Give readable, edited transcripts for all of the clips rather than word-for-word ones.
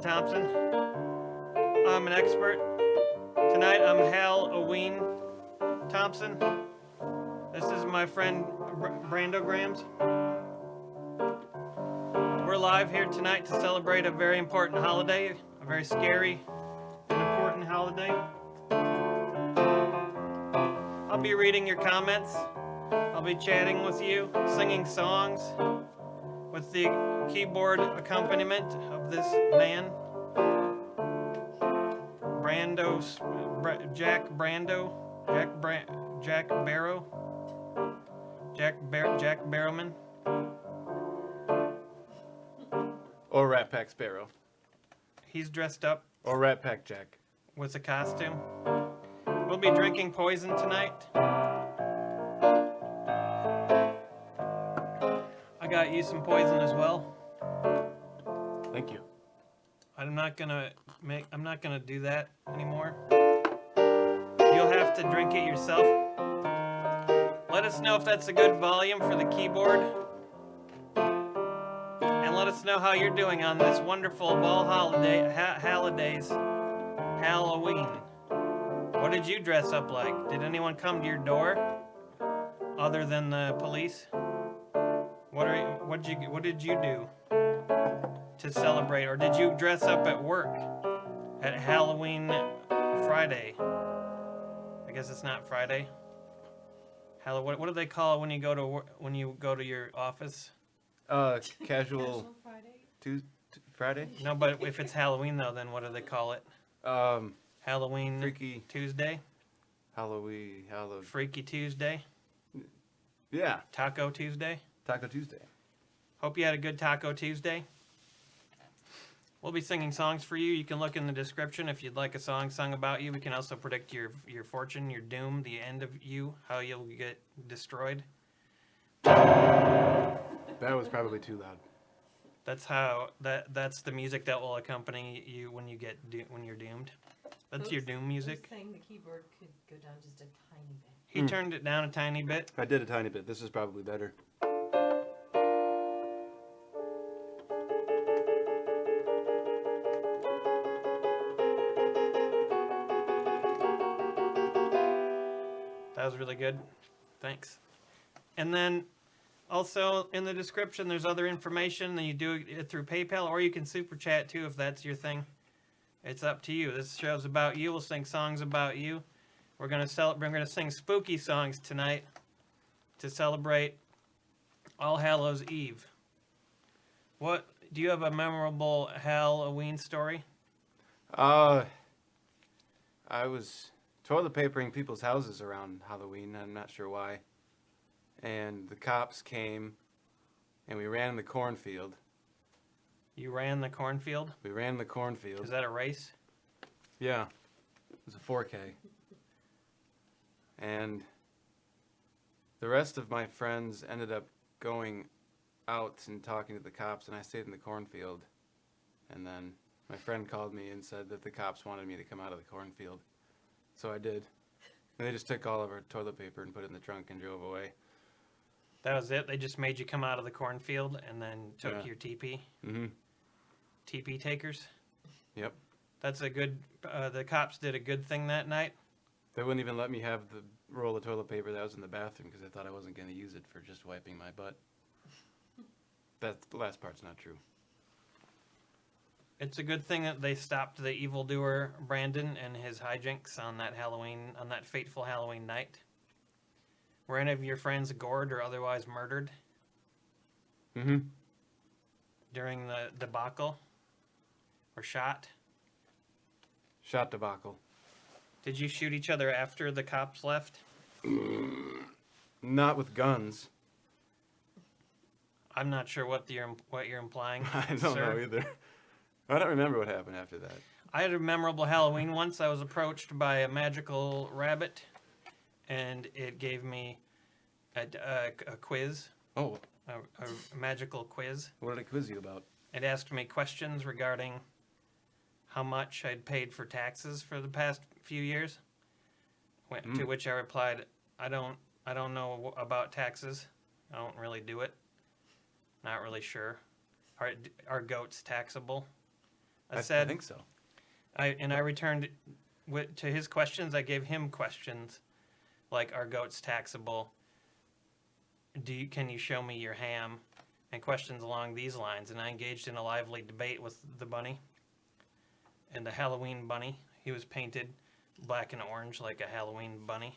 Thompson. I'm an expert. Tonight I'm HAL-oween Thompson. This is my friend Brandograms. We're live here tonight to celebrate a very important holiday, a very scary and important holiday. I'll be reading your comments. I'll be chatting with you, singing songs with the keyboard accompaniment of this man, Jack Barrowman. Or Rat Pack Sparrow. He's dressed up. Or Rat Pack Jack. With a costume. We'll be drinking poison tonight. I got you some poison as well. Thank you. I'm not gonna do that anymore. You'll have to drink it yourself. Let us know if that's a good volume for the keyboard. And let us know how you're doing on this wonderful of all holidays, Halloween. What did you dress up like? Did anyone come to your door other than the police? What did you do to celebrate, or did you dress up at work at Halloween Friday? I guess it's not Friday. What do they call it when you go to your office? Casual Friday. Friday? No, but if it's Halloween though, then what do they call it? Halloween Freaky Tuesday. Halloween. Freaky Tuesday. Yeah. Taco Tuesday. Taco Tuesday. Hope you had a good Taco Tuesday. We'll be singing songs for you. You can look in the description if you'd like a song sung about you. We can also predict your fortune, your doom, the end of you, how you'll get destroyed. That was probably too loud. That's the music that will accompany you when you're doomed. That's your doom music. Saying the keyboard could go down just a tiny bit. He turned it down a tiny bit. I did a tiny bit. This is probably better. That was really good. Thanks. And then also in the description, there's other information that you do it through PayPal, or you can super chat too if that's your thing. It's up to you. This show's about you. We'll sing songs about you. We're gonna sing spooky songs tonight to celebrate All Hallows Eve. What do you have a memorable Halloween story? I was toilet papering people's houses around Halloween. I'm not sure why. And the cops came, and we ran in the cornfield. You ran the cornfield? We ran the cornfield. Is that a race? Yeah. It was a 4K. And the rest of my friends ended up going out and talking to the cops, and I stayed in the cornfield. And then my friend called me and said that the cops wanted me to come out of the cornfield. So I did. And they just took all of our toilet paper and put it in the trunk and drove away. That was it? They just made you come out of the cornfield and then took your TP? Mm-hmm. TP takers? Yep. That's a good, the cops did a good thing that night. They wouldn't even let me have the roll of toilet paper that was in the bathroom because they thought I wasn't going to use it for just wiping my butt. The last part's not true. It's a good thing that they stopped the evildoer Brandon and his hijinks on that fateful Halloween night. Were any of your friends gored or otherwise murdered? Mm-hmm. During the debacle? Or shot? Shot debacle. Did you shoot each other after the cops left? Not with guns. I'm not sure what you're implying. I don't know either. I don't remember what happened after that. I had a memorable Halloween once. I was approached by a magical rabbit, and it gave me a quiz. Oh. A magical quiz. What did it quiz you about? It asked me questions regarding how much I'd paid for taxes for the past few years. To which I replied, I don't know about taxes. I don't really do it. Not really sure. Are goats taxable? I said, think so. I returned to his questions. I gave him questions like, are goats taxable? Can you show me your ham? And questions along these lines. And I engaged in a lively debate with the bunny and the Halloween bunny. He was painted black and orange like a Halloween bunny.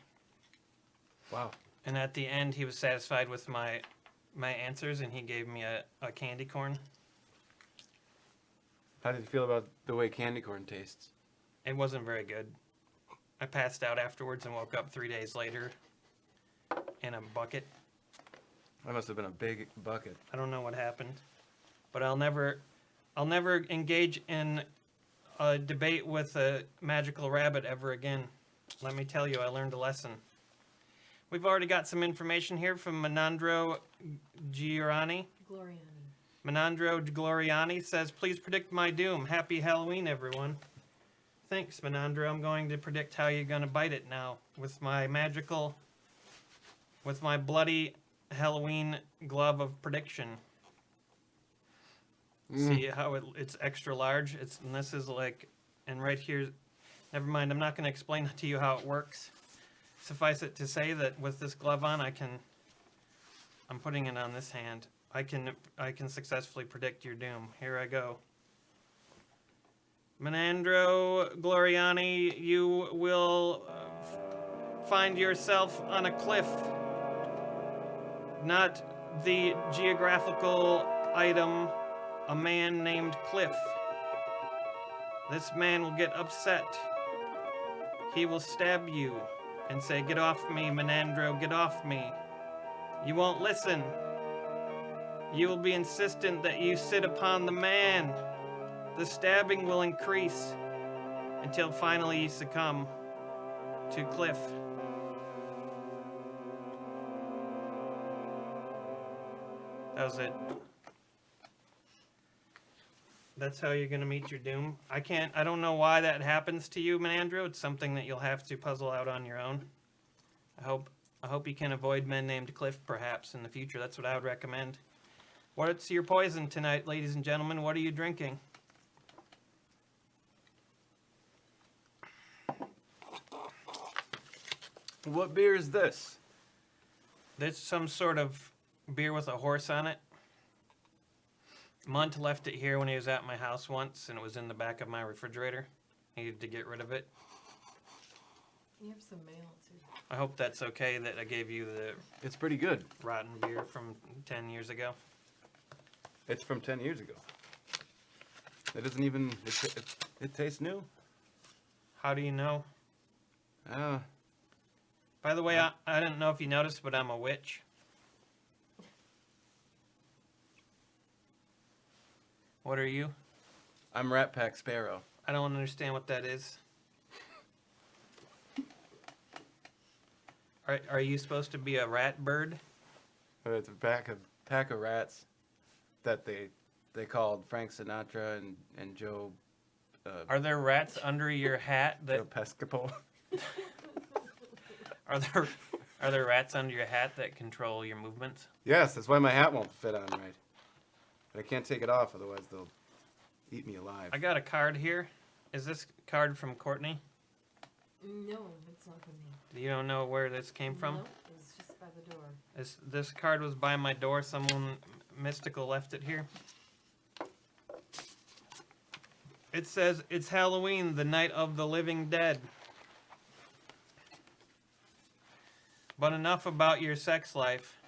Wow. And at the end, he was satisfied with my answers, and he gave me a candy corn. How did you feel about the way candy corn tastes? It wasn't very good. I passed out afterwards and woke up 3 days later in a bucket. That must have been a big bucket. I don't know what happened, but I'll never engage in a debate with a magical rabbit ever again. Let me tell you, I learned a lesson. We've already got some information here from Menandro Giorani. Gloriani. Menandro Gloriani says, please predict my doom. Happy Halloween, everyone. Thanks, Menandro. I'm going to predict how you're going to bite it now with my bloody Halloween glove of prediction. See how it's extra large? And this is like, and right here, never mind, I'm not going to explain to you how it works. Suffice it to say that with this glove on, I'm putting it on this hand. I can successfully predict your doom. Here I go. Menandro Gloriani, you will find yourself on a cliff. Not the geographical item, a man named Cliff. This man will get upset. He will stab you and say, get off me, Menandro, get off me. You won't listen. You will be insistent that you sit upon the man. The stabbing will increase until finally you succumb to Cliff. That was it. That's how you're gonna meet your doom. I don't know why that happens to you, Menandro. It's something that you'll have to puzzle out on your own. I hope you can avoid men named Cliff perhaps in the future. That's what I would recommend. What's your poison tonight, ladies and gentlemen? What are you drinking? What beer is this? There's some sort of beer with a horse on it. Munt left it here when he was at my house once, and it was in the back of my refrigerator. Needed to get rid of it. You have some mail too. I hope that's okay that I gave you the It's pretty good. rotten beer from 10 years ago. It's from 10 years ago. It isn't even, it tastes new. How do you know? Ah, By the way, I didn't know if you noticed, but I'm a witch. What are you? I'm Rat Pack Sparrow. I don't understand what that is. Are you supposed to be a rat bird? It's a pack of rats that they called Frank Sinatra and Joe. Are there rats under your hat that Joe Pescopo. are there rats under your hat that control your movements? Yes, that's why my hat won't fit on right. But I can't take it off, otherwise they'll eat me alive. I got a card here. Is this card from Courtney? No, it's not from me. You don't know where this came from? No, it was just by the door. This card was by my door. Someone mystical left it here. It says, it's Halloween, the night of the living dead. But enough about your sex life.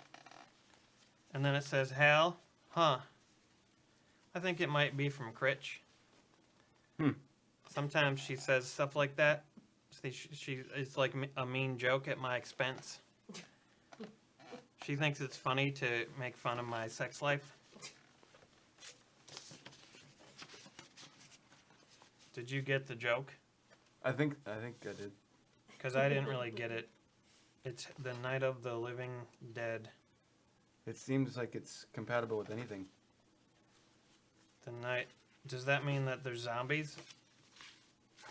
And then it says, Hal? Huh. I think it might be from Critch. Sometimes she says stuff like that. It's like a mean joke at my expense. She thinks it's funny to make fun of my sex life. Did you get the joke? I think I did. Because I didn't really get it. It's the night of the living dead. It seems like it's compatible with anything. The night. Does that mean that there's zombies?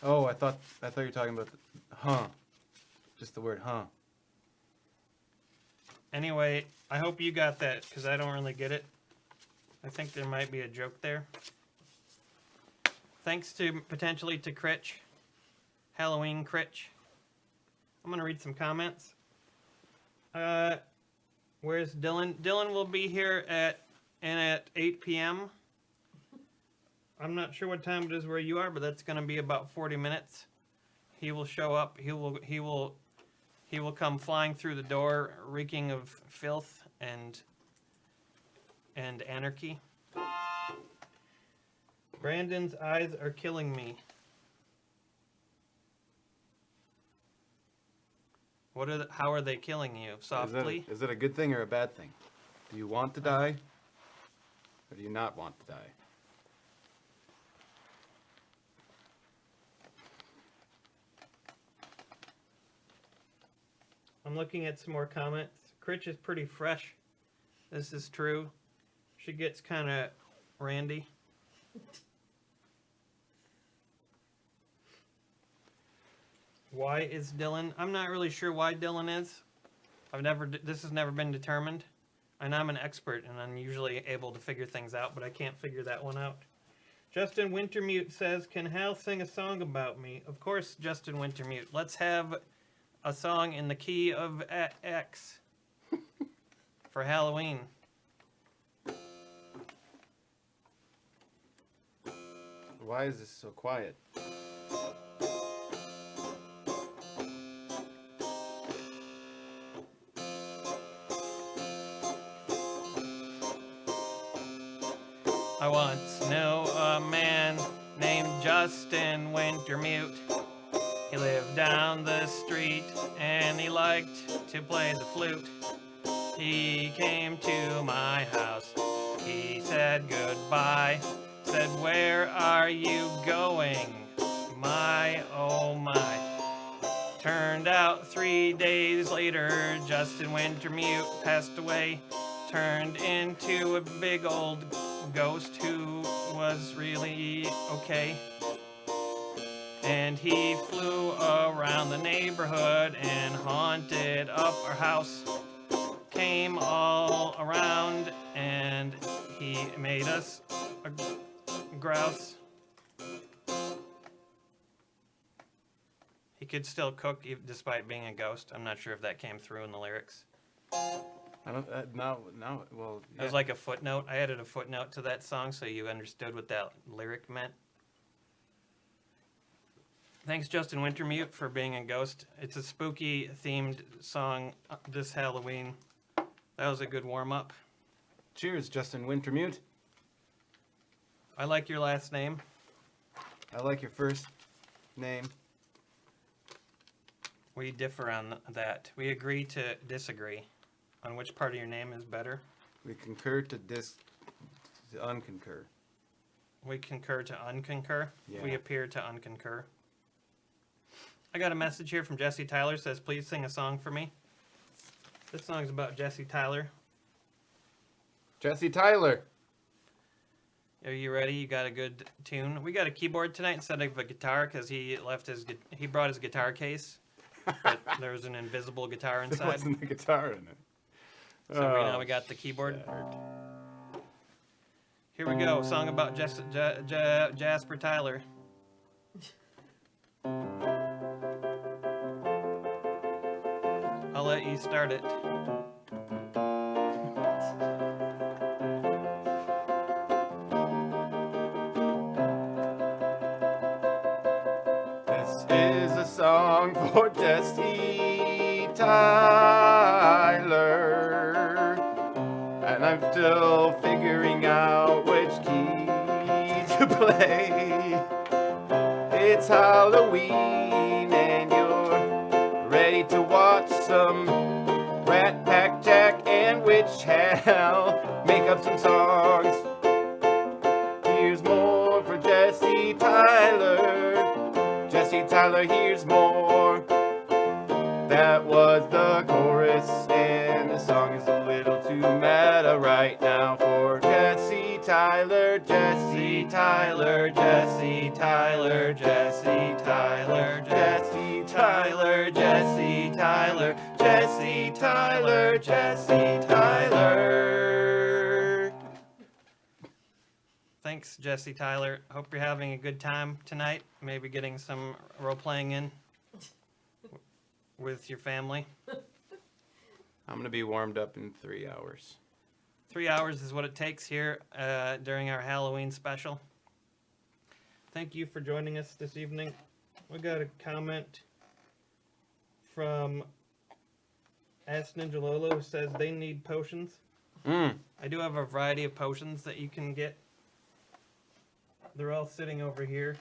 Oh, I thought you were talking about just the word huh. Anyway, I hope you got that because I don't really get it. I think there might be a joke there. Thanks to potentially to Critch, Halloween Critch. I'm gonna read some comments. Where's Dylan? Dylan will be here at 8 p.m. I'm not sure what time it is where you are, but that's gonna be about 40 minutes. He will show up. He will come flying through the door, reeking of filth and anarchy. Brandon's eyes are killing me. How are they killing you? Softly? Is it a good thing or a bad thing? Do you want to die? Or do you not want to die? I'm looking at some more comments. Critch is pretty fresh. This is true. She gets kind of randy. Why is Dylan? I'm not really sure why Dylan is. This has never been determined. And I'm an expert, and I'm usually able to figure things out, but I can't figure that one out. Justin Wintermute says, can Hal sing a song about me? Of course, Justin Wintermute. Let's have a song in the key of X for Halloween. Why is this so quiet? I once knew a man named Justin Wintermute. He lived down the street and he liked to play the flute. He came to my house. He said goodbye. Said, where are you going? My, oh my. Turned out 3 days later, Justin Wintermute passed away. Turned into a big old ghost who was really okay. And he flew around the neighborhood and haunted up our house. Came all around and he made us a grouse. He could still cook despite being a ghost. I'm not sure if that came through in the lyrics. I don't. Well. It was like a footnote. I added a footnote to that song so you understood what that lyric meant. Thanks, Justin Wintermute, for being a ghost. It's a spooky themed song this Halloween. That was a good warm up. Cheers, Justin Wintermute. I like your last name. I like your first name. We differ on that. We agree to disagree on which part of your name is better. We concur to unconcur. We concur to unconcur. Yeah. We appear to unconcur. I got a message here from Jesse Tyler. Says, please sing a song for me. This song's about Jesse Tyler. Jesse Tyler. Are you ready? You got a good tune? We got a keyboard tonight instead of a guitar because he brought his guitar case, but there was an invisible guitar There inside. wasn't a guitar in it. So now we got the keyboard. Here we go. Song about Jasper Tyler. I'll let you start it. This is a song for Jesse Tyler, and I'm still figuring out which key to play. It's Halloween and you're ready to watch some Rat Pack Jack and Witch Hal make up some songs. Here's more for Jesse Tyler. Jesse Tyler, here's more. That was the chorus, and the song is a little too meta right now for Jesse Tyler, Jesse Tyler, Jesse Tyler, Jesse Tyler, Jesse Tyler, Jesse Tyler, Jesse Tyler, Jesse Tyler. Thanks. Thanks, Jesse Tyler. Hope you're having a good time tonight. Maybe getting some role playing in with your family. I'm gonna be warmed up in 3 hours. 3 hours is what it takes here during our Halloween special. Thank you for joining us this evening. We got a comment from Ask Ninja Lolo who says they need potions. I do have a variety of potions that you can get. They're all sitting over here.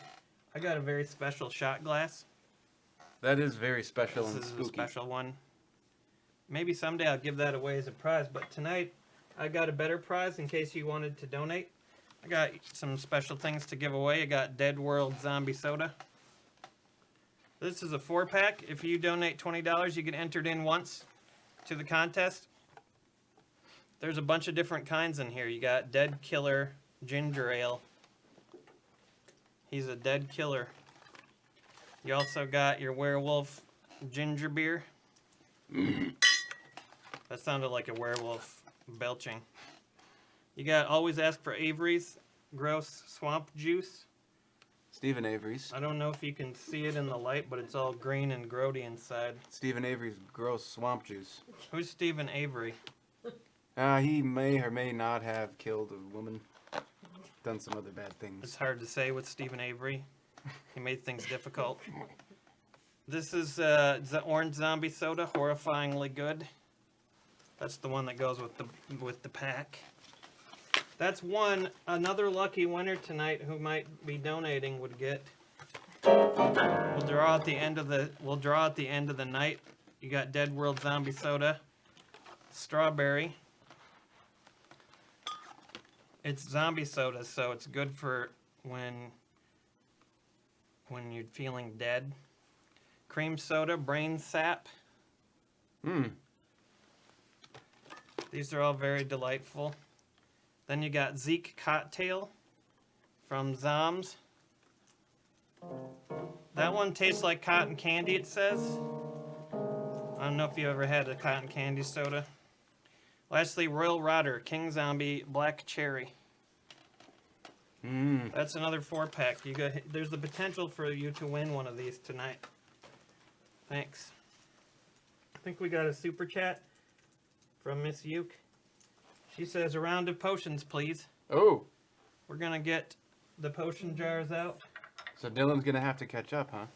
I got a very special shot glass. That is very special and This is spooky. a special one. Maybe someday I'll give that away as a prize, but tonight I got a better prize in case you wanted to donate. I got some special things to give away. I got Dead World Zombie Soda. This is a 4-pack. If you donate $20, you get entered in once to the contest. There's a bunch of different kinds in here. You got Dead Killer Ginger Ale. He's a dead killer. You also got your Werewolf Ginger Beer. That sounded like a werewolf belching. You got Always Ask for Avery's Gross Swamp Juice. Stephen Avery's. I don't know if you can see it in the light, but it's all green and grody inside. Stephen Avery's gross swamp juice. Who's Stephen Avery? He may or may not have killed a woman. Done some other bad It's things. hard to say with Stephen Avery. He made things difficult. This is the orange zombie soda, horrifyingly good. That's the one that goes with the pack. That's one. Another lucky winner tonight who might be donating would get. We'll draw at the end of the night. You got Dead World Zombie Soda, strawberry. It's zombie soda, so it's good for when you're feeling dead. Cream soda, brain sap. These are all very delightful. Then you got Zeke Cocktail from Zoms. That one tastes like cotton candy, it says. I don't know if you ever had a cotton candy soda. Lastly, Royal Rotter, King Zombie, Black Cherry. That's another 4-pack. There's the potential for you to win one of these tonight. Thanks. I think we got a super chat from Miss Uke. She says, a round of potions, please. Oh, We're going to get the potion jars out. so Dylan's gonna have to catch up, huh?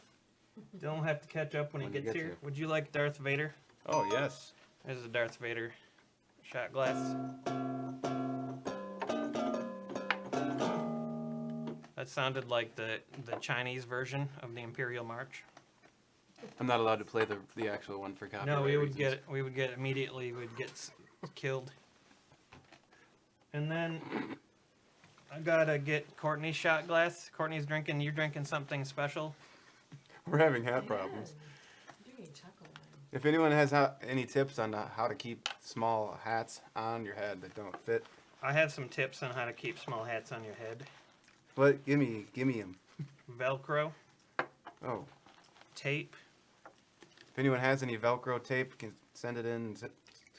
Dylan will have to catch up when he When he gets gets here. here. Would you like Darth Vader? Oh, yes. There's a Darth Vader shot glass. That sounded like the Chinese version of the Imperial March. I'm not allowed to play the actual one for copyright No, we would reasons. get immediately. We'd get killed. And then I gotta get Courtney's shot glass. Courtney's drinking. You're drinking something special. We're having hat problems. I'm doing a chocolate one. If anyone has any tips on how to keep small hats on your head that don't fit, I have some tips on how to keep small hats on your head. but give me them. Velcro, Oh, tape. if anyone has any Velcro tape, can send it in and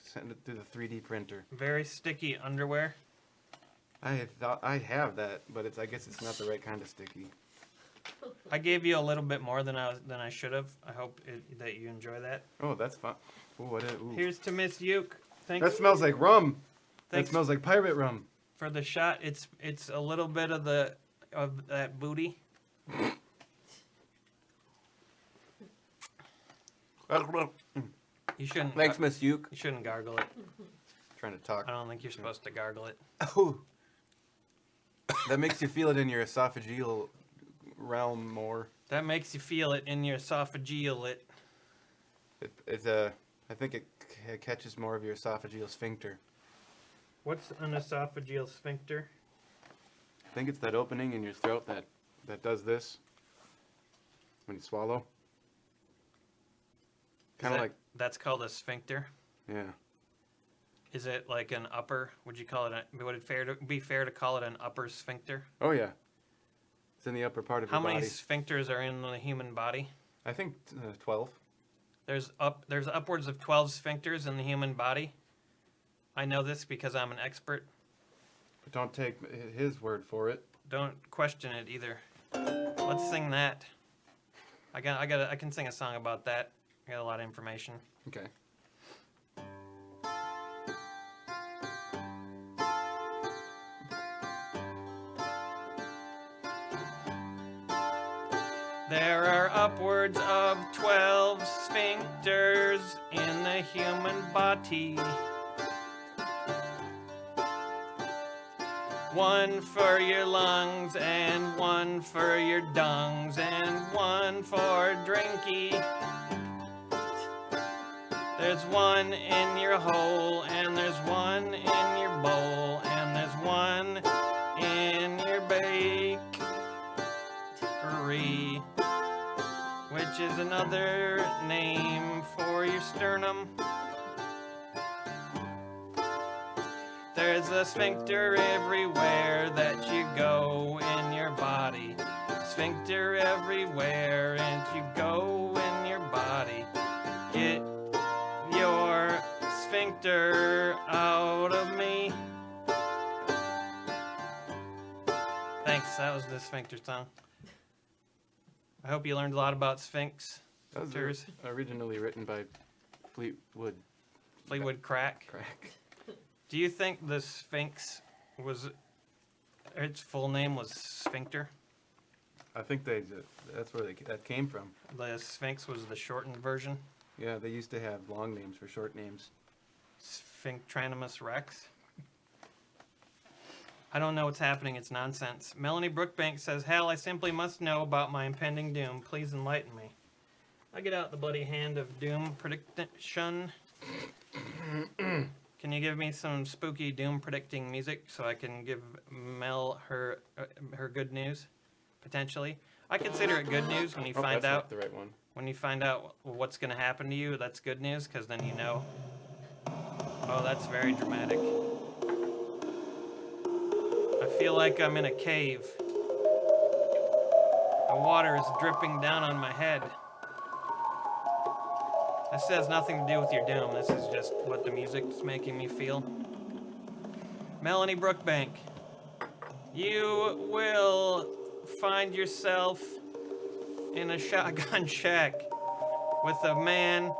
send it through the 3D printer. Very sticky underwear. I thought I have that, but I guess it's not the right kind of sticky. I gave you a little bit more than I should have. I hope that you enjoy that. Oh, that's fun. Ooh. Here's to Miss Uke. That Thanks smells like rum. Thanks. That smells like pirate rum. for the shot. It's a little bit of that booty. You shouldn't. Thanks, Miss Uke. You shouldn't gargle it. Trying to talk. I don't think you're supposed to gargle it. Oh. That makes you feel it in your esophageal realm more. That makes you feel it in your esophageal. I think it catches more of your esophageal sphincter. What's an esophageal sphincter? I think it's that opening in your throat that does this when you swallow. Kind of like, That's called a sphincter. yeah. Is it like an upper? Would you call it? Would it be fair to call it an upper sphincter? Oh yeah. It's in the upper part of How your body. many sphincters are in the human body? I think 12. There's upwards of 12 sphincters in the human body. I know this because I'm an expert. But don't take his word for it. Don't question it either. Let's sing that. I can sing a song about that. I got a lot of information. Okay. There are upwards of 12 sphincters in the human body. One for your lungs, and one for your dungs, and one for drinky. There's one in your hole, and there's one in your bowl, and there's one in your bakery, which is another name for your sternum. There's a sphincter everywhere that you go in your body. Sphincter everywhere and you go in your body. Get your sphincter out of me. Thanks, that was the sphincter song. I hope you learned a lot about sphinx. That was Sphincters. originally written by Fleetwood Crack. Crack. Do you think the Sphinx was, its full name was Sphincter? I think that's where that came from. The Sphinx was the shortened version? Yeah, they used to have long names for short names. Sphinctranimus Rex? I don't know what's happening, it's nonsense. Melanie Brookbank says, Hal, I simply must know about my impending doom. Please enlighten me. I get out the bloody hand of doom prediction. Can you give me some spooky doom predicting music so I can give Mel her good news, potentially? I consider it good news when you find that's out not the right one. when you find out what's going to happen to you. That's good news because then you know. Oh, that's very dramatic. I feel like I'm in a cave. The water is dripping down on my head. This has nothing to do with your doom. This is just what the music's making me feel. Melanie Brookbank, you will find yourself in a shotgun shack with a man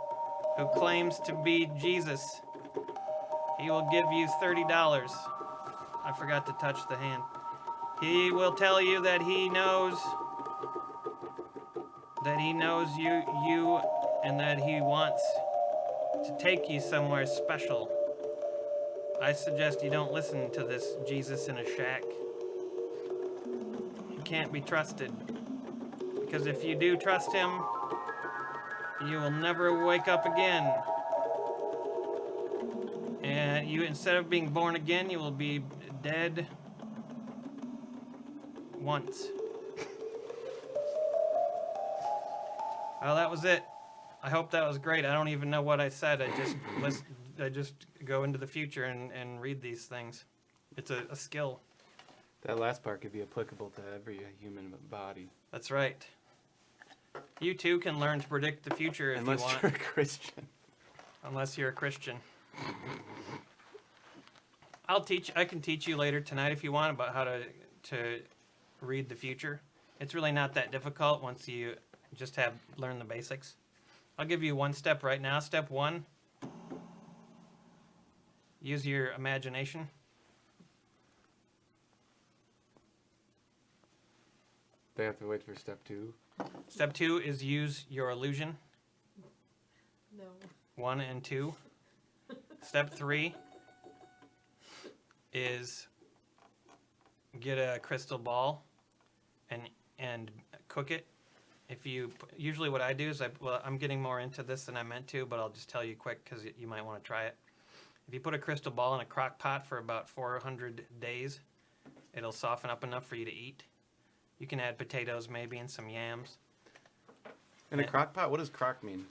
who claims to be Jesus. He will give you $30. I forgot to touch the hand. He will tell you that he knows you and that he wants to take you somewhere special. I suggest you don't listen to this Jesus in a shack. He can't be trusted. Because if you do trust him, you will never wake up again. And you, instead of being born again, you will be dead once. Well, that was it. I hope that was great. I don't even know what I said. I just go into the future and read these things. It's a skill. That last part could be applicable to every human body. That's right. You too can learn to predict the future if Unless you want. you're a Christian. Unless you're a Christian. I can teach you later tonight if you want about how to read the future. It's really not that difficult once you just learn the basics. I'll give you one step right now. Step 1, use your imagination. They have to wait for step 2. Step 2 is use your illusion. No. 1 and 2. Step 3 is get a crystal ball and cook it. Usually what I do is I'm getting more into this than I meant to, but I'll just tell you quick because you might want to try it. If you put a crystal ball in a crock pot for about 400 days, it'll soften up enough for you to eat. You can add potatoes maybe and some yams. In a crock pot? What does crock mean?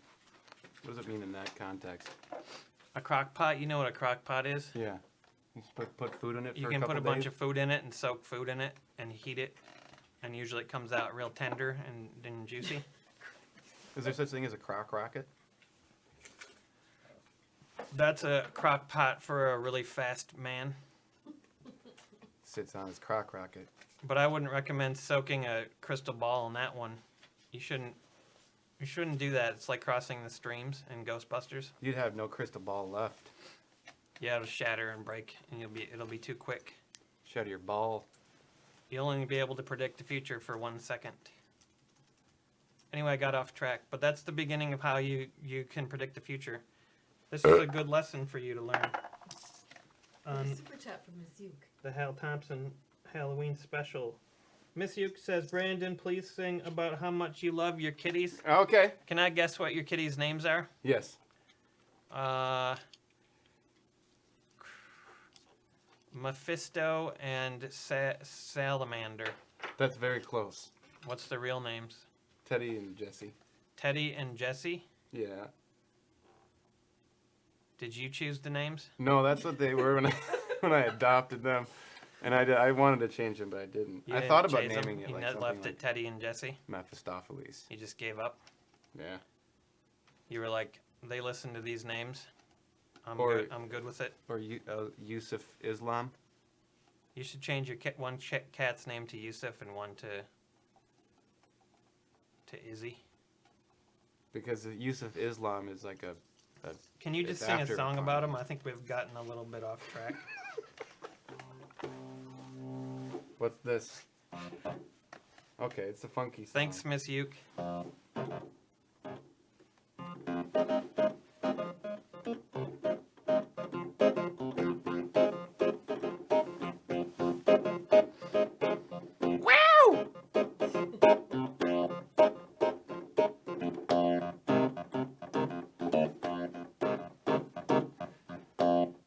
What does it mean in that context? A crock pot, you know what a crock pot is? Yeah. You just put food in it for You a can couple put a days? bunch of food in it and soak food in it and heat it. And usually it comes out real tender and juicy. Is there such thing as a crock rocket? That's a crock pot for a really fast man. Sits on his crock rocket. But I wouldn't recommend soaking a crystal ball in that one. You shouldn't do that. It's like crossing the streams in Ghostbusters. You'd have no crystal ball left. Yeah, it'll shatter and break, and it'll be too quick. Shatter your ball. You'll only be able to predict the future for 1 second. Anyway, I got off track, but that's the beginning of how you can predict the future. This is a good lesson for you to learn. Super chat from Ms. Uke. The Hal Thompson Halloween special. Miss Uke says, Brandon, please sing about how much you love your kitties. Okay. Can I guess what your kitties' names are? Yes. Mephisto and Salamander. That's very close. What's the real names? Teddy and Jesse. Teddy and Jesse? Yeah. Did you choose the names? No, that's what they were when I adopted them. And I wanted to change them, but I didn't. You I didn't thought about chase 'em? naming it You like net something left like it Teddy and Jesse? Mephistopheles. You just gave up? Yeah. You were like, they listen to these names. I'm good with it. Or Yusuf Islam. You should change your one cat's name to Yusuf and one to Izzy. Because Yusuf Islam is like a Can you just it's sing a after song Muhammad. about him? I think we've gotten a little bit off track. What's this? Okay, it's a funky song. Thanks, Miss Uke.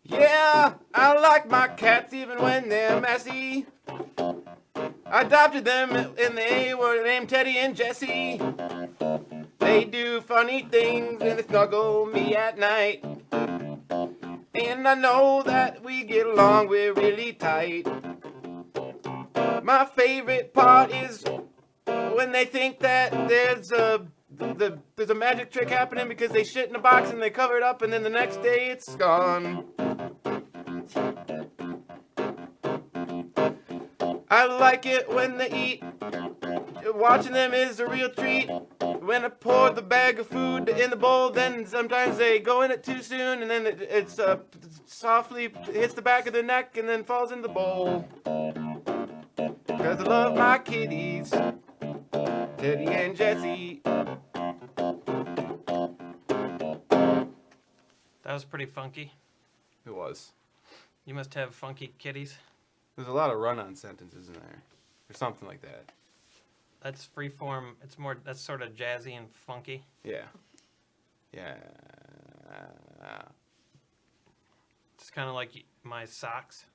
Yeah, I like my cats even when they're messy. I adopted them and they were named Teddy and Jesse. They do funny things and they snuggle me at night. And I know that we get along, we're really tight. My favorite part is when they think that there's a magic trick happening because they shit in a box and they cover it up and then the next day it's gone. I like it when they eat. Watching them is a real treat. When I pour the bag of food in the bowl, then sometimes they go in it too soon, and then it softly hits the back of their neck and then falls in the bowl. Because I love my kitties, Teddy and Jesse. That was pretty funky. It was. You must have funky kitties. There's a lot of run-on sentences in there, or something like that. That's freeform. That's sort of jazzy and funky. Yeah. Yeah. It's kind of like my socks.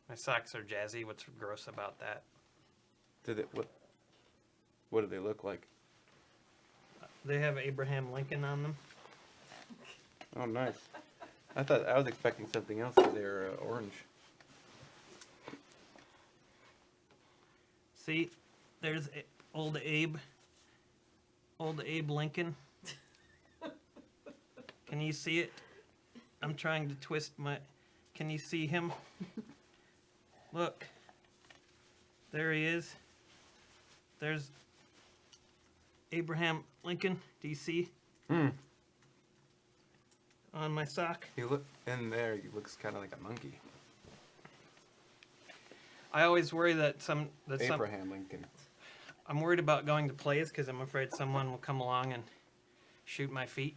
My socks are jazzy. What's gross about that? What do they look like? They have Abraham Lincoln on them. Oh, nice. I was expecting something else because they were orange. See, there's old Abe Lincoln. Can you see it? I'm trying to twist can you see him? Look. There he is. There's Abraham Lincoln. Do you see? On my sock. He he looks kind of like a monkey. I always worry that Abraham Lincoln. I'm worried about going to plays because I'm afraid someone will come along and shoot my feet.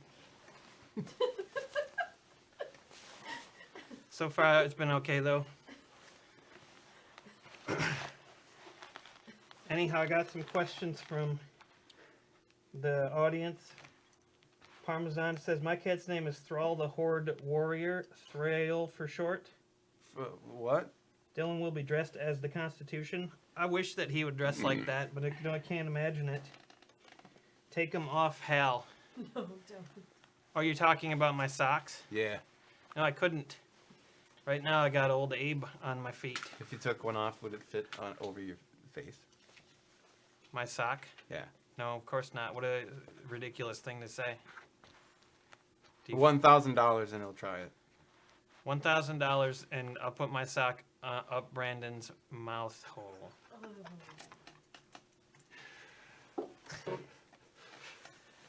So far, it's been okay, though. Anyhow, I got some questions from the audience. Parmesan says, my cat's name is Thrall the Horde Warrior, Thrail for short. What? Dylan will be dressed as the Constitution. I wish that he would dress like that, but I can't imagine it. Take them off, Hal. No, don't. Are you talking about my socks? Yeah. No, I couldn't. Right now I got old Abe on my feet. If you took one off, would it fit over your face? My sock? Yeah. No, of course not. What a ridiculous thing to say. $1,000 and he'll try it. $1,000 and I'll put my sock up Brandon's mouth hole.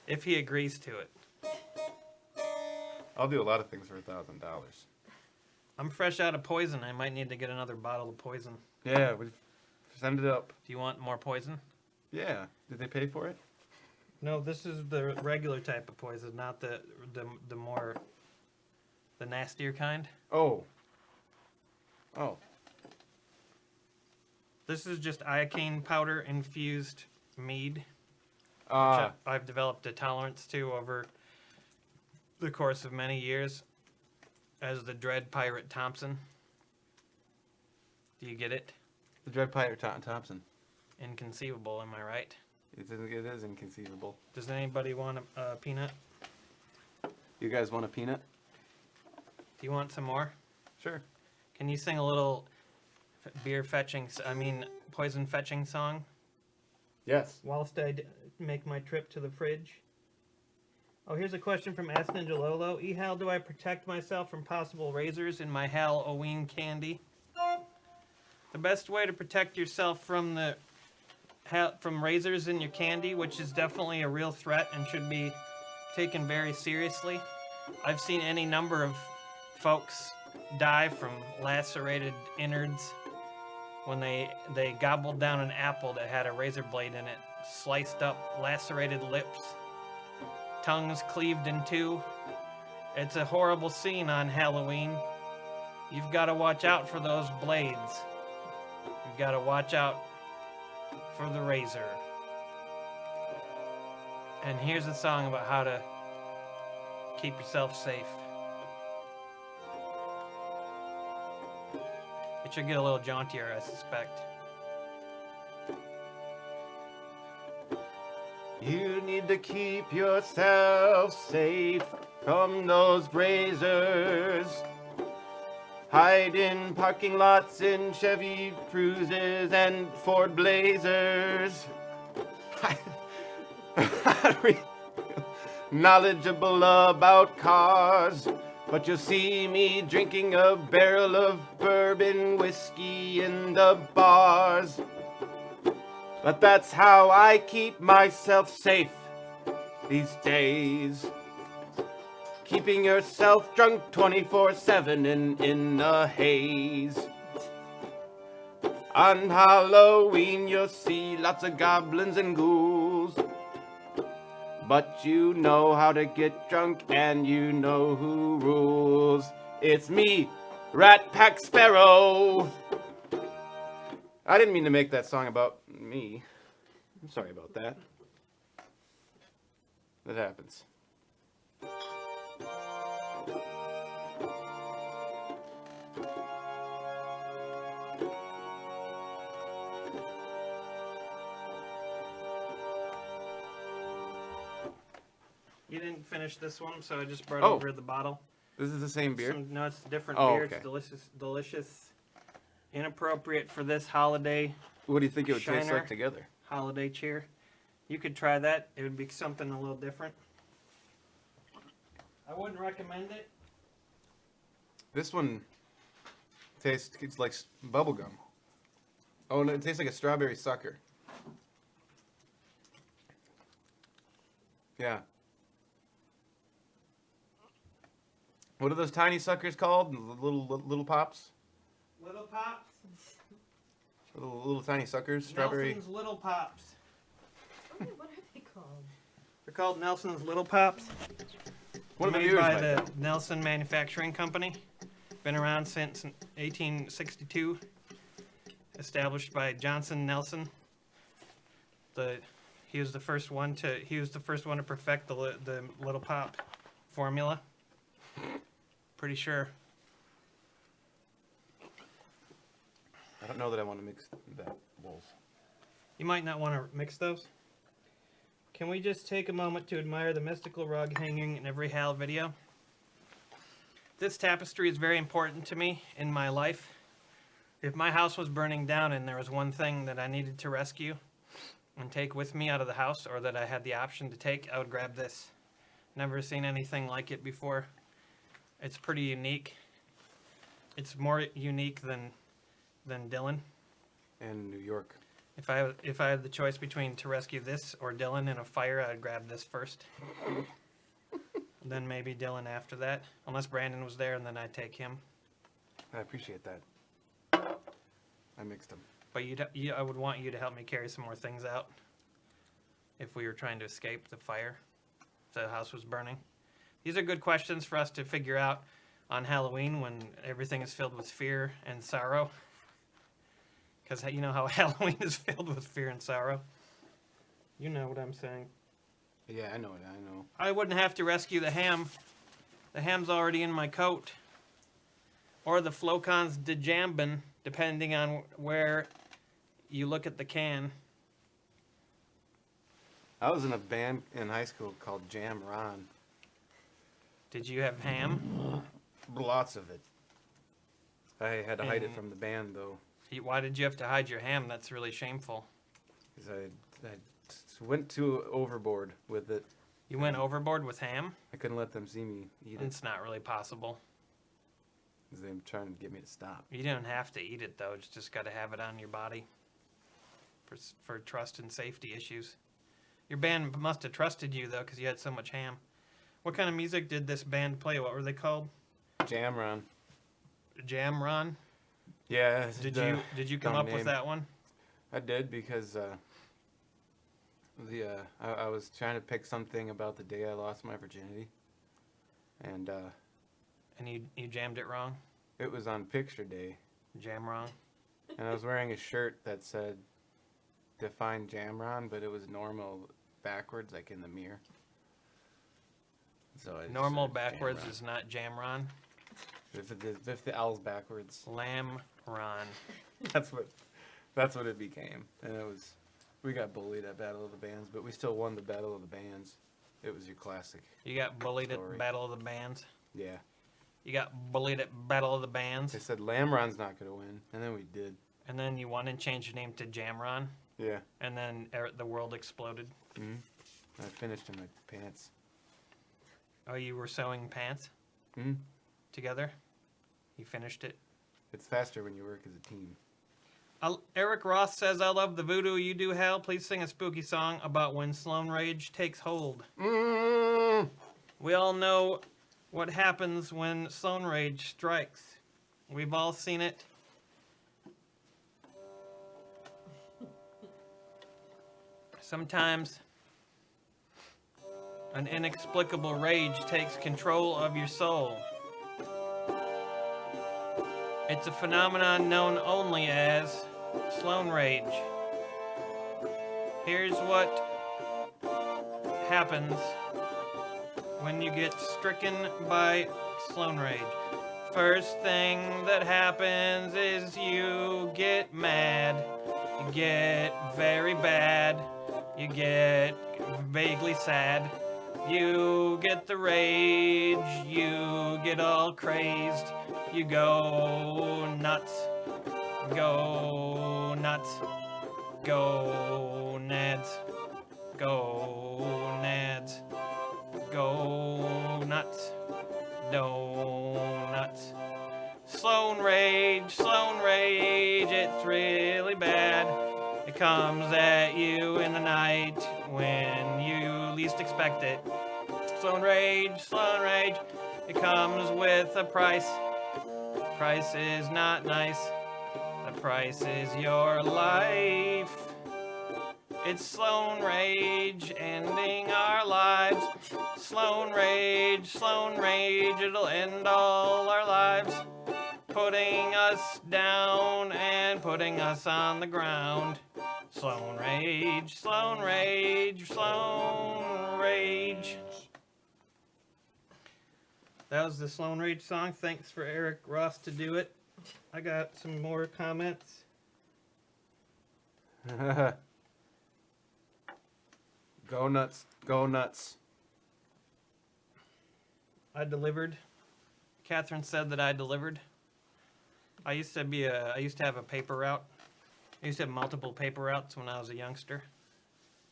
If he agrees to it. I'll do a lot of things for $1,000. I'm fresh out of poison. I might need to get another bottle of poison. Yeah, we send it up. Do you want more poison? Yeah. Did they pay for it? No, this is the regular type of poison, not the more the nastier kind. Oh. Oh. This is just iocane powder infused mead, which I've developed a tolerance to over the course of many years as the Dread Pirate Thompson. Do you get it? The Dread Pirate Thompson. Inconceivable, am I right? It is inconceivable. Does anybody want a peanut? You guys want a peanut? Do you want some more? Sure. Can you sing a little poison fetching song? Yes. Whilst I make my trip to the fridge. Oh, here's a question from Ask Ninja Lolo. Hal, do I protect myself from possible razors in my HAL-oween candy? The best way to protect yourself from razors in your candy, which is definitely a real threat and should be taken very seriously. I've seen any number of folks die from lacerated innards when they gobbled down an apple that had a razor blade in it, sliced up, lacerated lips, tongues cleaved in two. It's a horrible scene on Halloween. You've got to watch out for those blades. You've got to watch out for the razor. And here's a song about how to keep yourself safe. It should get a little jauntier, I suspect. You need to keep yourself safe from those razors. Hide in parking lots in Chevy Cruises and Ford Blazers. Knowledgeable about cars, but you'll see me drinking a barrel of bourbon whiskey in the bars. But that's how I keep myself safe these days. Keeping yourself drunk 24/7 in the haze. On Halloween you'll see lots of goblins and ghouls. But you know how to get drunk and you know who rules. It's me, Rat Pack Sparrow. I didn't mean to make that song about me. I'm sorry about that. That happens. You didn't finish this one, so I just brought Oh. over the bottle. This is the same beer? No, it's a different Oh, beer. okay. It's delicious, delicious. Inappropriate for this holiday What do you think it would taste Shiner. like together? holiday cheer. You could try that. It would be something a little different. I wouldn't recommend it. This one tastes it's like bubble gum. Oh, no, it tastes like a strawberry sucker. Yeah. What are those tiny suckers called? Little pops? Little Pops. Little tiny suckers? Strawberry. Nelson's Little Pops. Oh, what are they called? They're called Nelson's Little Pops. One of the made viewers by might the know. Nelson Manufacturing Company. Been around since 1862. Established by Johnson Nelson. He was the first one to perfect the Little Pop formula. Pretty sure. I don't know that I want to mix that bowls. You might not want to mix those. Can we just take a moment to admire the mystical rug hanging in every HAL video? This tapestry is very important to me in my life. If my house was burning down and there was one thing that I needed to rescue and take with me out of the house, or that I had the option to take, I would grab this. Never seen anything like it before. It's pretty unique. It's more unique than then Dylan. And New York. If I had the choice between to rescue this or Dylan in a fire, I'd grab this first. Then maybe Dylan after that, unless Brandon was there, and then I'd take him. I appreciate that. I mixed them. But I would want you to help me carry some more things out if we were trying to escape the fire, if the house was burning. These are good questions for us to figure out on Halloween when everything is filled with fear and sorrow. Because you know how Halloween is filled with fear and sorrow. You know what I'm saying. Yeah, I know it. I know. I wouldn't have to rescue the ham. The ham's already in my coat. Or the Flocon's dejambin, depending on where you look at the can. I was in a band in high school called Jam Ron. Did you have ham? Lots of it. I had to hide it And- from the band, though. Why did you have to hide your ham? That's really shameful. Because I went too overboard with it. You went overboard with ham? I couldn't let them see me eat it. It's not really possible. Because they were trying to get me to stop. You don't have to eat it, though. You just got to have it on your body for trust and safety issues. Your band must have trusted you, though, because you had so much ham. What kind of music did this band play? What were they called? Jam Ron. Jam Ron? Yeah. Did you come dumb up with name. that one? I did because I was trying to pick something about the day I lost my virginity, and And you jammed it wrong? it was on picture day, Jam wrong? and I was wearing a shirt that said "Define Jamron," but it was normal backwards, like in the mirror. So I just Normal said backwards Jamron. is not Jam Ron. If the L's backwards, Lamb Ron. that's what it became, and it was. We got bullied at Battle of the Bands, but we still won the Battle of the Bands. It was your classic. You got bullied Story. at Battle of the Bands? Yeah. You got bullied at Battle of the Bands? They said Lamron's not going to win, and then we did. And then you won and changed your name to Jamron? Yeah. And then the world exploded? Hmm. I finished in my pants. Oh, you were sewing pants Hmm. together? You finished it? It's faster when you work as a team. Eric Ross says, I love the voodoo you do, Hal. Please sing a spooky song about when Sloan Rage takes hold. Mm. We all know what happens when Sloan Rage strikes. We've all seen it. Sometimes an inexplicable rage takes control of your soul. It's a phenomenon known only as Sloan Rage. Here's what happens when you get stricken by Sloan Rage. First thing that happens is you get mad. You get very bad. You get vaguely sad. You get the rage. You get all crazed. You go nuts. Go nuts. Go nads. Go nads. Go nuts. Donuts. Sloan Rage, it's really bad. It comes at you in the night when you least expect it. Sloan Rage, it comes with a price. Price is not nice. The price is your life. It's Sloan Rage, ending our lives. Sloan Rage, it'll end all our lives. Putting us down and putting us on the ground. Sloan Rage, Sloan Rage. That was the Sloan Rage song. Thanks for Eric Ross to do it. I got some more comments. Go nuts. Go nuts. I delivered. Catherine said that I delivered. I used to have a paper route. I used to have multiple paper routes when I was a youngster,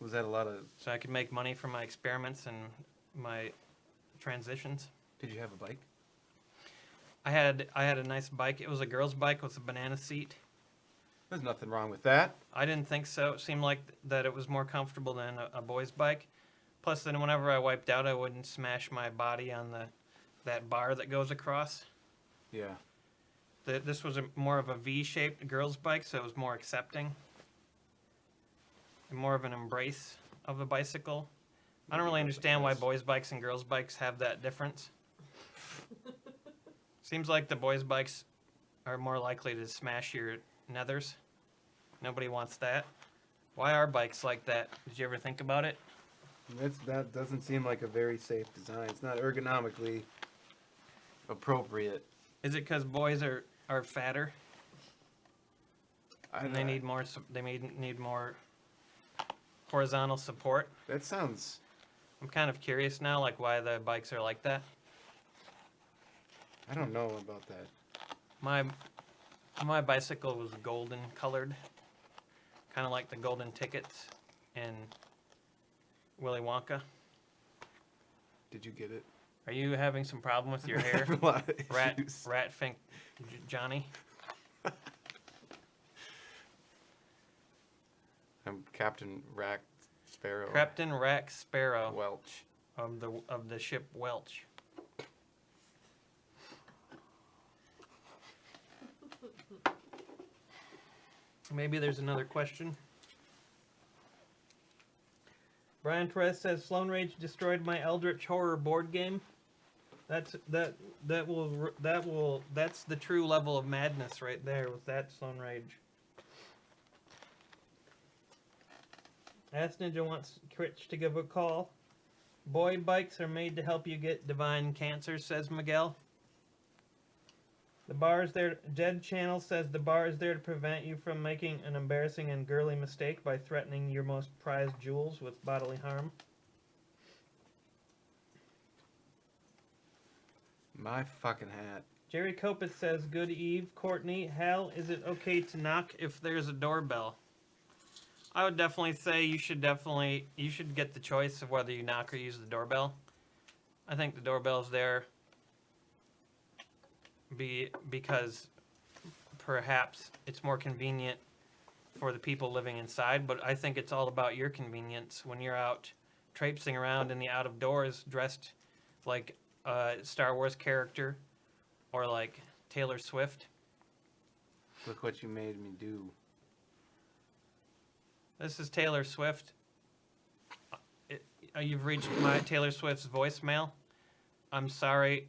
Was that a lot of... so I could make money from my experiments and my transitions. Did you have a bike? I had a nice bike. It was a girl's bike with a banana seat, There's nothing wrong with that. I didn't think so. It seemed like that it was more comfortable than a boy's bike. Plus, then whenever I wiped out, I wouldn't smash my body on that bar that goes across. Yeah. This was more of a V-shaped girl's bike, so it was more accepting. And more of an embrace of a bicycle. I don't really understand why boys' bikes and girls' bikes have that difference. Seems like the boys' bikes are more likely to smash your nethers. Nobody wants that. Why are bikes like that? Did you ever think about it? That doesn't seem like a very safe design. It's not ergonomically appropriate. Is it because boys are fatter and they need more? Need more horizontal support. That sounds. I'm kind of curious now, like why the bikes are like that. I don't know about that. My bicycle was golden colored, kind of like the golden tickets in Willy Wonka. Did you get it? Are you having some problem with your I hair, have a lot of issues. Ratfink Johnny? I'm Captain Rack Sparrow. Captain Rack Sparrow Welch. of the ship Welch. Maybe there's another question. Brian Torres says Sloan Rage destroyed my Eldritch Horror board game. That's the true level of madness right there with that Sloan Rage. Ask Ninja wants Twitch to give a call. Boy bikes are made to help you get divine cancer, says Miguel. The bar is there. Jed Channel says the bar is there to prevent you from making an embarrassing and girly mistake by threatening your most prized jewels with bodily harm. My fucking hat. Jerry Copus says, good eve, Courtney. Hal, is it okay to knock if there's a doorbell? I would definitely say you should get the choice of whether you knock or use the doorbell. I think the doorbell's there because perhaps it's more convenient for the people living inside, but I think it's all about your convenience when you're out traipsing around in the out of doors dressed like a Star Wars character or like Taylor Swift. Look what you made me do. This is Taylor Swift. You've reached my Taylor Swift's voicemail. I'm sorry,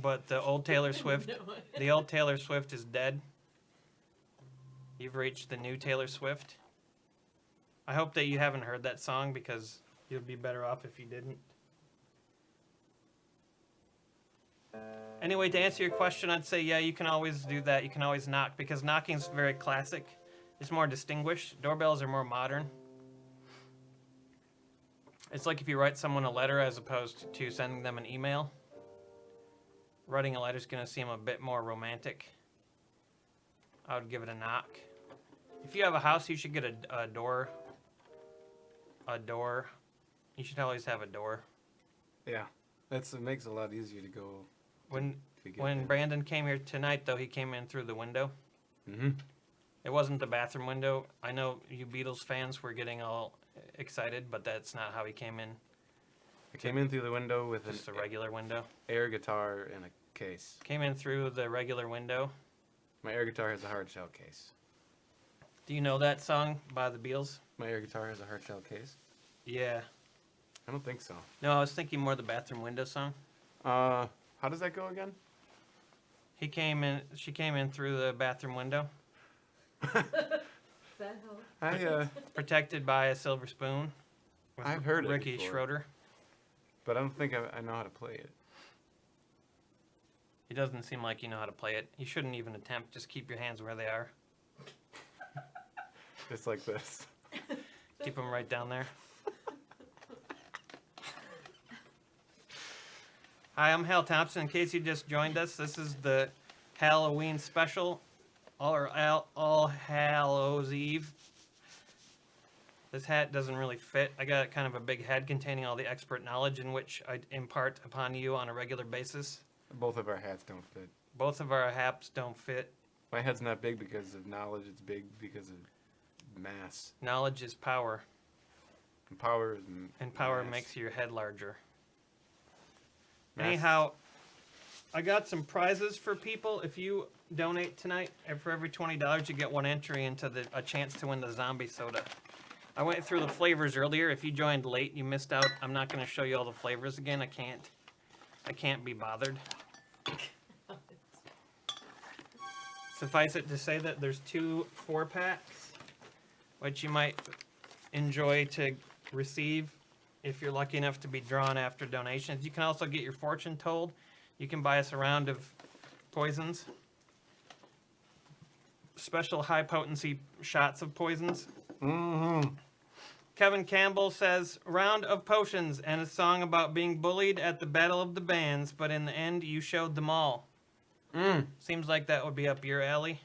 but the old Taylor Swift is dead. You've reached the new Taylor Swift. I hope that you haven't heard that song because you'll be better off if you didn't. Anyway, to answer your question, I'd say, yeah, you can always do that. You can always knock because knocking's very classic. It's more distinguished. Doorbells are more modern. It's like if you write someone a letter as opposed to sending them an email. Writing a letter is going to seem a bit more romantic. I would give it a knock. If you have a house, you should get a door. A door. You should always have a door. Yeah, it makes it a lot easier to go. When Brandon came here tonight, though, he came in through the window. Mm-hmm. It wasn't the bathroom window. I know you Beatles fans were getting all excited, but that's not how he came in. I came in through the window with Just a regular window. air guitar in a case. Came in through the regular window. My air guitar has a hard shell case. Do you know that song by the Beatles? My air guitar has a hard shell case? Yeah. I don't think so. No, I was thinking more the bathroom window song. How does that go again? She came in through the bathroom window. Does that help? Protected by a silver spoon. With I've heard it Ricky before. Schroeder. But I don't think I know how to play it. It doesn't seem like you know how to play it. You shouldn't even attempt. Just keep your hands where they are. Just like this. Keep them right down there. Hi, I'm Hal Thompson. In case you just joined us, this is the HAL-oween special, All Hallows Eve. This hat doesn't really fit. I got kind of a big head containing all the expert knowledge in which I impart upon you on a regular basis. Both of our hats don't fit. Both of our hats don't fit. My head's not big because of knowledge. It's big because of mass. Knowledge is power, And power is and power mass. makes your head larger. Mass- Anyhow, I got some prizes for people. If you donate tonight, and for every $20, you get one entry into a chance to win the zombie soda. I went through the flavors earlier. If you joined late, you missed out. I'm not going to show you all the flavors again. I can't be bothered. Suffice it to say that there's 2 4-packs, which you might enjoy to receive if you're lucky enough to be drawn after donations. You can also get your fortune told. You can buy us a round of poisons. Special high potency shots of poisons. Mm-hmm. Kevin Campbell says, round of potions and a song about being bullied at the Battle of the Bands, but in the end you showed them all. Seems like that would be up your alley.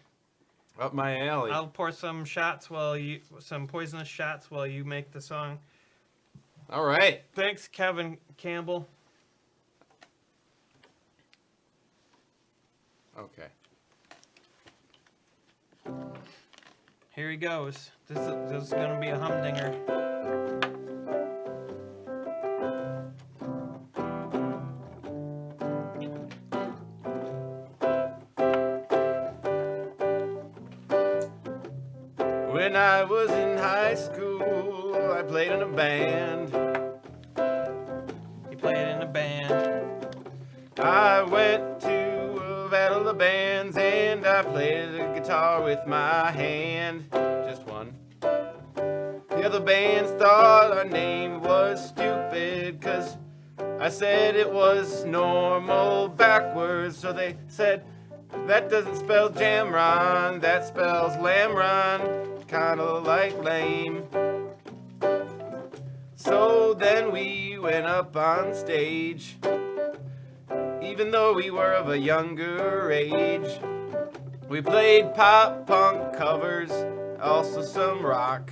Up my alley. I'll pour some poisonous shots while you make the song. All right. Thanks, Kevin Campbell. Okay. Here he goes. This is going to be a humdinger. When I was in high school, I played in a band. He played in a band. I went to a battle of bands and I played the guitar with my hand. Just one. The other bands thought our name was stupid, 'cause I said it was normal backwards. So they said, that doesn't spell Jamron, that spells Lamron. Kinda like lame. So then we went up on stage, even though we were of a younger age. We played pop punk covers, also some rock.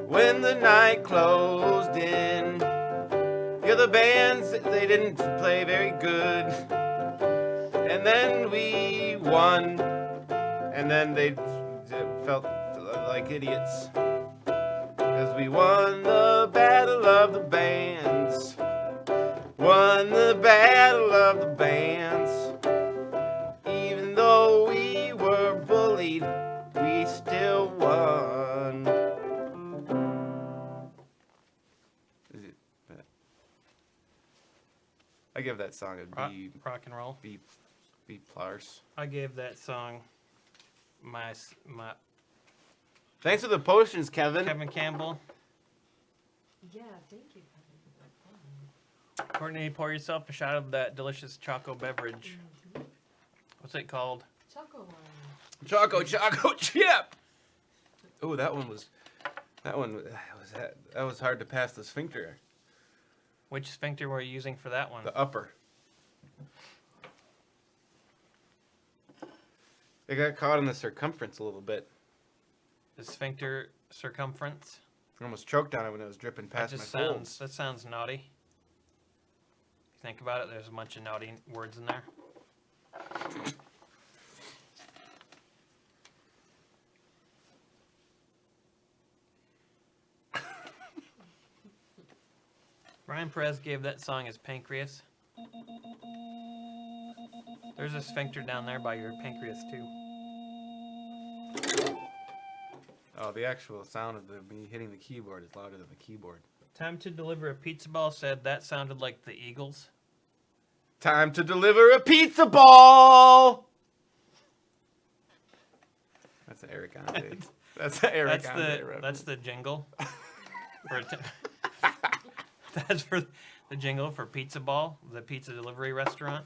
When the night closed in, the other bands, they didn't play very good. And then we won, and then they felt like idiots, 'cause we won the Battle of the Bands. Won the Battle of the Bands. Even though we were bullied, we still won. I give that song a B. Rock and roll. B plus. I gave that song my Thanks for the potions, Kevin. Kevin Campbell. Yeah, thank you. Courtney, pour yourself a shot of that delicious choco beverage. What's it called? Choco wine. Choco chip. Oh, that was hard to pass the sphincter. Which sphincter were you using for that one? The upper. It got caught in the circumference a little bit. The sphincter circumference. I almost choked on it when it was dripping past my folds. That sounds naughty. Think about it, there's a bunch of naughty words in there. Ryan Perez gave that song his pancreas. There's a sphincter down there by your pancreas too. Oh, the actual sound of me hitting the keyboard is louder than the keyboard. Time to deliver a pizza ball said that sounded like the Eagles. Time to deliver a pizza ball! That's an Eric Andre. That's an Eric Andre reference. That's the jingle. That's for the jingle for Pizza Ball, the pizza delivery restaurant.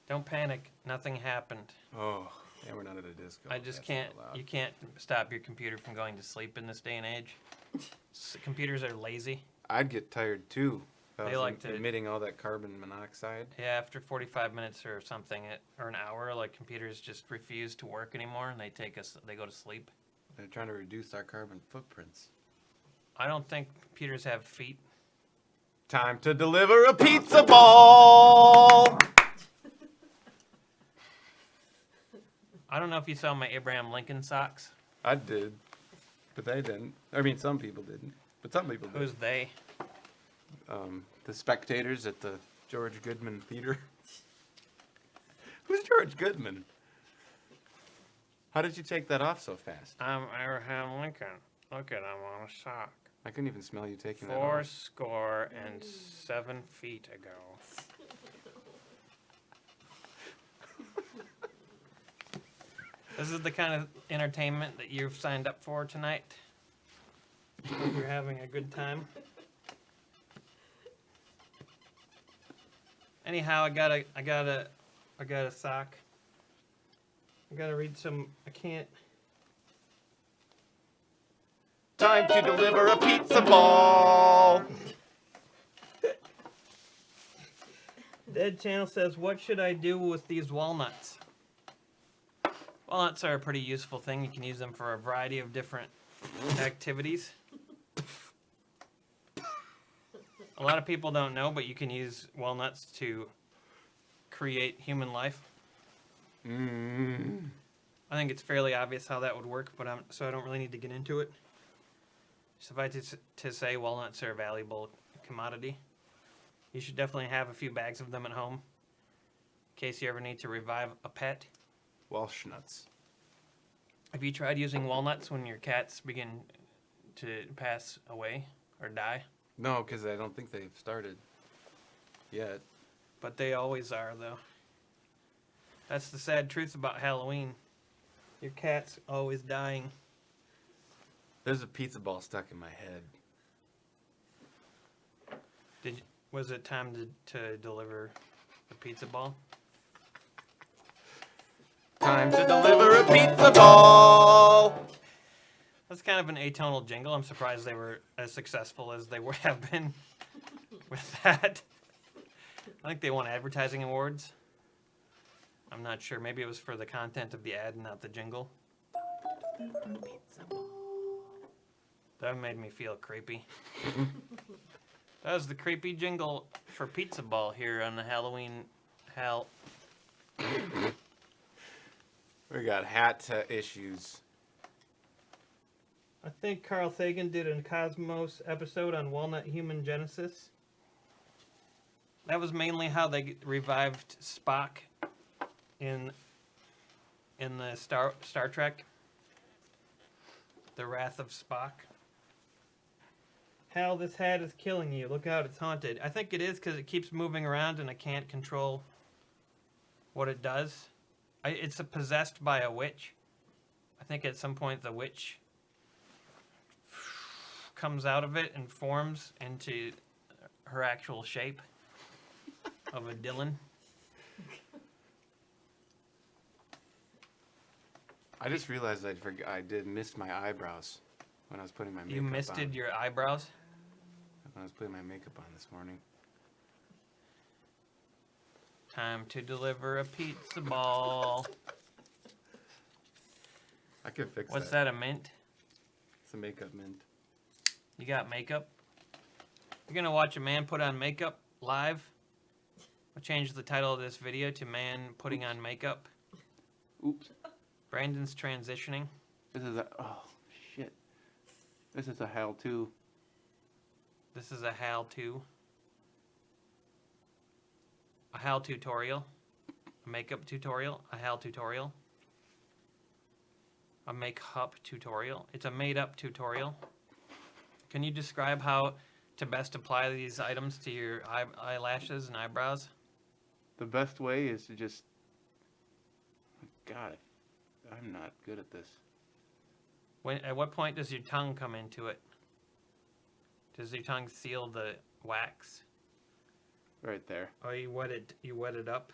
Don't panic. Nothing happened. Oh, yeah, we're not at a disco. I just That's can't. not allowed. You can't stop your computer from going to sleep in this day and age. Computers are lazy. I'd get tired too. If I They was like to- emitting all that carbon monoxide. Yeah, after 45 minutes or something, or an hour, like computers just refuse to work anymore, and they go to sleep. They're trying to reduce our carbon footprints. I don't think computers have feet. Time to deliver a pizza ball. I don't know if you saw my Abraham Lincoln socks. I did, but they didn't. I mean, some people didn't, but some people did. Who's they? The spectators at the George Goodman Theater. Who's George Goodman? How did you take that off so fast? I'm Abraham Lincoln. Look at him on a sock. I couldn't even smell you taking that off. 7 feet ago. This is the kind of entertainment that you've signed up for tonight. Hope you're having a good time. Anyhow, I got a sock. I gotta read some. I can't. Time to deliver a pizza ball. Dead Channel says, "What should I do with these walnuts?" Walnuts are a pretty useful thing. You can use them for a variety of different activities. A lot of people don't know, but you can use walnuts to create human life. I think it's fairly obvious how that would work, but so I don't really need to get into it. Suffice to say, walnuts are a valuable commodity. You should definitely have a few bags of them at home, in case you ever need to revive a pet. Welsh nuts. Have you tried using walnuts when your cats begin to pass away or die? No, because I don't think they've started yet. But they always are, though. That's the sad truth about Halloween. Your cat's always dying. There's a pizza ball stuck in my head. Was it time to deliver the pizza ball? Time to deliver a pizza ball. That's kind of an atonal jingle. I'm surprised they were as successful as they have been with that. I think they won advertising awards. I'm not sure. Maybe it was for the content of the ad and not the jingle. That made me feel creepy. That was the creepy jingle for Pizza Ball here on the Halloween Hal. We got hat issues. I think Carl Sagan did a Cosmos episode on Walnut Human Genesis. That was mainly how they revived Spock in the Star Trek. The Wrath of Spock. Hal, this hat is killing you. Look out, it's haunted. I think it is because it keeps moving around and I can't control what it does. It's possessed by a witch. I think at some point the witch comes out of it and forms into her actual shape of a Dylan. I just realized I did miss my eyebrows when I was putting my makeup You on. misted your eyebrows? When I was putting my makeup on this morning. Time to deliver a pizza ball. I could fix What's that, a mint? It's a makeup mint. You got makeup? You're going to watch a man put on makeup live? I'll change the title of this video to Man Putting on Makeup. Oops. Brandon's transitioning. This is oh, shit. This is a HAL 2. This is a HAL 2. A HAL tutorial. A makeup tutorial. A HAL tutorial. A make-up tutorial. It's a made-up tutorial. Can you describe how to best apply these items to your eyelashes and eyebrows? The best way is to just... God, I'm not good at this. At what point does your tongue come into it? Does your tongue seal the wax? Right there. Oh, you wet it up?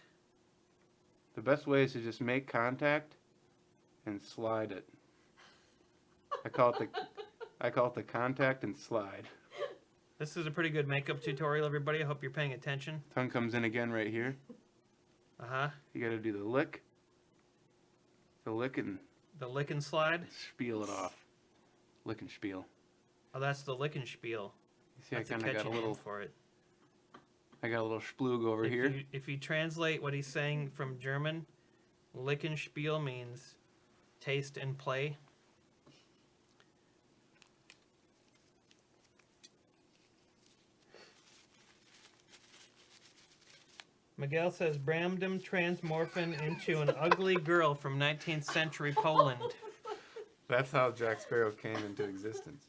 The best way is to just make contact and slide it. I call it the contact and slide. This is a pretty good makeup tutorial, everybody. I hope you're paying attention. Tongue comes in again right here. Uh-huh. You gotta do the lick. The lick and The lick and slide? spiel it off. Lick and spiel. Oh, that's the lick and spiel. You see, That's I a kinda got catchy a name little... for it. I got a little splug over if here. if you translate what he's saying from German, Lickenspiel means taste and play. Miguel says Bramdam transmorphin into an ugly girl from 19th century Poland. That's how Jack Sparrow came into existence.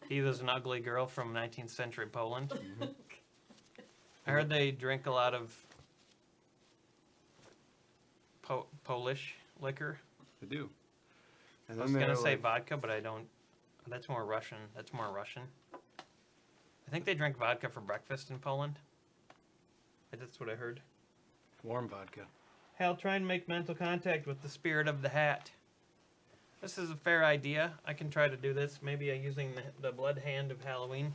He was an ugly girl from 19th century Poland. I heard they drink a lot of Polish liquor. They do. And I was then gonna they're say like, vodka, but I don't. That's more Russian. That's more Russian. I think they drink vodka for breakfast in Poland. That's what I heard. warm vodka. Hal, try and make mental contact with the spirit of the hat. This is a fair idea. I can try to do this. Maybe using the blood hand of Halloween.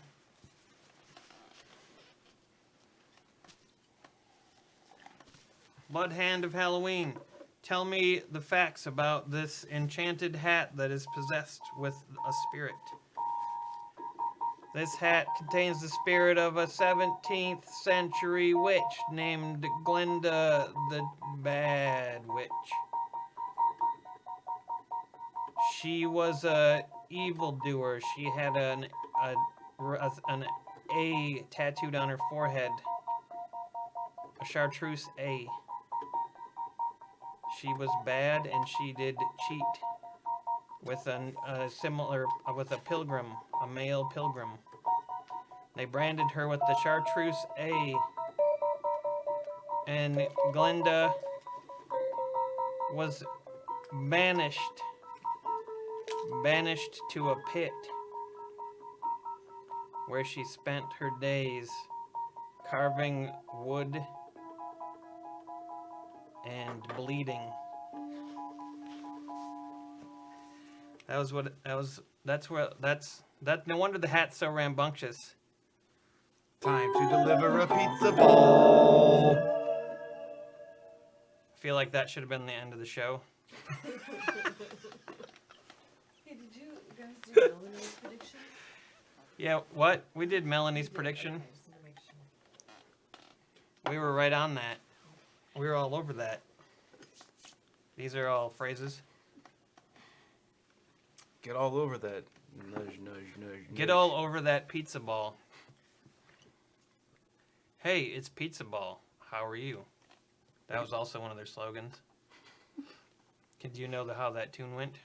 Blood hand of Halloween. Tell me the facts about this enchanted hat that is possessed with a spirit. This hat contains the spirit of a 17th century witch named Glinda the Bad Witch. She was a evildoer. She had an A tattooed on her forehead. A chartreuse A. She was bad and she did cheat with with a pilgrim, a male pilgrim. They branded her with the chartreuse A. And Glinda was banished to a pit where she spent her days carving wood and bleeding. That's no wonder the hat's so rambunctious. Time to deliver a pizza bowl. I feel like that should have been the end of the show. Hey, did you guys do Melanie's prediction? Yeah, what? We did Melanie's prediction. Okay, just wanna make sure. We were right on that. We were all over that. These are all phrases. Get all over that. Nudge, nudge, nudge. Get nudge. all over that pizza ball. Hey, it's Pizza Ball. How are you? That was also one of their slogans. Do you know how that tune went?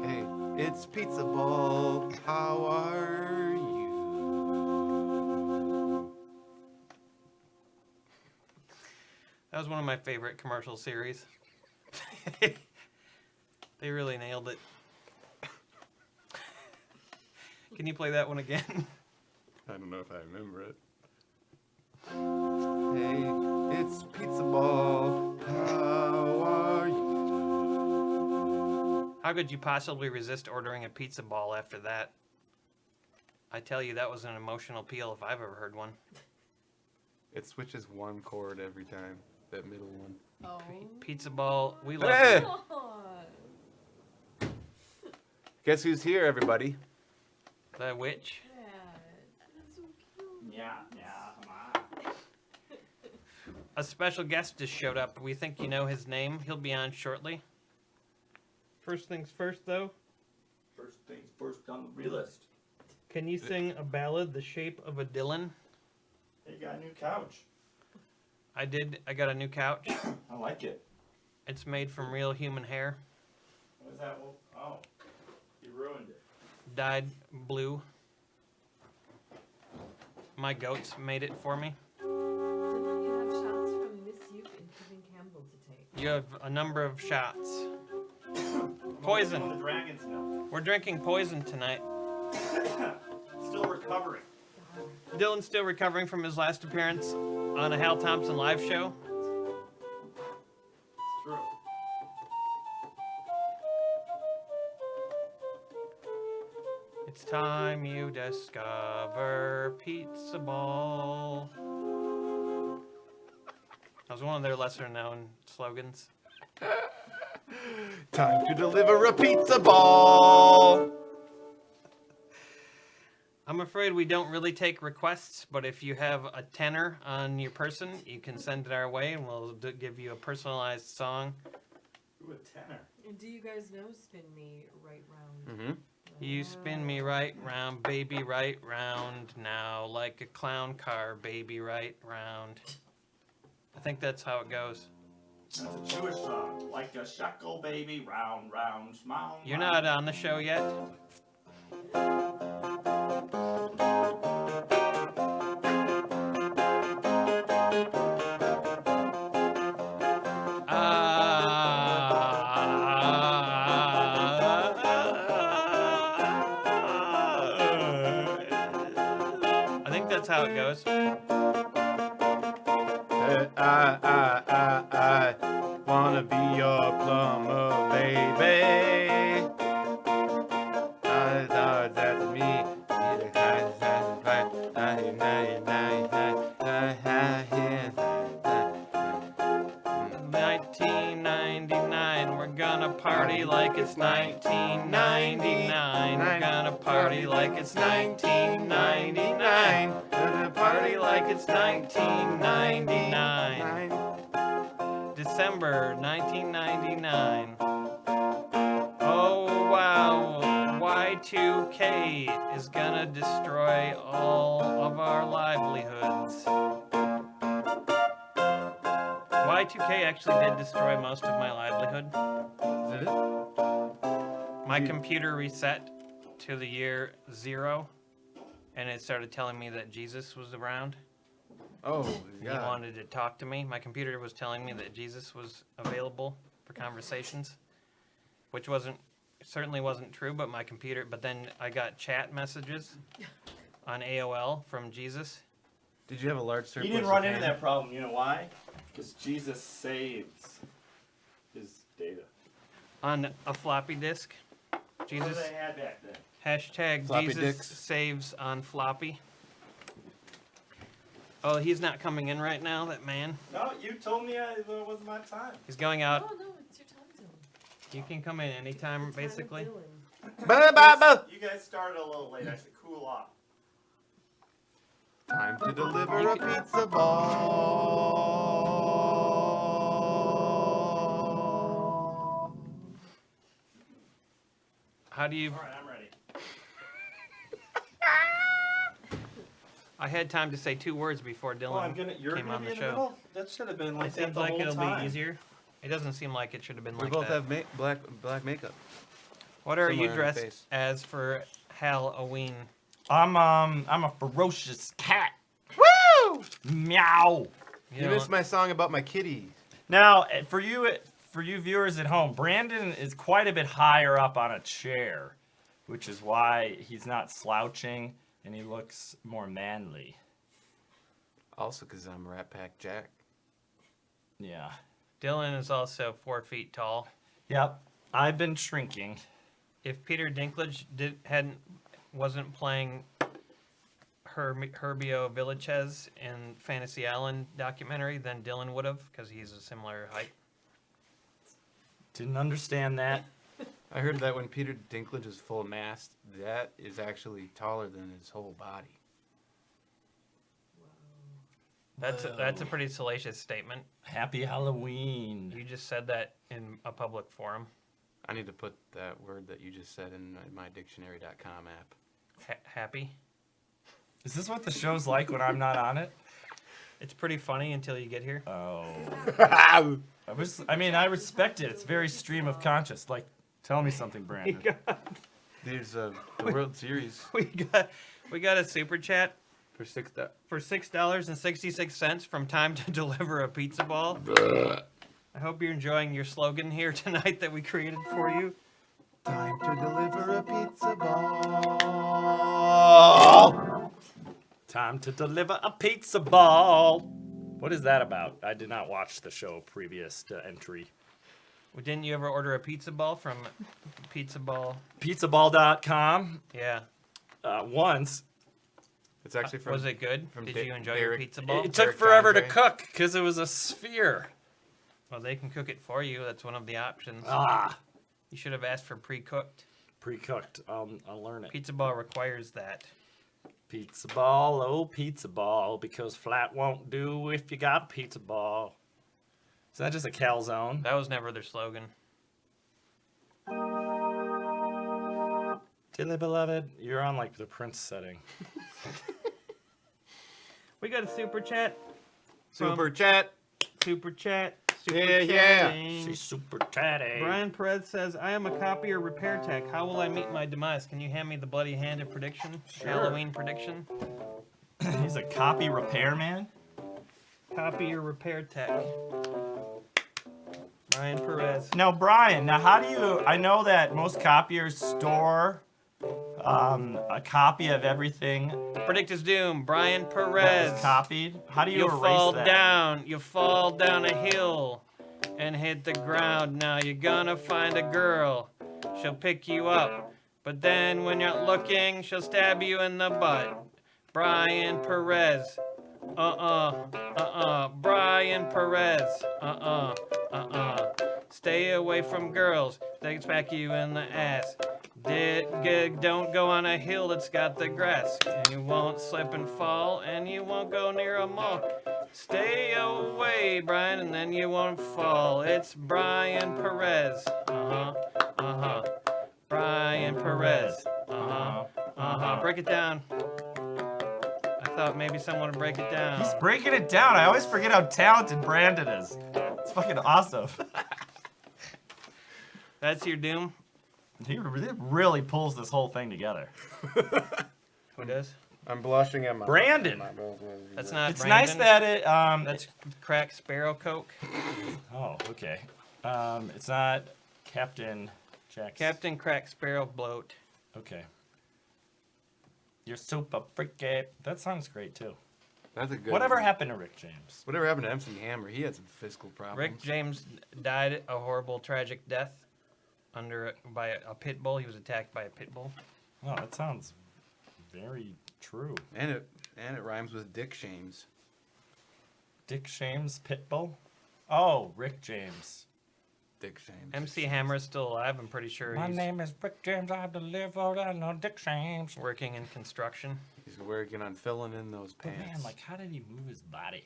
Hey, it's Pizza Ball. How are you? That was one of my favorite commercial series. They really nailed it. Can you play that one again? I don't know if I remember it. Hey, it's Pizza Ball. How are you? How could you possibly resist ordering a pizza ball after that? I tell you, that was an emotional appeal if I've ever heard one. It switches one chord every time. That middle one. Oh. Pizza ball, we love Hey! you. Guess who's here, everybody? The witch. Yeah, that's so cute. Yeah, come on. A special guest just showed up. We think you know his name. He'll be on shortly. First things first, though. First things first on the list. Can you sing a ballad, The Shape of a Dylan? Hey, got a new couch. I did. I got a new couch. I like it. It's made from real human hair. What is that? Oh, you ruined it. Dyed blue. My goats made it for me. Dylan, you have shots from Miss Uke and Kevin Campbell to take. You have a number of shots. On Poison. the dragon's milk. We're drinking poison tonight. Still recovering. Dylan's still recovering from his last appearance on a Hal Thompson live show. It's true. It's time you discover Pizza Ball. That was one of their lesser known slogans. Time to deliver a pizza ball. I'm afraid we don't really take requests, but if you have a tenor on your person, you can send it our way, and we'll give you a personalized song. Ooh, a tenor. And do you guys know Spin Me Right Round? Mm-hmm. You spin me right round, baby, right round now, like a clown car, baby, right round. I think that's how it goes. That's a Jewish song. Like a shekel baby, round, round, smile. You're not on the show yet? I think that's how it goes. I wanna be your plumber, baby. That's me. 1999, we're gonna party like it's 1999. We're gonna party like it's 1999. Gonna party like it's 1999. December 1999. Oh wow, Y2K is gonna destroy all of our livelihoods. Y2K actually did destroy most of my livelihood. Did it? My computer reset to the year 0, and it started telling me that Jesus was around. Oh, He yeah. wanted to talk to me. My computer was telling me that Jesus was available for conversations, which certainly wasn't true, but then I got chat messages on AOL from Jesus. Did you have a large surplus? He didn't of run into ham? that problem. You know why? Because Jesus saves his data. On a floppy disk. What Jesus, they had back then? hashtag Floppy Jesus dicks. saves on floppy. Oh, he's not coming in right now, that man. No, you told me it wasn't my time. He's going out. Oh, no, it's your time, Dylan. You can come in anytime, It's the time of basically. Dylan. Ba-ba-ba. You guys started a little late. I should cool off. Time to deliver a pizza ball. How do you... All right, I'm ready. I had time to say 2 words before Dylan You're came gonna on be the in the show. middle? That should have been It like that seems the like whole it'll time. be easier. It doesn't seem like it should have been We like both that. have black makeup. What are similar you in dressed face. as for HAL-oween? I'm a ferocious cat. Woo! Meow. You missed my song about my kitty. Now, for you viewers at home, Brandon is quite a bit higher up on a chair, which is why he's not slouching and he looks more manly. Also, because I'm Rat Pack Jack. Yeah. Dylan is also 4 feet tall. Yep. I've been shrinking. If Peter Dinklage wasn't playing Herbio Villachez in Fantasy Island documentary, then Dylan would have, because he's a similar height. Didn't understand that. I heard that when Peter Dinklage is full mast, that is actually taller than his whole body. That's a pretty salacious statement. Happy Halloween. You just said that in a public forum. I need to put that word that you just said in my dictionary.com app. Happy. Is this what the show's like when I'm not on it? It's pretty funny until you get here. Oh. I respect it. It's very stream of conscious. Like, tell me something, Brandon. There's the World Series We got a super chat for $6.66 from Time to Deliver a Pizza Ball. I hope you're enjoying your slogan here tonight that we created for you. Time to deliver a pizza ball. Time to deliver a pizza ball. What is that about? I did not watch the show previous to entry. Well, didn't you ever order a pizza ball from Pizza Ball? Pizzaball.com. Yeah. Once. It's actually from. Was it good? from Did Da- you enjoy your Derek- pizza ball? It took Derek forever to Andre. cook because it was a sphere. Well, they can cook it for you. That's one of the options. Ah, You should have asked for pre-cooked. pre-cooked. I'll learn it. Pizza ball requires that. Pizza ball, oh pizza ball, because flat won't do if you got a pizza ball. Is that just a calzone? That was never their slogan. Dearly beloved, you're on like the Prince setting. We got a super chat. Super chat. Super chat. Super Yeah. chatting. She's super chatty. Brian Perez says, I am a copier repair tech. How will I meet my demise? Can you hand me the bloody handed prediction? Sure. Halloween prediction? He's a copy repairman. Copier repair tech. Brian Perez. Now, Brian, how do you? I know that most copiers store a copy of everything Predict his doom. Brian that Perez. was copied. How do you You erase fall that? down. You fall down a hill and hit the ground. Now you're gonna find a girl. She'll pick you up. But then when you're looking, she'll stab you in the butt. Brian Perez. Brian Perez. Stay away from girls. They smack you in the ass. Don't go on a hill that's got the grass. And you won't slip and fall, and you won't go near a mall. Stay away, Brian, and then you won't fall. It's Brian Perez. Brian Perez. Break it down. I thought maybe someone would break it down. He's breaking it down. I always forget how talented Brandon is. It's fucking awesome. That's your doom? He really pulls this whole thing together. Who does? I'm blushing at my. Brandon. That's not It's Brandon. nice that it. That's crack Sparrow Coke. Oh, okay. It's not Captain Jackson. Captain Crack Sparrow Bloat. Okay. You're super freaky. That song's great too. That's a good Whatever one. happened to Rick James? Whatever happened to MC Hammer? He had some fiscal problems. Rick James died a horrible, tragic death by a pit bull. He was attacked by a pit bull. Oh, that sounds very true. And it rhymes with Dick Shames. Dick Shames Pitbull? Oh, Rick James. Dick Shames. MC Hammer is still alive. I'm pretty sure My he's name is Rick James. I deliver on Dick Shames. working in construction. He's working on filling in those But pants. man, like, how did he move his body?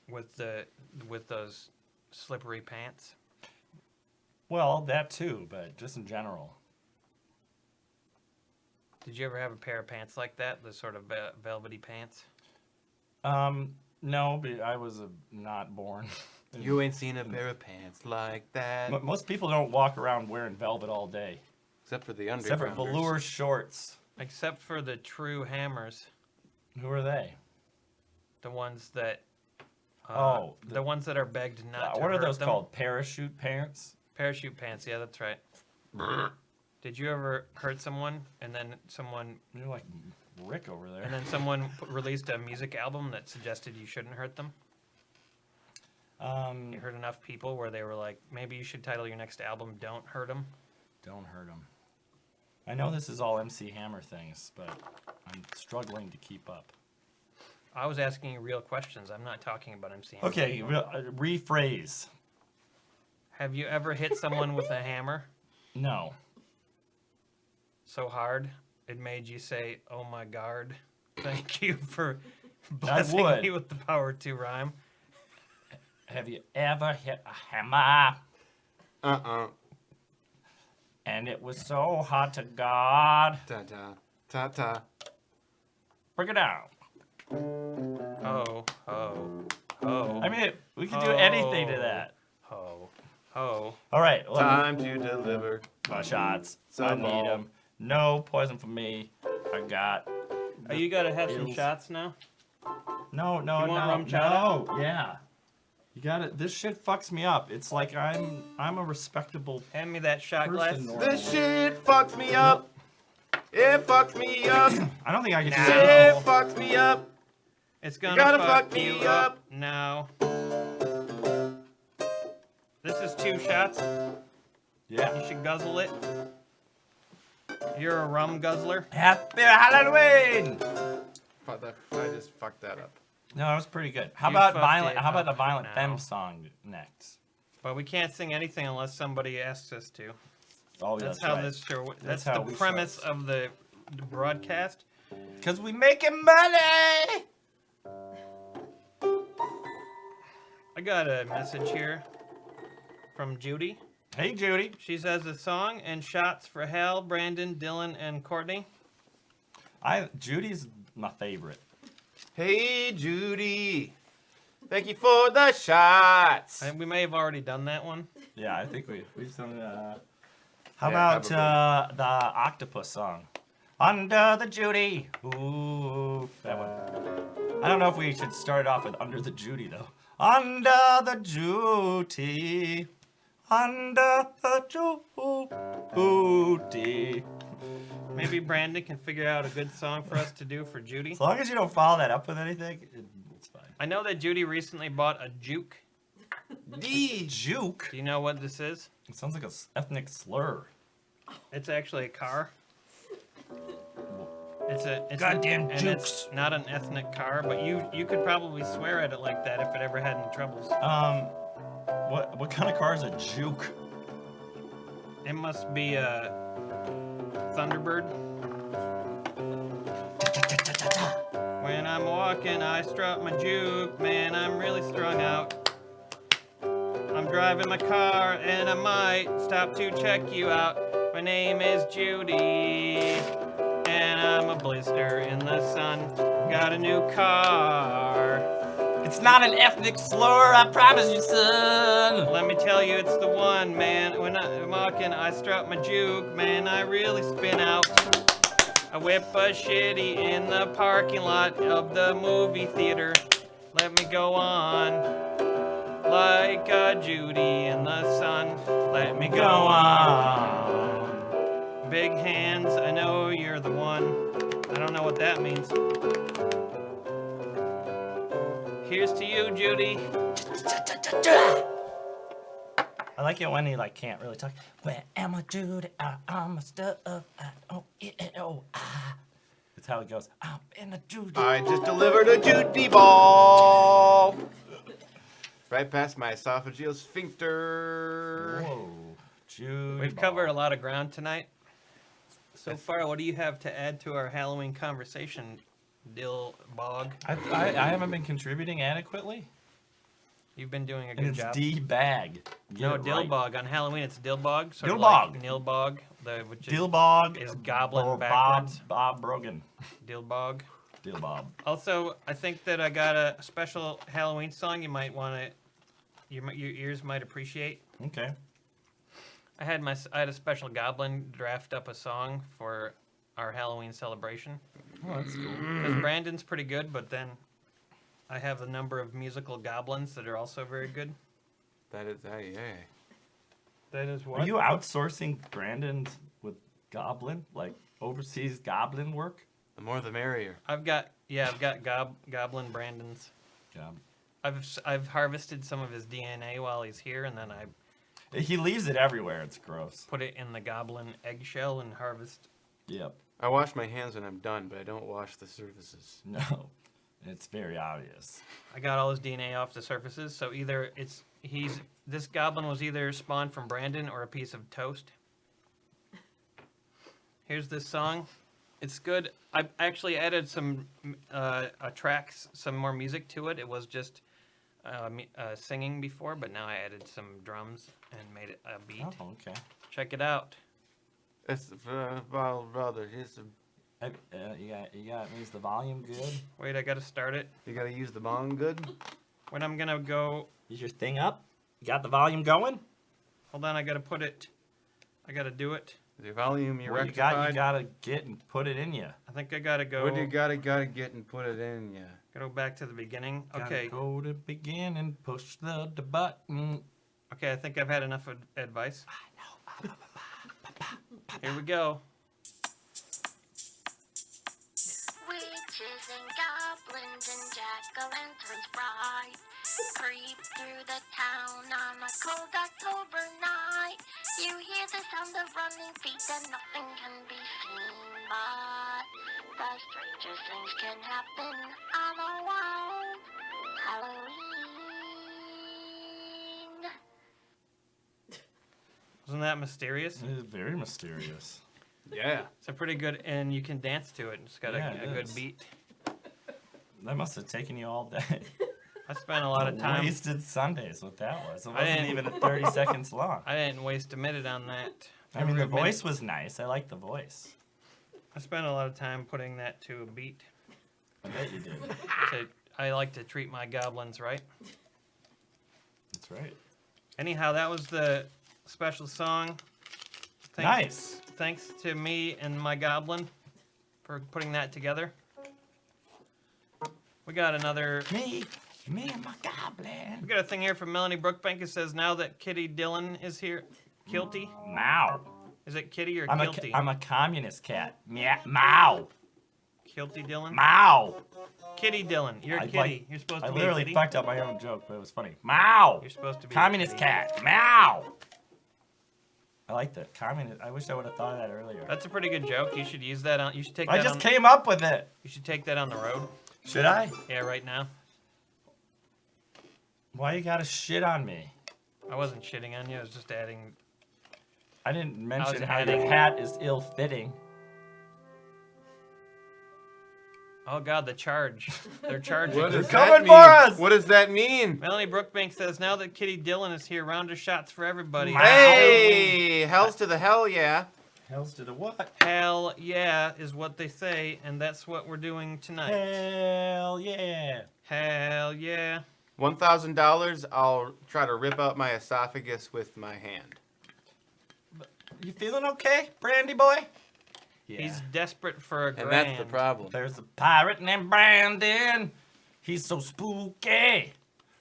With those slippery pants. Well, that too, but just in general. Did you ever have a pair of pants like that? The sort of velvety pants? No, but I was not born. You ain't seen a pair of pants like that. Most people don't walk around wearing velvet all day. Except for the Except for undergrounders. velour shorts. Except for the true hammers. Who are they? The ones that... the ones that are begged not to what are hurt those them. called? Parachute pants? Parachute pants, yeah, that's right. Did you ever hurt someone and then someone You're like Rick over there. released a music album that suggested you shouldn't hurt them? You heard enough people where they were like, maybe you should title your next album "Don't Hurt 'Em." Don't hurt him. I know this is all MC Hammer things, but I'm struggling to keep up. I was asking you real questions. I'm not talking about MC Hammer. Okay, rephrase. Have you ever hit someone with a hammer No. so hard it made you say, "Oh my God"? Thank you for blessing would. me with the power to rhyme. Have you ever hit a hammer? And it was so hot to God. Ta-ta. Ta-ta. Break it down. Oh. I mean, we could do anything to that. Oh. All right. Time to deliver. My shots. I Some need ball. them. No poison for me. I got. Oh, you gotta have some Feels- shots now. No, You want rum chata? no. Yeah. You got it. This shit fucks me up. It's like I'm a respectable. Hand me that shot glass. Person or- This shit fucks me up. It fucks me up. I don't think I can do It that. fucks me up. It's gonna gotta fuck fuck you me up up. now. This is 2 shots. Yeah. You should guzzle it. You're a rum guzzler. Happy Halloween. Fuck that. I just fucked that up. No, that was pretty good. How You about fucked violent? it How about the up violent now. femme song next? But we can't sing anything unless somebody asks us to. Oh, That's that's how right. this show. That's how the we premise start. of the broadcast. Cause we making money. I got a message here from Judy. Hey, Judy. She says a song and shots for Hal, Brandon, Dylan, and Courtney. Judy's my favorite. Hey, Judy. Thank you for the shots. We may have already done that one. Yeah, I think we've done. How Yeah, about the octopus song? Under the Judy. Ooh, that one. I don't know if we should start it off with Under the Judy though. Under the Judy. Under the Judy. Maybe Brandon can figure out a good song for us to do for Judy. As long as you don't follow that up with anything, it's fine. I know that Judy recently bought a juke. The juke. Do you know what this is? It sounds like an ethnic slur. It's actually a car. It's Goddamn and jukes. it's not an ethnic car, but you could probably swear at it like that if it ever had any troubles. What kind of car is a juke? It must be a Thunderbird. When I'm walking, I strut my juke. Man, I'm really strung out. I'm driving my car and I might stop to check you out. My name is Judy and I'm a blister in the sun. Got a new car. It's not an ethnic slur, I promise you, son. Let me tell you, it's the one, man. When I'm walking, I strut my juke. Man, I really spin out. I whip a shitty in the parking lot of the movie theater. Let me go on. Like a Judy in the sun. Let me go on. Big hands, I know you're the one. I don't know what that means. Here's to you, Judy. I like it when he can't really talk. Where am I, Judy? I'm a stuff. That's how it goes. I'm in a Judy. I just delivered a Judy ball. Right past my esophageal sphincter. Whoa, Judy. We've covered a lot of ground tonight. So far, what do you have to add to our Halloween conversation, Dill Bog? I haven't been contributing adequately. You've been doing a And good it's job. D-bag. No, Dillbog. On Halloween, it's Dillbog. Sort of Dillbog. like Nilbog, which is Dillbog is goblin Bob backwards. Brogan. Dillbog. Dillbob. Also, I think that I got a special Halloween song you might want to, your ears might appreciate. Okay. I had a special goblin draft up a song for our Halloween celebration. Oh, that's cool. Because Brandon's pretty good, but then I have a number of musical goblins that are also very good. That is, hey. That is what? Are you outsourcing Brandon's with Goblin? Like overseas Goblin work? The more the merrier. I've got goblin Brandons. Yeah. I've harvested some of his DNA while he's here, and then I He leaves it everywhere. It's gross. put it in the goblin eggshell and harvest. Yep. I wash my hands when I'm done, but I don't wash the surfaces. No. It's very obvious. I got all his DNA off the surfaces, so either this goblin was either spawned from Brandon or a piece of toast. Here's this song. It's good. I actually added some tracks, some more music to it. It was just singing before, but now I added some drums and made it a beat. Oh, okay. Check it out. It's well, brother. You got means the volume good? Wait, I gotta start it. You gotta use the bong good. When I'm gonna go, Is your thing up? You got the volume going? hold on, I gotta do it. Is your volume you What you rectified? gotta get and put it in you. I think I gotta go. What do you gotta get and put it in ya? Go back to the beginning. Gotta Okay. go to begin and push the button. Okay, I think I've had enough advice. Here we go. Witches and goblins and jack-o'-lanterns bright creep through the town on a cold October night. You hear the sound of running feet and nothing can be seen, but the strangest things can happen all around. Halloween. Wasn't that mysterious? It is very mysterious. Yeah. It's a pretty good, and you can dance to it. It's got Yeah, a it good is. beat. That must have taken you all day. I spent a lot of time. Wasted Sundays, what that was. It I wasn't didn't- even 30 seconds long. I didn't waste a minute on that. I mean, the Every minute. voice was nice. I like the voice. I spent a lot of time putting that to a beat. I bet you did. I like to treat my goblins right. That's right. Anyhow, that was the special song. Nice. Thanks to me and my goblin for putting that together. We got another. Me and my goblin. We got a thing here from Melanie Brookbank. It says now that Kitty Dylan is here. Kilty? Mow. Is it Kitty or I'm Kilty? a communist cat. Meow. Mow. Kilty Dylan? Mow. Kitty Dylan. You're a I kitty. like- You're supposed I to be a literally kitty. fucked up my own joke, but it was funny. Mow. You're supposed to be Communist a kitty. cat. Meow. I like that. Communist. I wish I would have thought of that earlier. That's a pretty good joke. You should use that on. You should take I that just on. came up with it. You should take that on the road. Should I? Yeah, right now. Why you gotta shit on me? I wasn't shitting on you. I was just adding. I didn't mention how adding- your hat is ill-fitting. Oh God, the charge. They're charging. What They're does coming that mean? for us! What does that mean? Melanie Brookbank says now that Kitty Dylan is here, round of shots for everybody. Wow. Hey, hell's to the hell, yeah. Hells to the what? Hell yeah is what they say, and that's what we're doing tonight. Hell yeah. Hell yeah. $1,000, I'll try to rip out my esophagus with my hand. You feeling okay, Brandy boy? Yeah. He's desperate for a grand. And that's the problem. There's a pirate named Brandon. He's so spooky.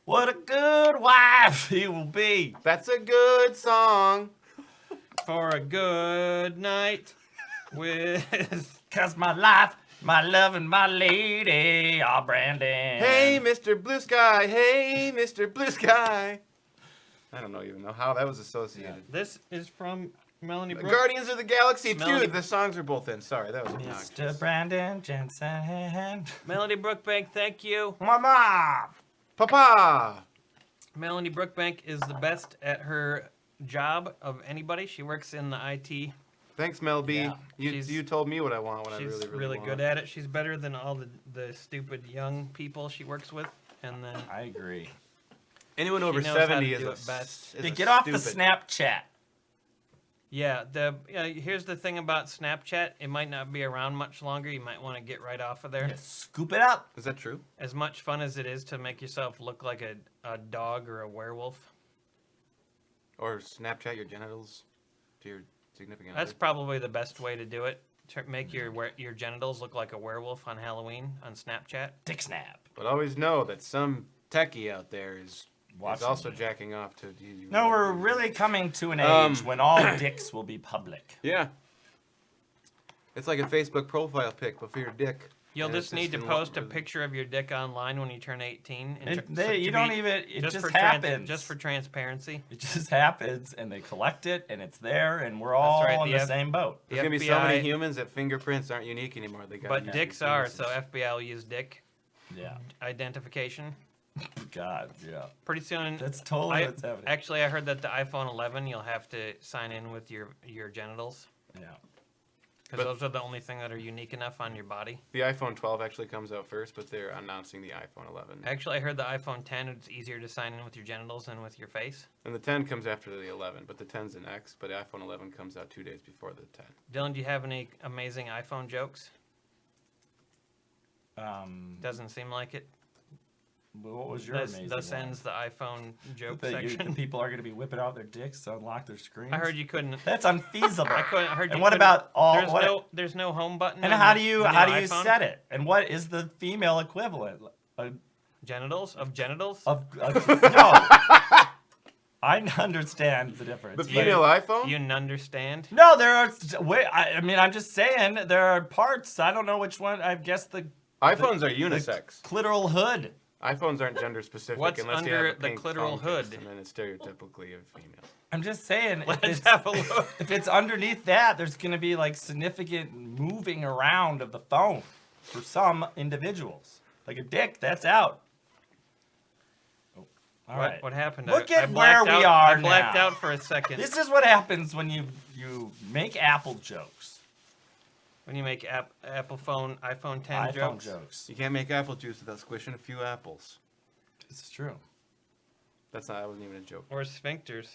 What a good wife he will be. That's a good song. For a good night with. Cause my life, my love, and my lady are Brandon. Hey, Mr. Blue Sky. Hey, Mr. Blue Sky. I don't even know how that was associated. This is from Melanie Brook. Guardians of the Galaxy 2. Melanie- The songs are both in. Sorry, that was obnoxious. Mr. Brandon Jensen. Melanie Brookbank, thank you. Mama. Papa. Melanie Brookbank is the best at her job of anybody. She works in the IT. Thanks, Mel B. Yeah. You told me what I want when I She's really, really, really want. good at it. She's better than all the stupid young people she works with. And then I agree. Anyone over knows how to 70 do is it a best. is Hey, a get off the stupid. Snapchat. yeah, here's the thing about Snapchat. It might not be around much longer. You might want to get right off of there. Just scoop it up. Is that true? As much fun as it is to make yourself look like a dog or a werewolf. Or Snapchat your genitals to your significant That's other? probably the best way to do it. Make your genitals look like a werewolf on Halloween on Snapchat. Dick snap. But always know that some techie out there is Watching also you. jacking off to you. No, we're really coming to an age Um, when all dicks will be public. Yeah. It's like a Facebook profile pic, but for your dick. You'll And it's just need to in post a love with- picture of your dick online when you turn 18. and You don't even. It just for happens. just for transparency. It just happens, and they collect it, and it's there, and we're all right, in the the same boat. There's gonna be so many FBI humans that fingerprints aren't unique anymore. They got But dicks are, so FBI will use dick Yeah. identification. God, yeah. Pretty soon. That's totally what's happening. Actually, I heard that the iPhone 11, you'll have to sign in with your genitals. Yeah. Because But- those are the only thing that are unique enough on your body. The iPhone 12 actually comes out first, but they're announcing the iPhone 11. Actually, I heard the iPhone 10, it's easier to sign in with your genitals than with your face. And the 10 comes after the 11, but the 10's an X, but the iPhone 11 comes out 2 days before the 10. Dylan, do you have any amazing iPhone jokes? Doesn't seem like it. What was your amazing Thus one? ends the iPhone joke That the section. people are going to be whipping out their dicks to unlock their screens? I heard you couldn't. That's unfeasible. I heard and you what couldn't- about all? There's no home button. and on how the- do you the new how do you iPhone? set it? And what is the female equivalent Genitals of genitals? of no? I understand the difference. The but- female iPhone? You understand? No, there are. Wait, I mean, I'm just saying there are parts. I don't know which one. I guess the iPhones are the unisex. clitoral hood. iPhones aren't gender specific What's unless you under have a the pink clitoral phone case, hood? and then it's stereotypically a female. I'm just saying. If Let's it's, have a look. if it's underneath that, there's going to be like significant moving around of the phone for some individuals. Like a dick, that's out. All right. What happened? Look I at where blacked we out. are I blacked now. out for a second. This is what happens when you make Apple jokes. When you make iPhone 10 iPhone jokes. jokes. You can't make apple juice without squishing a few apples. It's true. That wasn't even a joke. Or sphincters.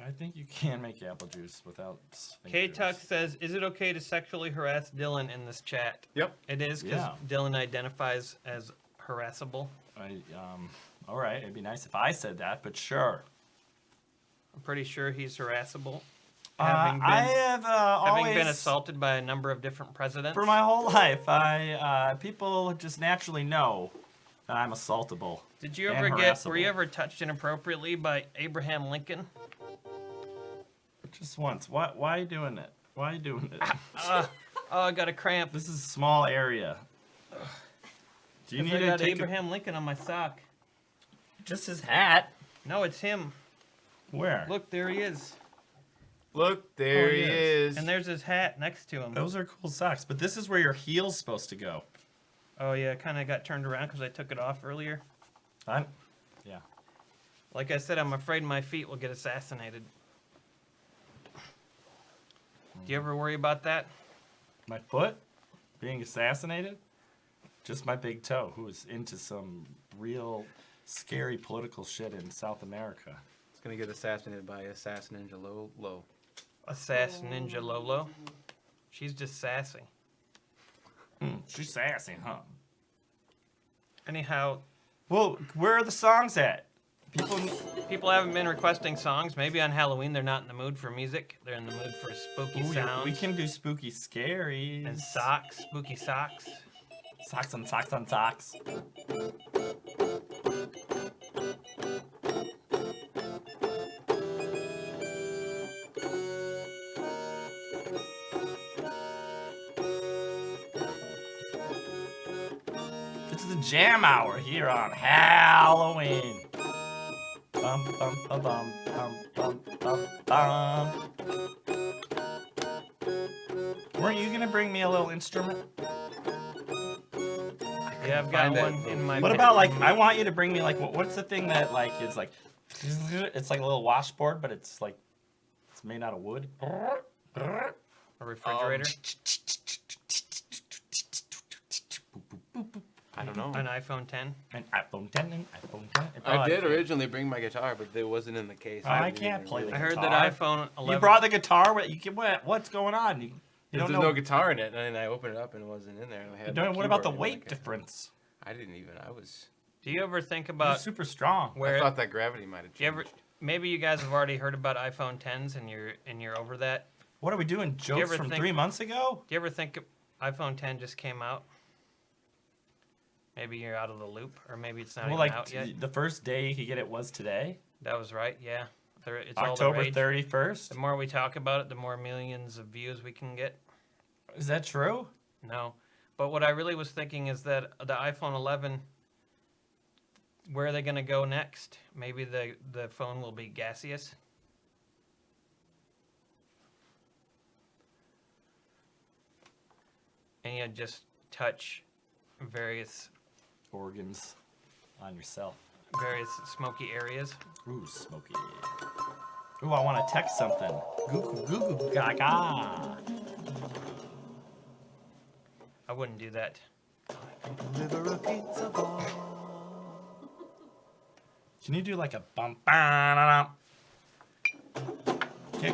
I think you can make apple juice without K-Tux says, is it okay to sexually harass Dylan in this chat? Yep. It is, because Yeah. Dylan identifies as harassable. All right, it'd be nice if I said that, but sure. I'm pretty sure he's harassable. I have Having always been assaulted by a number of different presidents. for my whole life. People just naturally know that I'm assaultable. Did you and ever were you harassable. ever touched inappropriately by Abraham Lincoln? Just once. Why are you doing it? Why are you doing it? Oh, I got a cramp. This is a small area. Do you 'Cause need I to got take Abraham Lincoln on my sock. just his hat? No, it's him. Where? Look, there he is. Look, there he he is. And there's his hat next to him. Those are cool socks, but this is where your heel's supposed to go. Oh, yeah, it kind of got turned around because I took it off earlier. Yeah. Like I said, I'm afraid my feet will get assassinated. Do you ever worry about that? My foot being assassinated? Just my big toe, who is into some real scary political shit in South America. It's gonna get assassinated by Assassin Ninja Low. Assassin Ninja Lolo. She's just sassy. She's sassy, huh? Anyhow, Well, where are the songs at? people haven't been requesting songs. Maybe on Halloween they're not in the mood for music. They're in the mood for spooky sounds. We can do spooky scaries. And socks, spooky socks. Socks on socks on socks. It's the jam hour here on Halloween. Bum bum ba bum bum bum bum bum. Weren't you gonna bring me a little instrument? Yeah, I've got find one that. in my. What about like I want you to bring me like what's the thing that like is like it's like a little washboard but it's like it's made out of wood. a refrigerator? I don't know. An iPhone 10? An iPhone 10 and iPhone 10. I did originally bring my guitar, but it wasn't in the case. I didn't can't even play really- the I heard guitar. that iPhone 11. You brought the guitar. What's going on? You There's don't no know. guitar in it, and I opened it up and it wasn't in there. And I had my What about the keyboard in weight like difference? I didn't even. I was. Do you ever think You're about super strong. where? I thought that gravity might have do you ever? changed. Maybe you guys have already heard about iPhone 10s and you're over that. What are we doing? Jokes ever from think- 3 months ago? Do you ever think iPhone 10 just came out? Maybe you're out of the loop, or maybe it's not Well, even like out yet. the first day you could get it was today, That was right. Yeah, it's all the October rage. 31st. The more we talk about it, the more millions of views we can get. Is that true? No, but what I really was thinking is that the iPhone 11. Where are they going to go next? Maybe the phone will be gaseous. And you just touch various Organs on yourself. smoky areas. Ooh, smoky. Ooh, I want to text something. Goo goo goo gaga. I wouldn't do that. Can you do like a bump? Ba-da-dum?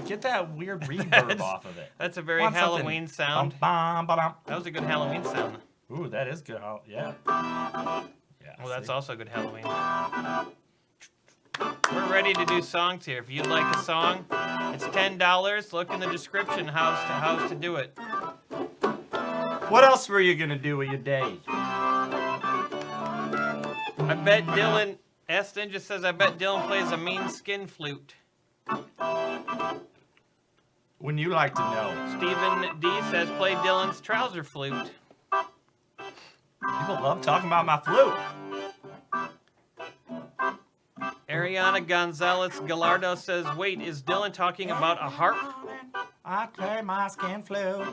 Get that weird reverb off of it. That's a very Want something. Halloween sound. Bum, ba-dum. That was a good Halloween sound. Ooh, that is good. Yeah. Yeah. Well, that's see? also good Halloween. We're ready to do songs here. If you'd like a song, it's $10. Look in the description how to do it. What else were you gonna do with your day? I bet Dylan, S. Ninja says, I bet Dylan plays a mean skin flute. When you like to know. Stephen D says, play Dylan's trouser flute. People love talking about my flute. Ariana Gonzalez Gallardo says, wait, is Dylan talking about a harp? I play my skin flute.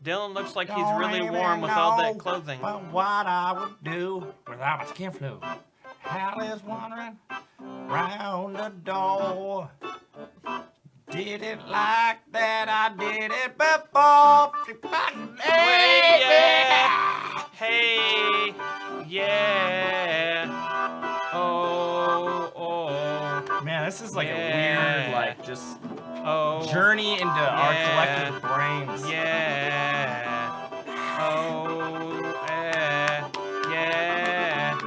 Dylan looks like he's Don't really even warm with all know that clothing. What I would do without my skin flute. Hal is wandering round the door. Did it like that? I did it before. Hey, yeah. Hey, yeah. Oh, oh, Man, this is like a Yeah. weird, like, just oh. journey into our Yeah. collective brains. Yeah. Oh, yeah.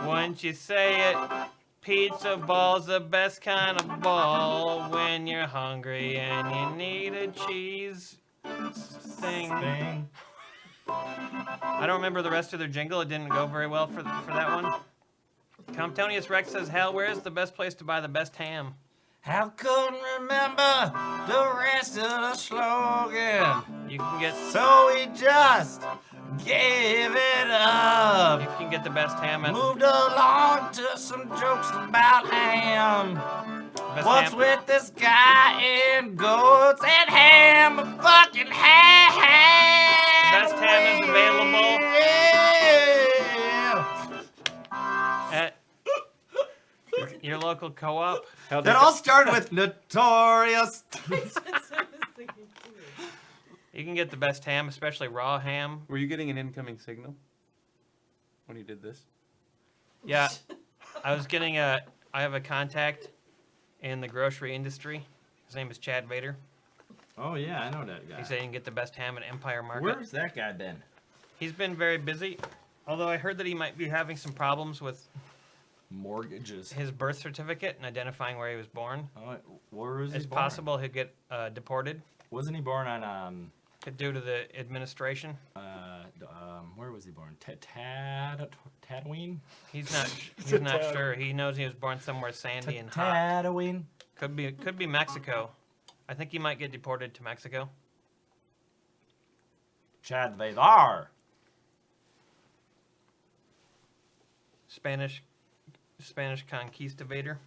Once you say it, pizza ball's the best kind of ball when you're hungry and you need a cheese thing. I don't remember the rest of their jingle. It didn't go very well for that one. Comptonius Rex says, Hal, where is the best place to buy the best ham? Hal couldn't remember the rest of the slogan, You can get so he just gave it up. you can get the best ham at Moved along to some jokes about ham. best What's ham. with this guy and goats and ham? Fucking ham. Best ham is available. Yeah. At your local co-op. Hal, That all started with notorious. That's what I was thinking too. You can get the best ham, especially raw ham. were you getting an incoming signal when you did this? Yeah, I was getting I have a contact in the grocery industry. His name is Chad Vader. Oh yeah, I know that guy. He said you can get the best ham at Empire Market. Where's that guy been? He's been very busy, although I heard that he might be having some problems with Mortgages. his birth certificate and identifying where he was born. Oh, where was he It's born? possible he'll get deported Wasn't he born on due to the administration. where was he born? Tatooine? He's not sure. He knows he was born somewhere sandy and hot. Tatooine. Could be Mexico. I think he might get deported to Mexico. Chad Vader. Spanish conquistador.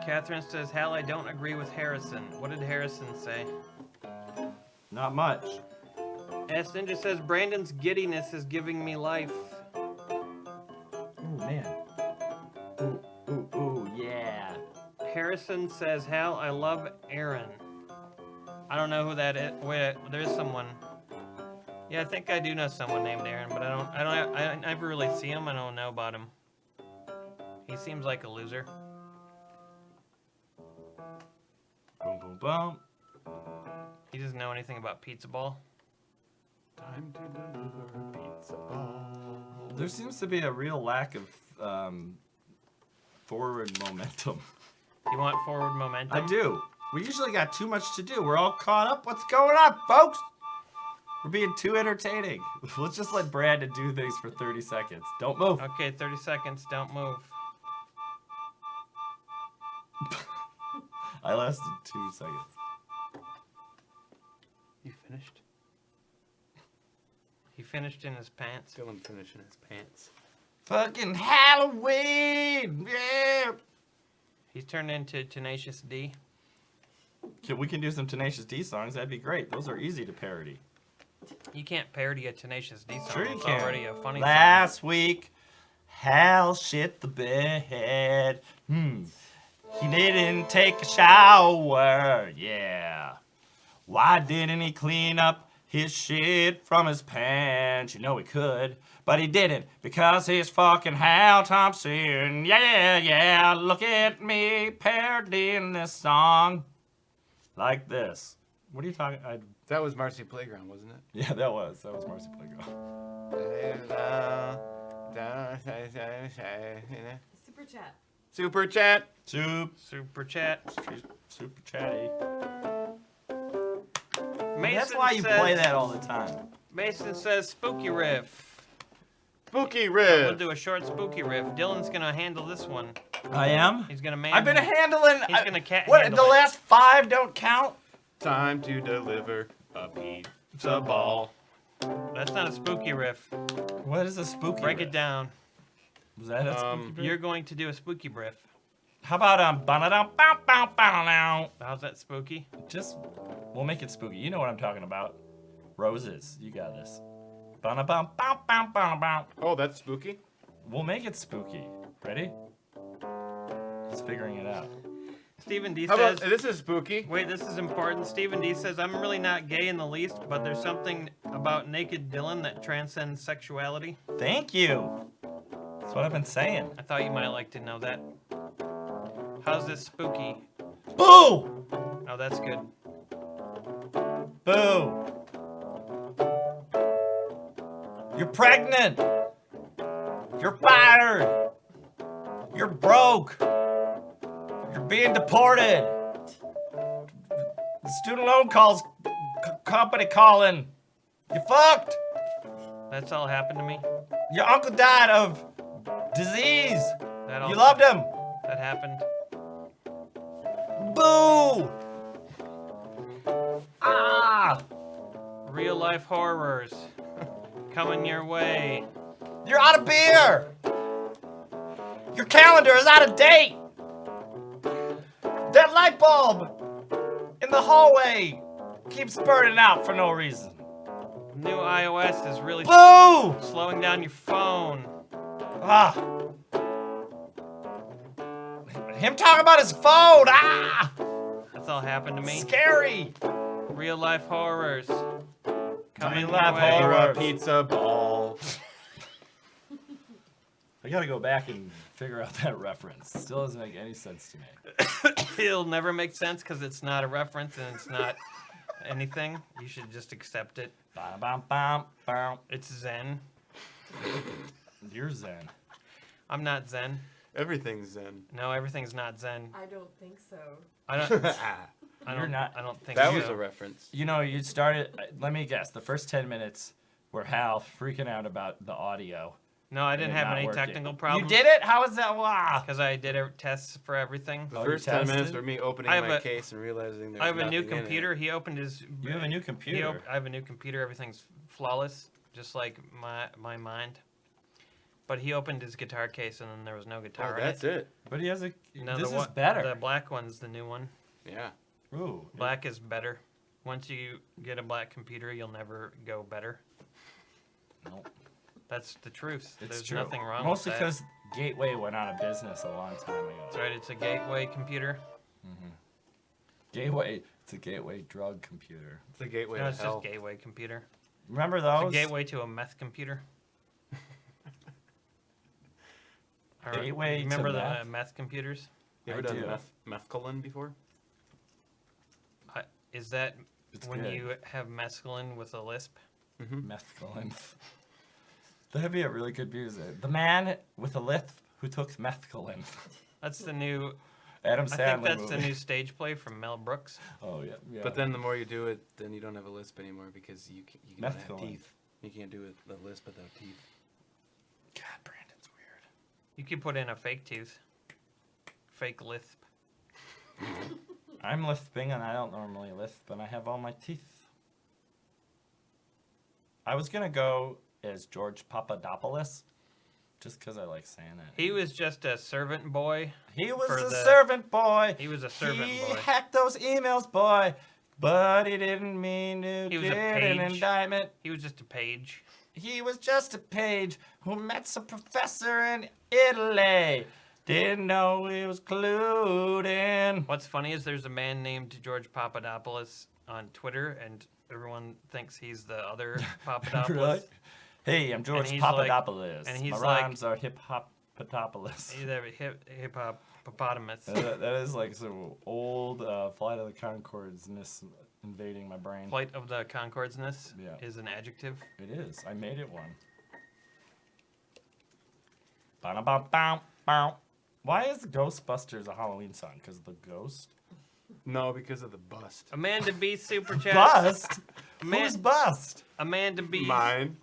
Catherine says, Hal, I don't agree with Harrison. What did Harrison say? Not much. S Ninja says, Brandon's giddiness is giving me life. Oh man. Ooh, yeah. Harrison says, Hal, I love Aaron. I don't know who that is. Wait, there's someone. Yeah, I think I do know someone named Aaron, but I never really see him. I don't know about him. He seems like a loser. Boom, boom, boom. He doesn't know anything about pizza ball. Time to deliver pizza ball. There seems to be a real lack of forward momentum. You want forward momentum? I do. We usually got too much to do. We're all caught up. What's going on, folks? We're being too entertaining. Let's just let Brandon do things for 30 seconds. Don't move. Okay, 30 seconds. Don't move. I lasted 2 seconds. You finished? He finished in his pants. Dylan finishing his pants. Fucking Halloween! Yeah! He's turned into Tenacious D. We can do some Tenacious D songs. That'd be great. Those are easy to parody. You can't parody a Tenacious D song. Sure you it's can. already a funny Last week, Hal shit the bed. He didn't take a shower. Yeah. Why didn't he clean up his shit from his pants? You know he could, but he didn't because he's fucking Hal Thompson. Yeah. Look at me parodying this song like this. What are you talking? That was Marcy Playground, wasn't it? Yeah, that was Marcy Playground. Super chat. Super chat. Super chat. Super chatty. Mason That's why you says, play that all the time. Mason says spooky riff. Spooky We'll Riff. do a short spooky riff. Dylan's gonna handle this one. I am. He's gonna man. I've been handling. He's gonna What? handle The it. last 5 don't count. Time to deliver a pizza ball. That's not a spooky riff. What is a spooky? Break riff? it down. Was that a spooky? riff? You're going to do a spooky riff. How about ba-da-dum-bow-bow-bow-now? How's that spooky? Just, we'll make it spooky. You know what I'm talking about. Roses. You got this. Ba-na-bum-bum-bum-bum-bum. Oh, that's spooky. We'll make it spooky. Ready? He's figuring it out. Stephen D How says, about this is spooky? wait, this is important. Stephen D says, I'm really not gay in the least, but there's something about naked Dylan that transcends sexuality. Thank you. That's what I've been saying. I thought you might like to know that. How's this spooky? Boo! Oh, that's good. Boo! You're pregnant! You're fired! You're broke! You're being deported! The student loan company calling! You fucked! That's all happened to me. Your uncle died of disease! That all You loved him! that happened. Boo! Ah! Real life horrors coming your way. You're out of beer! Your calendar is out of date! That light bulb in the hallway keeps burning out for no reason. New iOS is really Boo! slowing down your phone. Ah! Him talking about his phone! Ah! That's all happened to me. Scary! Real life horrors coming Real your life way. You're horrors. a pizza ball. I gotta go back and figure out that reference. Still doesn't make any sense to me. It'll never make sense because it's not a reference and it's not anything. You should just accept it. Bam. It's Zen. You're Zen. I'm not Zen. Everything's Zen. No, everything's not Zen. I don't think so. I don't. I You're don't. not- I don't think That so. was a reference. You know, you started, let me guess, the first 10 minutes were Hal freaking out about the audio. No, I didn't It have not any working. technical problems. You did it? How is that? Wow. Because I did tests for everything. The Oh, first you 10 minutes tested? were me opening I have my a- case and realizing there's I have a new nothing in it. computer. He opened his. You have a new computer. I have a new computer. Everything's flawless, just like my mind. But he opened his guitar case and then there was no guitar. Oh, in that's it. it. But he has a, No, this the is better. The black one's the new one. Yeah. Ooh. Black is better. Once you get a black computer, you'll never go better. Nope. That's the truth. It's There's true. nothing wrong Mostly with that. because Gateway went out of business a long time ago. That's right. It's a gateway computer. Gateway, it's a gateway drug computer. It's the gateway No, to it's hell. just gateway computer. Remember It's those? a gateway to a meth computer. Or Gateway to remember the meth? meth computers? You ever I done do. methcolin before? Is that It's when good. you have mescaline with a lisp? Methcolin. That'd be a really good music. The man with a lisp who took methcolin. That's the new. Adam I Sandler think that's movie. the new stage play from Mel Brooks. Oh yeah. But then the more you do it, then you don't have a lisp anymore because you don't have Methcolin. teeth. You can't do it the lisp without teeth. God, Brandon's weird. You could put in a fake tooth. Fake lisp. I'm lisping and I don't normally lisp, but I have all my teeth. I was gonna go as George Papadopoulos, just because I like saying it. He was just a servant boy. He was for a the- servant boy. He was a servant He boy. hacked those emails, boy, but he didn't mean to He was a get an page. indictment. He was just a page. He was just a page who met some professor in Italy. Didn't know he was clued in. What's funny is there's a man named George Papadopoulos on Twitter, and everyone thinks he's the other Papadopoulos. Really? Hey, I'm George he's like- Papadopoulos. and he's My like- rhymes are hip-hop-patopoulos. He's a hip hop hippopotamus. That is like some old Flight of the Conchords-ness invading my brain. Flight of the Concordsness Yeah. is an adjective. It is. I made it one. Ba-da-ba-bow-bow. Why is Ghostbusters a Halloween song? Because of the ghost? No, because of the bust. Amanda B super chat. Bust? Man- Who's bust? Amanda B. Mine.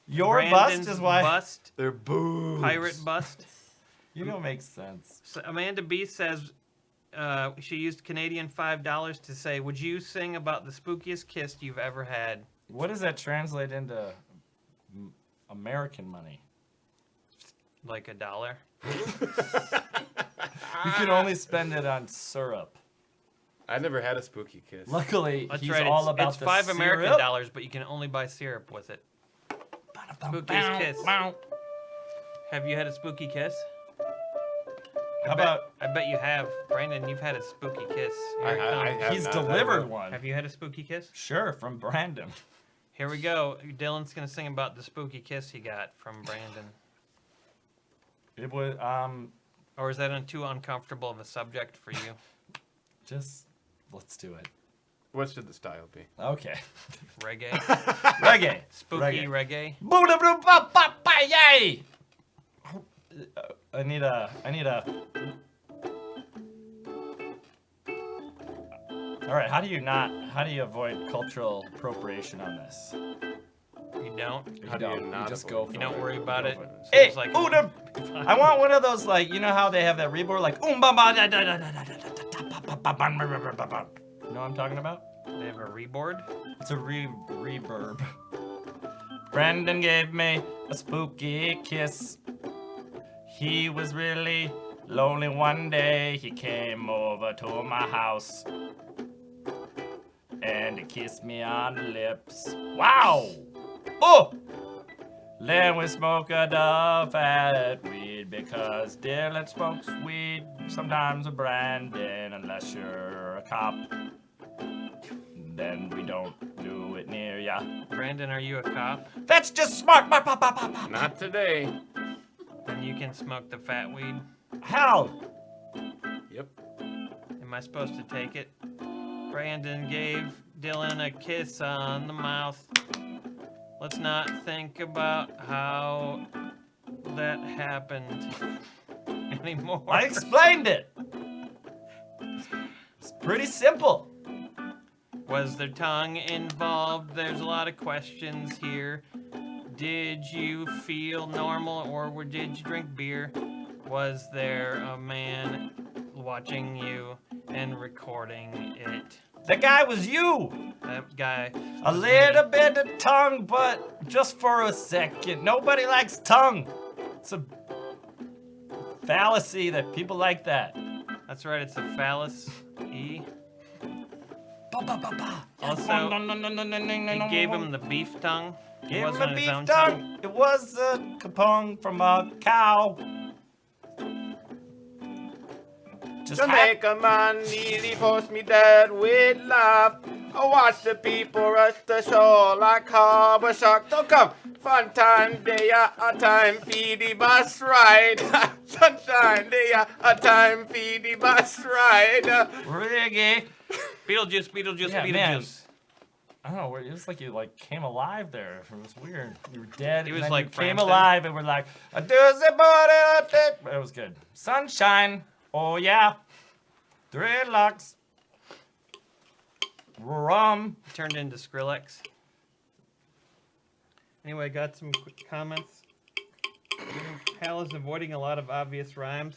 Your Brandon's bust is why. Bust. They're boobs. Pirate bust. You don't make sense. So Amanda B says she used Canadian $5 to say, "Would you sing about the spookiest kiss you've ever had?" What does that translate into American money? Like $1. You can only spend it on syrup. I never had a spooky kiss. Luckily, That's he's right. all about it's the $5 syrup. American dollars, but you can only buy syrup with it. Spookiest kiss. Have you had a spooky kiss? How about I bet you have. Brandon, you've had a spooky kiss. Here it comes. have he's not had delivered one. one? Have you had a spooky kiss? Sure, from Brandon. Here we go. Dylan's going to sing about the spooky kiss he got from Brandon. It was Or is that too uncomfortable of a subject for you? just let's do it. What should the style be? Okay. Reggae? Reggae. Spooky reggae? Booda boo ba ba ba yay! I need a. All right. How do you avoid cultural appropriation on this? You don't? How do you don't. not just avoid go it? for You don't it. worry about Go it? for Hey, Hey, like, Ooda! I want one of those, like, you know how they have that reborn, like, ba ba da da da da da da da ba ba. You know what I'm talking about? They have a reboard? It's a reverb. Brandon gave me a spooky kiss. He was really lonely one day. He came over to my house and he kissed me on the lips. Wow! Oh! Then we smoke a fat weed because Dylan smokes weed sometimes with Brandon unless you're a cop. Then we don't do it near ya. Brandon, are you a cop? That's just smart. Not today. Then you can smoke the fat weed. Hal. Yep. Am I supposed to take it? Brandon gave Dylan a kiss on the mouth. Let's not think about how that happened anymore. I explained it. It's pretty simple. Was there tongue involved? There's a lot of questions here. Did you feel normal or did you drink beer? Was there a man watching you and recording it? The guy was you. That guy. A was little me. bit of tongue, but just for a second. Nobody likes tongue. It's a fallacy that people like that. That's right, it's a phallus. E. Also, Also, he gave him the beef tongue. It Give him wasn't a his beef own tongue. It was a capung from a cow. Just To make a man nearly force me dead with laugh. I watch the people rush the shore like harbor shark. Don't come. Fun time, day a time, feed the bus ride. Sunshine, day a time, feed the bus ride. reggae. Beetlejuice, Yeah, man. Beetlejuice. I don't know. It was like you came alive there. It was weird. You were dead. He and was then like you came Branston. alive, and we're like, "A doozy body." It was good. Sunshine. Oh yeah. Dreadlocks. Rum. Turned into Skrillex. Anyway, got some quick comments. Hal is avoiding a lot of obvious rhymes.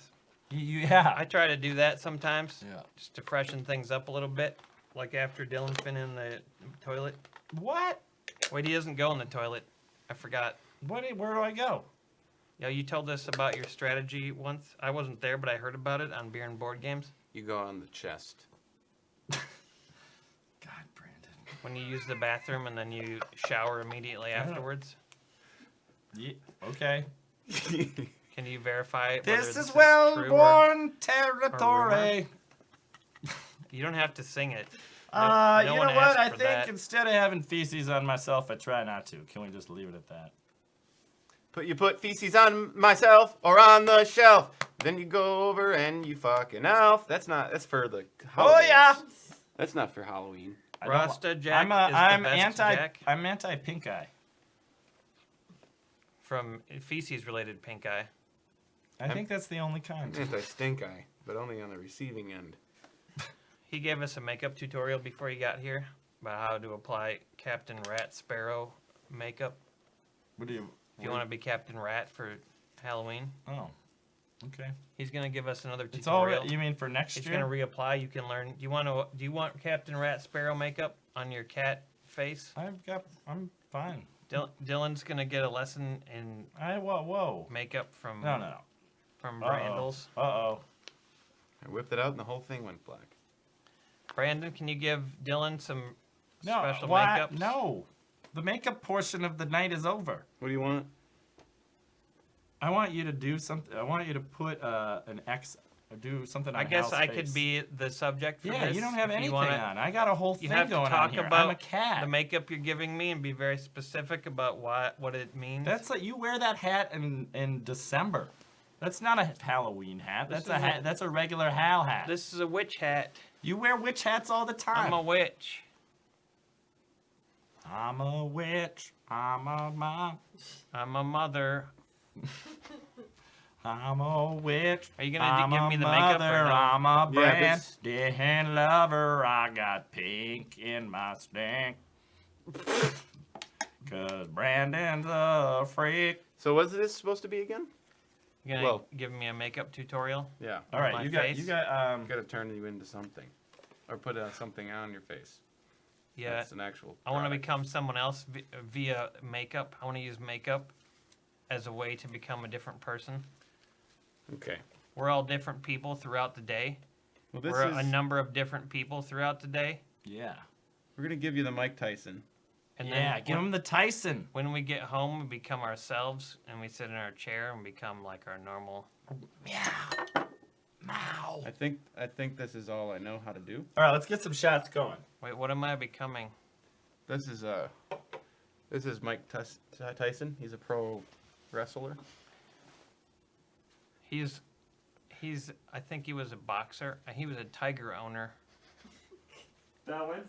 Yeah. I try to do that sometimes, Yeah. just to freshen things up a little bit. Like after Dylan's been in the toilet. What? Wait, he doesn't go in the toilet. I forgot. Where do I go? Yeah, you told us about your strategy once. I wasn't there, but I heard about it on Beer and Board Games. You go on the chest. God, Brandon. When you use the bathroom and then you shower immediately afterwards. Yeah. Okay. Can you verify whether This is true or- well-born territory. You don't have to sing it. You no know one what? asked I for think that. instead of having feces on myself, I try not to. Can we just leave it at that? You put feces on myself or on the shelf. Then you go over and you fucking elf. That's for the holidays. Oh yeah. That's not for Halloween. I don't- Rasta Jack I'm is the best anti. Jack I'm anti pink eye. from feces-related pink eye. I think that's the only kind. Anti-stink eye, but only on the receiving end. He gave us a makeup tutorial before he got here about how to apply Captain Rat Sparrow makeup. What do you? If you want to be Captain Rat for Halloween, Oh. Okay. he's gonna give us another It's all. tutorial. You mean for next He's year? gonna reapply. You can learn. Do you want Captain Rat Sparrow makeup on your cat face? I'm fine. Dylan's gonna get a lesson in Whoa. makeup from No. from Uh-oh. Brandles. Uh-oh. I whipped it out and the whole thing went black. Brandon, can you give Dylan some No. special why? makeup? No. The makeup portion of the night is over. What do you want? I want you to do something. I want you to put an X. Do something on I guess Hal's I face. could be the subject for Yeah, this. you don't have if anything wanna, on. I got a whole You thing have to going talk on here. about I'm a cat. the makeup you're giving me and be very specific about what it means. That's like you wear that hat in December. That's not a Halloween hat. This That's a is hat. That's a regular Hal hat. This is a witch hat. You wear witch hats all the time. I'm a witch. I'm a witch. I'm a mom. I'm a mother. I'm a witch. Are you gonna I'm give a me the makeup or mother, no? I'm a Yeah, Brandon lover. I got pink in my stink. Cause Brandon's a freak. So what's this supposed to be again? You gonna Well- give me a makeup tutorial? Yeah. All right, My you got face? I'm gonna turn you into something, or put something on your face. Yeah. That's an actual. I want to product. become someone else via makeup. I want to use makeup as a way to become a different person. Okay. We're all different people throughout the day. Well, this We're is. a number of different people throughout the day. Yeah. We're gonna give you the Mike Tyson. And Yeah, then give him the Tyson. when we get home, we become ourselves and we sit in our chair and become like our normal. Meow. Meow. I think this is all I know how to do. All right, let's get some shots going. Wait, what am I becoming? This is Mike Tyson. He's a pro wrestler. He's I think he was a boxer. He was a tiger owner That one?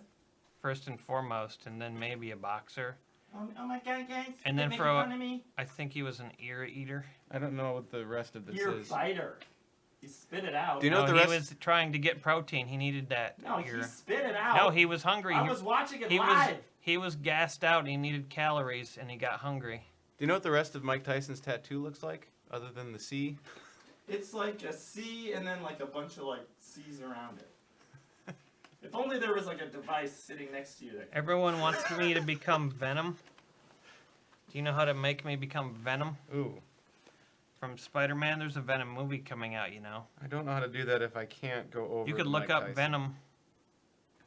first and foremost, and then maybe a boxer. Oh my God, guys! And You're then making for fun of me. I think he was an ear eater. I don't know what the rest of this You're a is. fighter. He spit it out. Do you know what the he rest? was trying to get protein. He needed that No, ear. he spit it out. No, he was hungry. I was watching it he live. he was gassed out. He needed calories, and he got hungry. Do you know what the rest of Mike Tyson's tattoo looks like, other than the C? It's like a C and then like a bunch of like C's around it. If only there was like a device sitting next to you that. Everyone wants me to become Venom. Do you know how to make me become Venom? Ooh, From Spider-Man, there's a Venom movie coming out, you know. I don't know how to do that if I can't go over. You could look Mike up Tyson. Venom.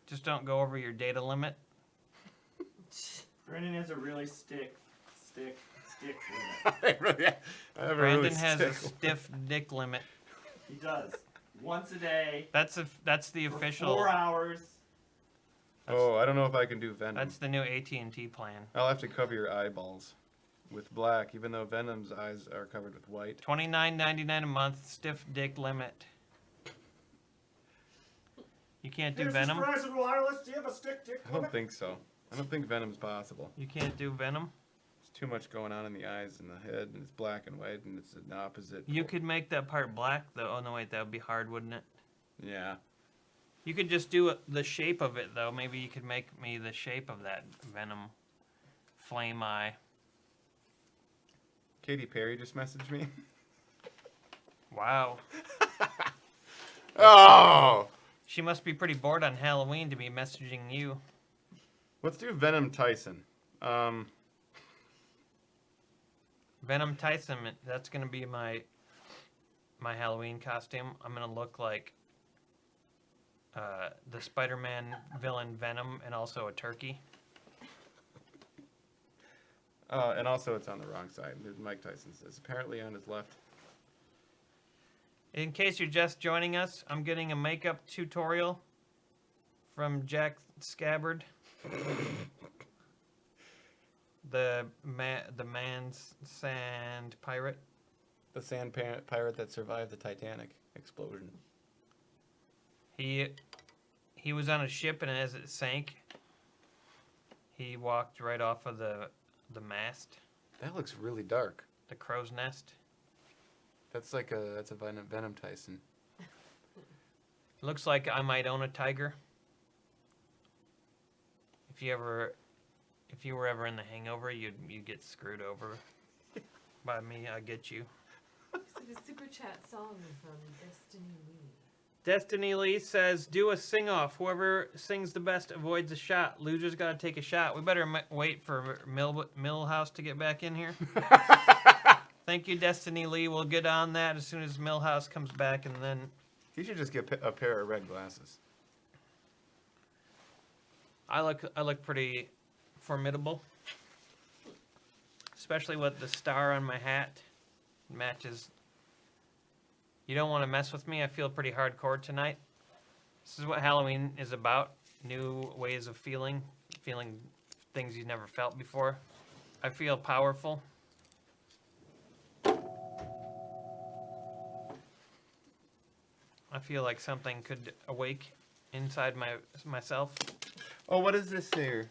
Just don't go over your data limit. Brandon has a really stick limit. I have a Brandon really has a stick- stiff dick limit. He does. Once a day. That's the For official. 4 hours. Oh, I don't know if I can do Venom. That's the new AT&T plan. I'll have to cover your eyeballs with black, even though Venom's eyes are covered with white. $29.99 a month, stiff dick limit. You can't do Here's Venom. Verizon Wireless. Do you have a stick dick I don't think so. I don't think Venom's possible. You can't do Venom. There's too much going on in the eyes and the head, and it's black and white, and it's an opposite. You could make that part black, though. Oh, no, wait, that would be hard, wouldn't it? Yeah. You could just do the shape of it, though. Maybe you could make me the shape of that Venom flame eye. Katy Perry just messaged me. Wow. Oh! She must be pretty bored on Halloween to be messaging you. Let's do Venom Tyson. Venom Tyson, that's going to be my Halloween costume. I'm going to look like the Spider-Man villain Venom and also a turkey. And also, it's on the wrong side. Mike Tyson says apparently on his left. In case you're just joining us, I'm getting a makeup tutorial from Jack Scabbard. The man's sand pirate. The sand pirate that survived the Titanic explosion. He was on a ship, and as it sank, he walked right off of the mast, That looks really dark. the crow's nest. That's a Venom Tyson. Looks like I might own a tiger. If you were ever in The Hangover, you'd get screwed over by me. I get you. So the super chat song from Destiny Lee. Destiny Lee says, "Do a sing-off. Whoever sings the best avoids a shot. Loser's got to take a shot." We better wait for Millhouse to get back in here. Thank you, Destiny Lee. We'll get on that as soon as Millhouse comes back, and then He should just get a pair of red glasses. I look pretty formidable. Especially with the star on my hat. Matches. You don't want to mess with me. I feel pretty hardcore tonight. This is what Halloween is about. New ways of feeling things you've never felt before. I feel powerful. I feel like something could awake inside myself. Oh, what is this here?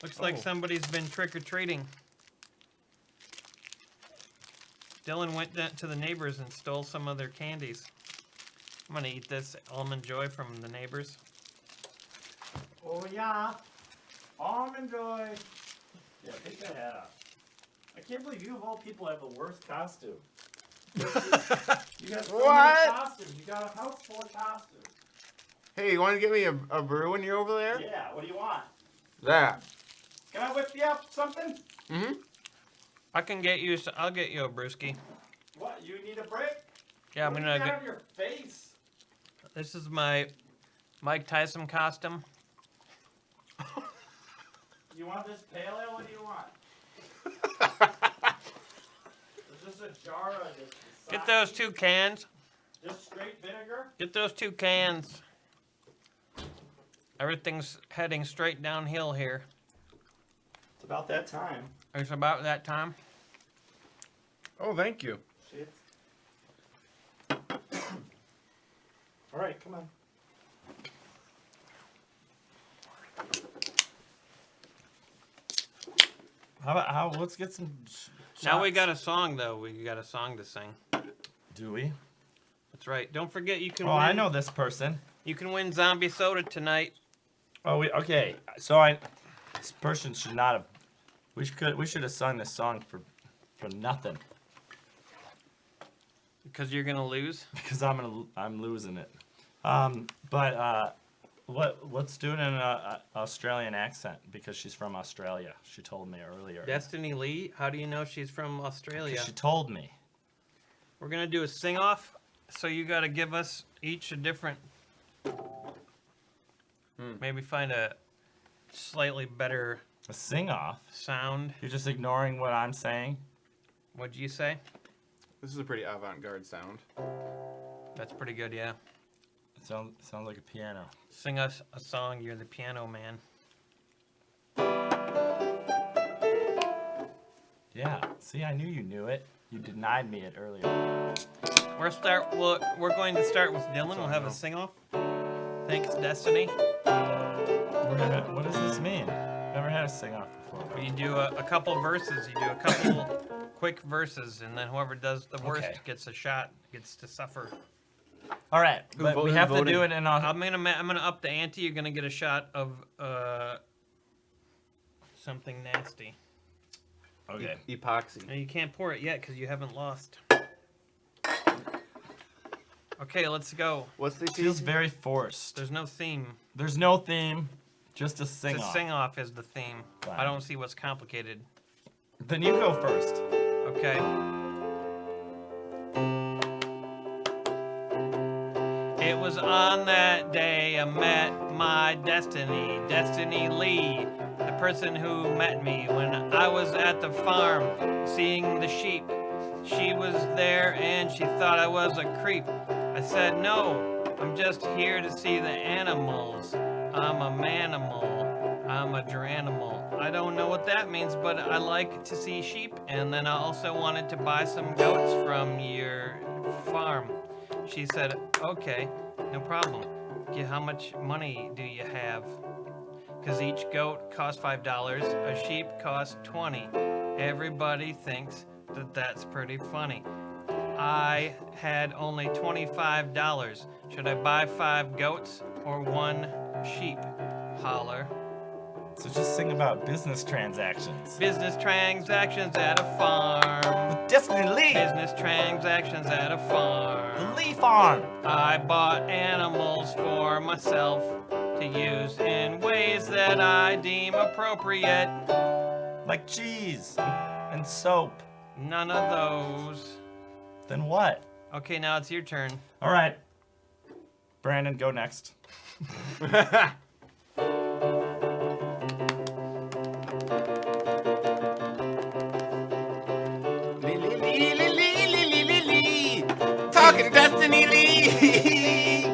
Looks like somebody's been trick-or-treating. Dylan went to the neighbors and stole some of their candies. I'm gonna eat this Almond Joy from the neighbors. Oh yeah, Almond Joy. Yeah, take that hat off. I can't believe you of all people have the worst costume. You got so many costumes. You got a house full of costumes. Hey, you want to get me a brew when you're over there? Yeah, what do you want? That. Can I whip you up something? Mm-hmm. I can get you. I'll get you a brewski. What? You need a break? Yeah, I'm What do gonna you got get. on your face? This is my Mike Tyson costume. You want this pale ale? What do you want? Is this a jar of this? Get those 2 cans. Just straight vinegar? Get those 2 cans. Everything's heading straight downhill here. It's about that time. It's about that time. Oh, thank you. Shit. All right, come on. Let's get some Now we got a song though. We got a song to sing. Do we? That's right. Don't forget you can. Oh, win, I know this person. You can win zombie soda tonight. Oh, okay. So this person should not have. We should have sung this song for nothing Because you're gonna lose. because I'm losing it. Let's do it in an Australian accent because she's from Australia. She told me earlier. Destiny Lee. How do you know she's from Australia? She told me. We're gonna do a sing off. So you gotta give us each a different. Maybe find a slightly better A sing off. sound. You're just ignoring what I'm saying. What'd you say? This is a pretty avant-garde sound. That's pretty good. Yeah. It sounds like a piano. Sing us a song. You're the piano man. Yeah. See, I knew you knew it. You denied me it earlier. We're going to start with Dylan. We'll have a sing off. Thanks, Destiny. What does this mean? Never had a sing off before. You do a couple verses. You do a couple quick verses, and then whoever does the worst Okay. gets a shot. Gets to suffer. All right, but we have to do it in I'm gonna up the ante. You're gonna get a shot of something nasty. Okay. Epoxy. Now you can't pour it yet because you haven't lost. Okay, let's go. What's the It feels very forced. There's no theme. There's no theme, just a sing The off. sing off is the theme. Fine. I don't see what's complicated. Then you go first. Okay. It was on that day I met my destiny, Destiny Lee, the person who met me when I was at the farm seeing the sheep. She was there and she thought I was a creep. I said, no, I'm just here to see the animals. I'm a manimal. I'm a dranimal. I don't know what that means, but I like to see sheep. And then I also wanted to buy some goats from your farm. She said, okay, no problem. How much money do you have? Because each goat costs $5, a sheep costs $20. Everybody thinks that that's pretty funny. I had only $25. Should I buy 5 goats or 1 sheep? Holler. So just sing about business transactions. Business transactions at a farm. With Destiny Lee. Business transactions at a farm. The Lee Farm. I bought animals for myself to use in ways that I deem appropriate. Like cheese and soap. None of those. Then what? Okay, now it's your turn. All right. Brandon, go next. fucking Destiny Lee.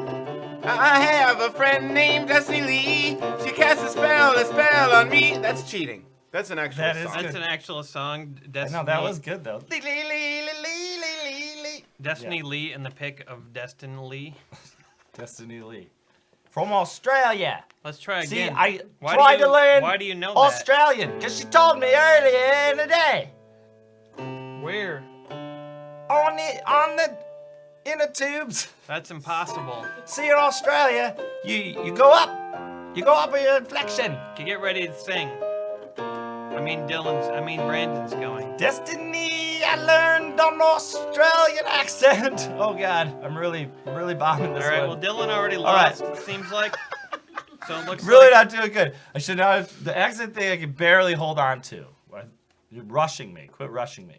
I have a friend named Destiny Lee. She casts a spell on me. That's cheating. That's an actual That is song. good. That's an actual song. I Destiny, know that was good though. Destiny Yeah. Lee and the pick of Destiny Lee. Destiny Lee. From Australia. Let's try See, again. I Why tried do you, to learn Why do you know that? Australian because she told me earlier in the day. Where? On the inner tubes. That's impossible. See, in Australia, you go up with your inflection. Okay, get ready to sing. Brandon's going. Destiny, I learned an Australian accent. Oh God, I'm really bombing this All right. one. Well, Dylan already All right. lost. It seems like. So it looks Really like not doing good. I should not. The accent thing I can barely hold on to. You're rushing me. Quit rushing me.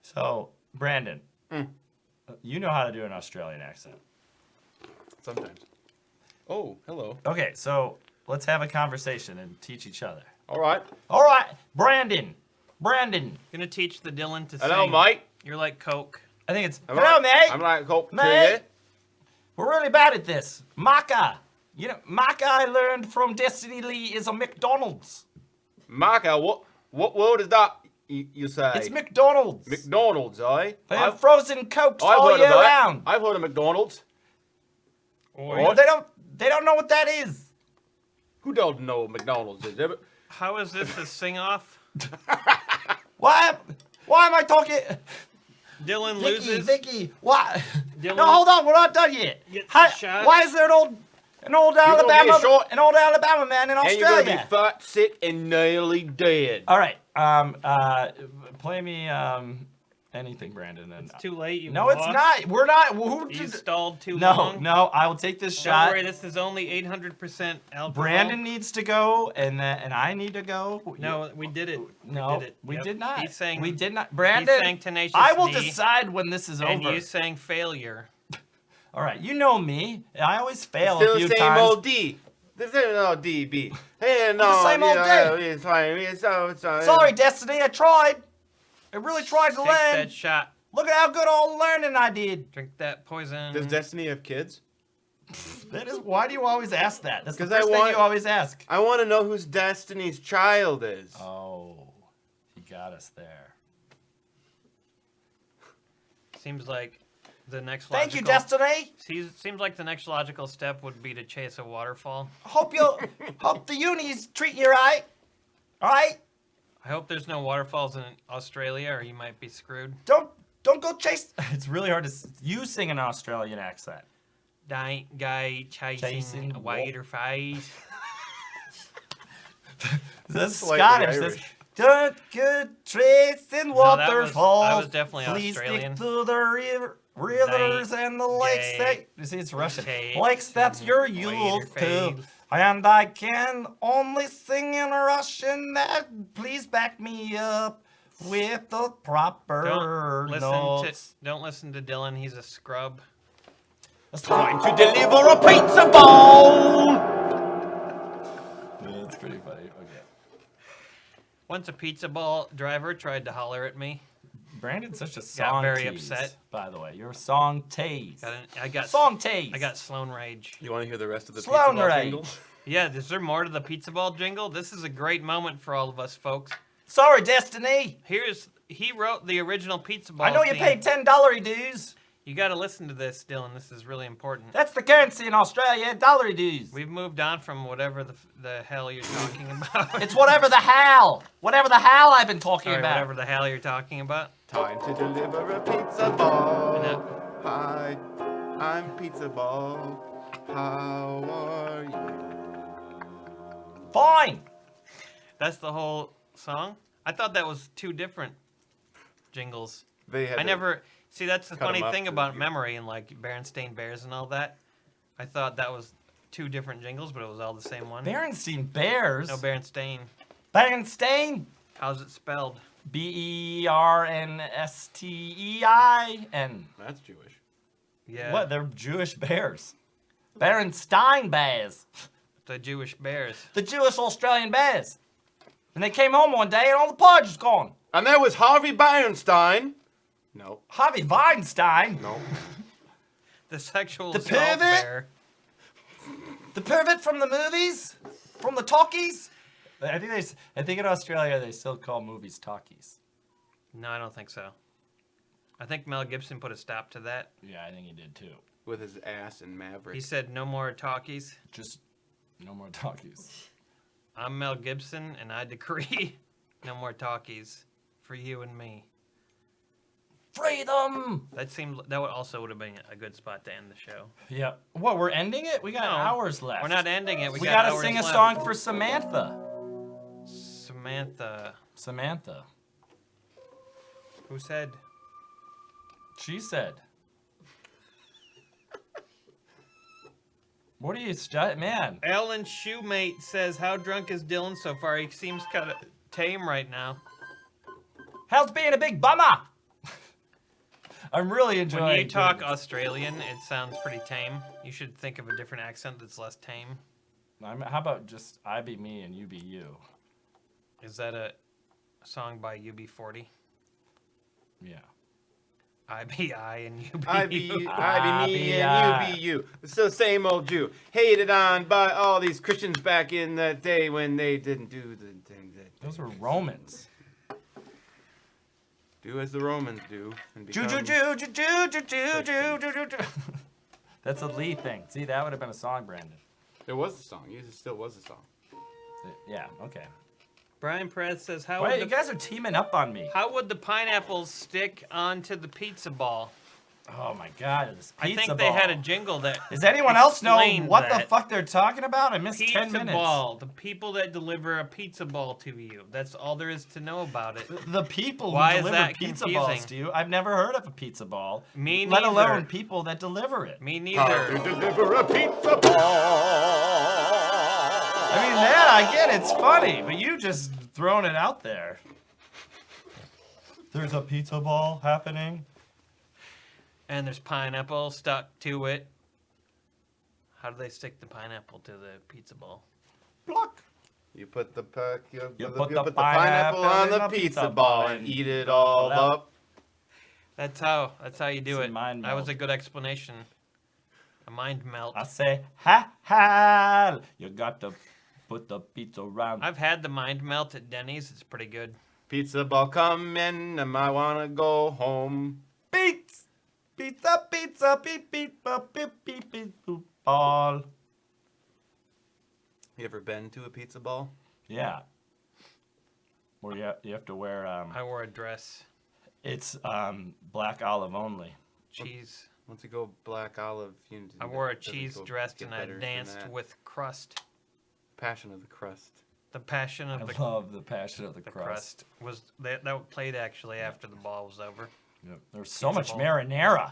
So, Brandon, you know how to do an Australian accent. Sometimes. Oh, hello. Okay, so let's have a conversation and teach each other. All right. All right, Brandon. gonna teach the Dylan to Hello, sing. mate. You're like Coke. I think it's I'm hello, like, mate. I'm like, cool. Mate. We're really bad at this. Maca. You know, Maca I learned from Destiny Lee is a McDonald's. Marco, what word is that you say? It's McDonald's. McDonald's, eh? They have frozen Cokes I've all heard year of that. round. I've heard of McDonald's. Or They don't know what that is. Who don't know what McDonald's is? how is this a sing-off? Why am I talking? Dylan loses. Vicky, why? Dylan No, hold on, we're not done yet. gets How, the shot. why is there an old gonna get shot. man in And you're gonna be Australia? fat, sick, and nearly dead. All right, play me anything, Brandon. And It's too late. You no, it's lost. not. We're not. Who You did, stalled too no, long. no. I will take this Don't shot. worry, this is only 800% alcohol. Brandon needs to go, and I need to go. No, we did it. No, did it. we Yep. did not. He sang. We did not. He Brandon, sang Tenacious I will D, decide when this is and over. you sang Failure. All right, you know me. I always fail Still a few the same times. old D. The same old D, B. Hey, no, the same old D. It's fine. It's Sorry, Destiny. I tried. I really tried to Take learn. that shot. Look at how good all learning I did. Drink that poison. Does Destiny have kids? That is. Why do you always ask that? That's the 'Cause I first thing want- you always ask. I want to know whose Destiny's child is. Oh, he got us there. Seems like the next Thank you, logical- Destiny. Seems like the next logical step would be to chase a waterfall. Hope the uni's treating you right. All right. I hope there's no waterfalls in Australia, or you might be screwed. Don't go chase. It's really hard to. You sing an Australian accent. Guy chasing a wa- waterface. That's Slightly Scottish. That's, Irish. don't go tracing waterfalls. I was definitely Please Australian. stick to the rivers and the lakes. Gay You see, it's Russian. chasing Lakes that you're used to. waterface. And I can only sing in Russian. That please back me up with the proper notes. Don't listen to Dylan. He's a scrub. That's Time to deliver a pizza ball. That's pretty funny. Okay. Once a pizza ball driver tried to holler at me. Brandon's such a song very tease, upset. by the way. You're a song tease. I got Song tease. I got Sloan rage. You want to hear the rest of the Sloan pizza ball rage. jingle? Yeah, is there more to the pizza ball jingle? This is a great moment for all of us folks. Sorry, Destiny. He wrote the original pizza ball. I know you theme. paid $10 dues. You got to listen to this, Dylan. This is really important. That's the currency in Australia, dollar dues. We've moved on from whatever the hell you're talking about. It's whatever the hell I've been talking Sorry, about. whatever the hell you're talking about. Time to deliver a pizza ball. No. Hi, I'm Pizza Ball. How are you? Fine. That's the whole song. I thought that was two different jingles. They had I to- never see. That's the cut 'em funny up thing to about you. memory and like Berenstain Bears and all that. I thought that was two different jingles, but it was all the same one. Berenstain Bears. No, Berenstain. Berenstain. How's it spelled? Bernstein. That's Jewish. Yeah. What? They're Jewish bears. Berenstain Bears. The Jewish Bears. The Jewish Australian bears. And they came home one day and all the porridge was gone. And there was Harvey Bernstein. No, Harvey Weinstein. no. The sexual The assault pervert? bear. The pervert from the movies? From the talkies? I think in Australia they still call movies talkies. No, I don't think so. I think Mel Gibson put a stop to that. Yeah, I think he did too. With his ass and Maverick. He said no more talkies. Just no more talkies. I'm Mel Gibson, and I decree no more talkies for you and me. Freedom! That would have been a good spot to end the show. Yeah. What, we're ending it? We got No, hours left. We're not ending it. We got gotta hours sing a left. song for Samantha. Samantha. Who said? She said. What are you, man? Alan Shoemate says, "How drunk is Dylan so far? He seems kind of tame right now." Hal's being a big bummer. I'm really enjoying. When you talk doing Australian, it sounds pretty tame. You should think of a different accent that's less tame. this. How about just I be me and you be you? Is that a song by UB40? Yeah. I be I and you be I you. be me I. and you be you. It's the same old Jew. Hated on by all these Christians back in that day when they didn't do the thing that Those were Romans. do as the Romans do. And Jew. become That's a Lee thing. See, that would have been a song, Brandon. There was a song. It still was a song. Yeah, okay. Brian Perez says, Wait, would you guys are teaming up on me. how would the pineapples stick onto the pizza ball? Oh my god, this I pizza think ball. they had a jingle that Does anyone else know explained what the that. fuck they're talking about? I missed Pizza 10 minutes. ball. The people that deliver a pizza ball to you. That's all there is to know about it. The people Why who is deliver that pizza confusing? balls to you, I've never heard of a pizza ball. Me Let neither. alone people that deliver it. Me How neither. to deliver a pizza ball. I mean, that I get, it's funny, but you just throwing it out there. There's a pizza ball happening. And there's pineapple stuck to it. How do they stick the pineapple to the pizza ball? Block. You put the put pineapple on in the a pizza ball and eat it all Well, up. That's how you do It's a it. mind That was meld. a good explanation. A mind melt. I say, ha. You got to put the pizza around. I've had the mind melt at Denny's. It's pretty good. Pizza ball coming, and I wanna go home. Pizza, beep, beep, ball. You ever been to a pizza ball? Yeah. Where you have to wear, I wore a dress. it's black olive only. Cheese. Once you go black olive, I wore a doesn't cheese go dress get and I better than danced that. with crust. Passion of the Crust. The passion I of the love the passion of the the crust. crust was that played actually after the ball was over. Yep. There's so much ball. marinara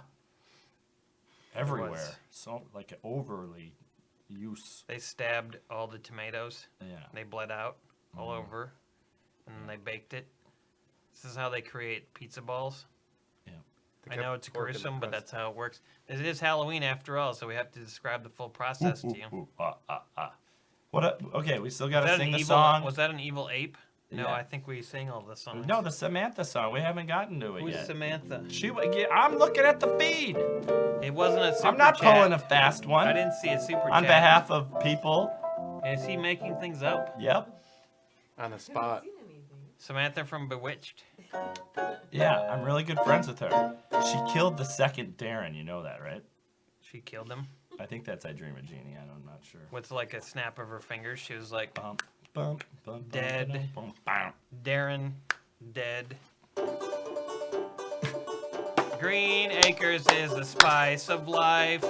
everywhere. was. So like overly use. They stabbed all the tomatoes. Yeah. They bled out all over, and then they baked it. This is how they create pizza balls. They I kept know it's pork in the gruesome, but crust. that's how it works. It is Halloween after all, so we have to describe the full process to you. What? Okay, we still got Was to that sing an the evil? song. Was that an evil ape? No, Yeah. I think we sing all the songs. No, the Samantha song. We haven't gotten to it Who's yet. Samantha? I'm looking at the feed. It wasn't a super I'm not chat. pulling a fast one. I didn't see a super On chat. behalf of people. Is he making things up? Yep. On the I haven't spot. seen anything. Samantha from Bewitched. Yeah, I'm really good friends with her. She killed the second Darren. You know that, right? She killed him I think that's I Dream of Jeannie. I'm not sure. with like a snap of her fingers. She was like, Bum, bum, bum, Dead. bum, bum, bum. Darren, dead. Green Acres is the spice of life.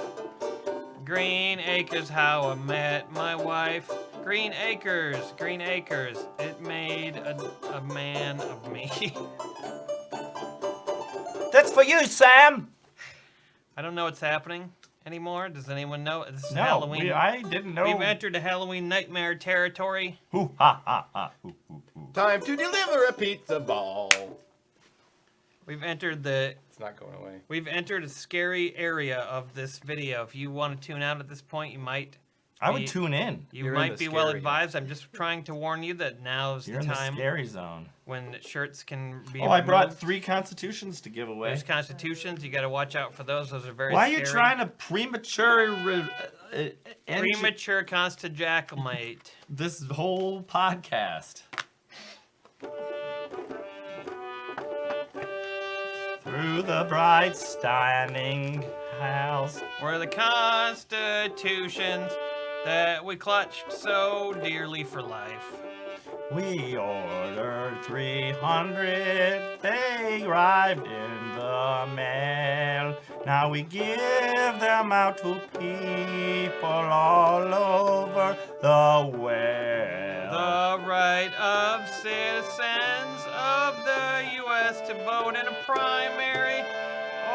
Green Acres, how I met my wife. Green Acres, it made a man of me. That's for you, Sam. I don't know what's happening anymore. Does anyone know? This is No, Halloween. I didn't know. We've entered the Halloween nightmare territory. Hoo, ha, ha, ha. Hoo, hoo, hoo. Time to deliver a pizza ball. We've entered the It's not going away. We've entered a scary area of this video. If you want to tune out at this point, you might. I would tune in. You You're in might the be well scary. advised. I'm just trying to warn you that now's You're the in the time scary zone. when shirts can be. Oh, I brought removed. 3 constitutions to give away. There's constitutions. You got to watch out for those. Those are very. Why are you scary. trying to premature Premature constajaculate. this whole podcast? Through the bright standing house. Were the constitutions that we clutched so dearly for life. We ordered 300, they arrived in the mail. Now we give them out to people all over the world. The right of citizens of the U.S. to vote in a primary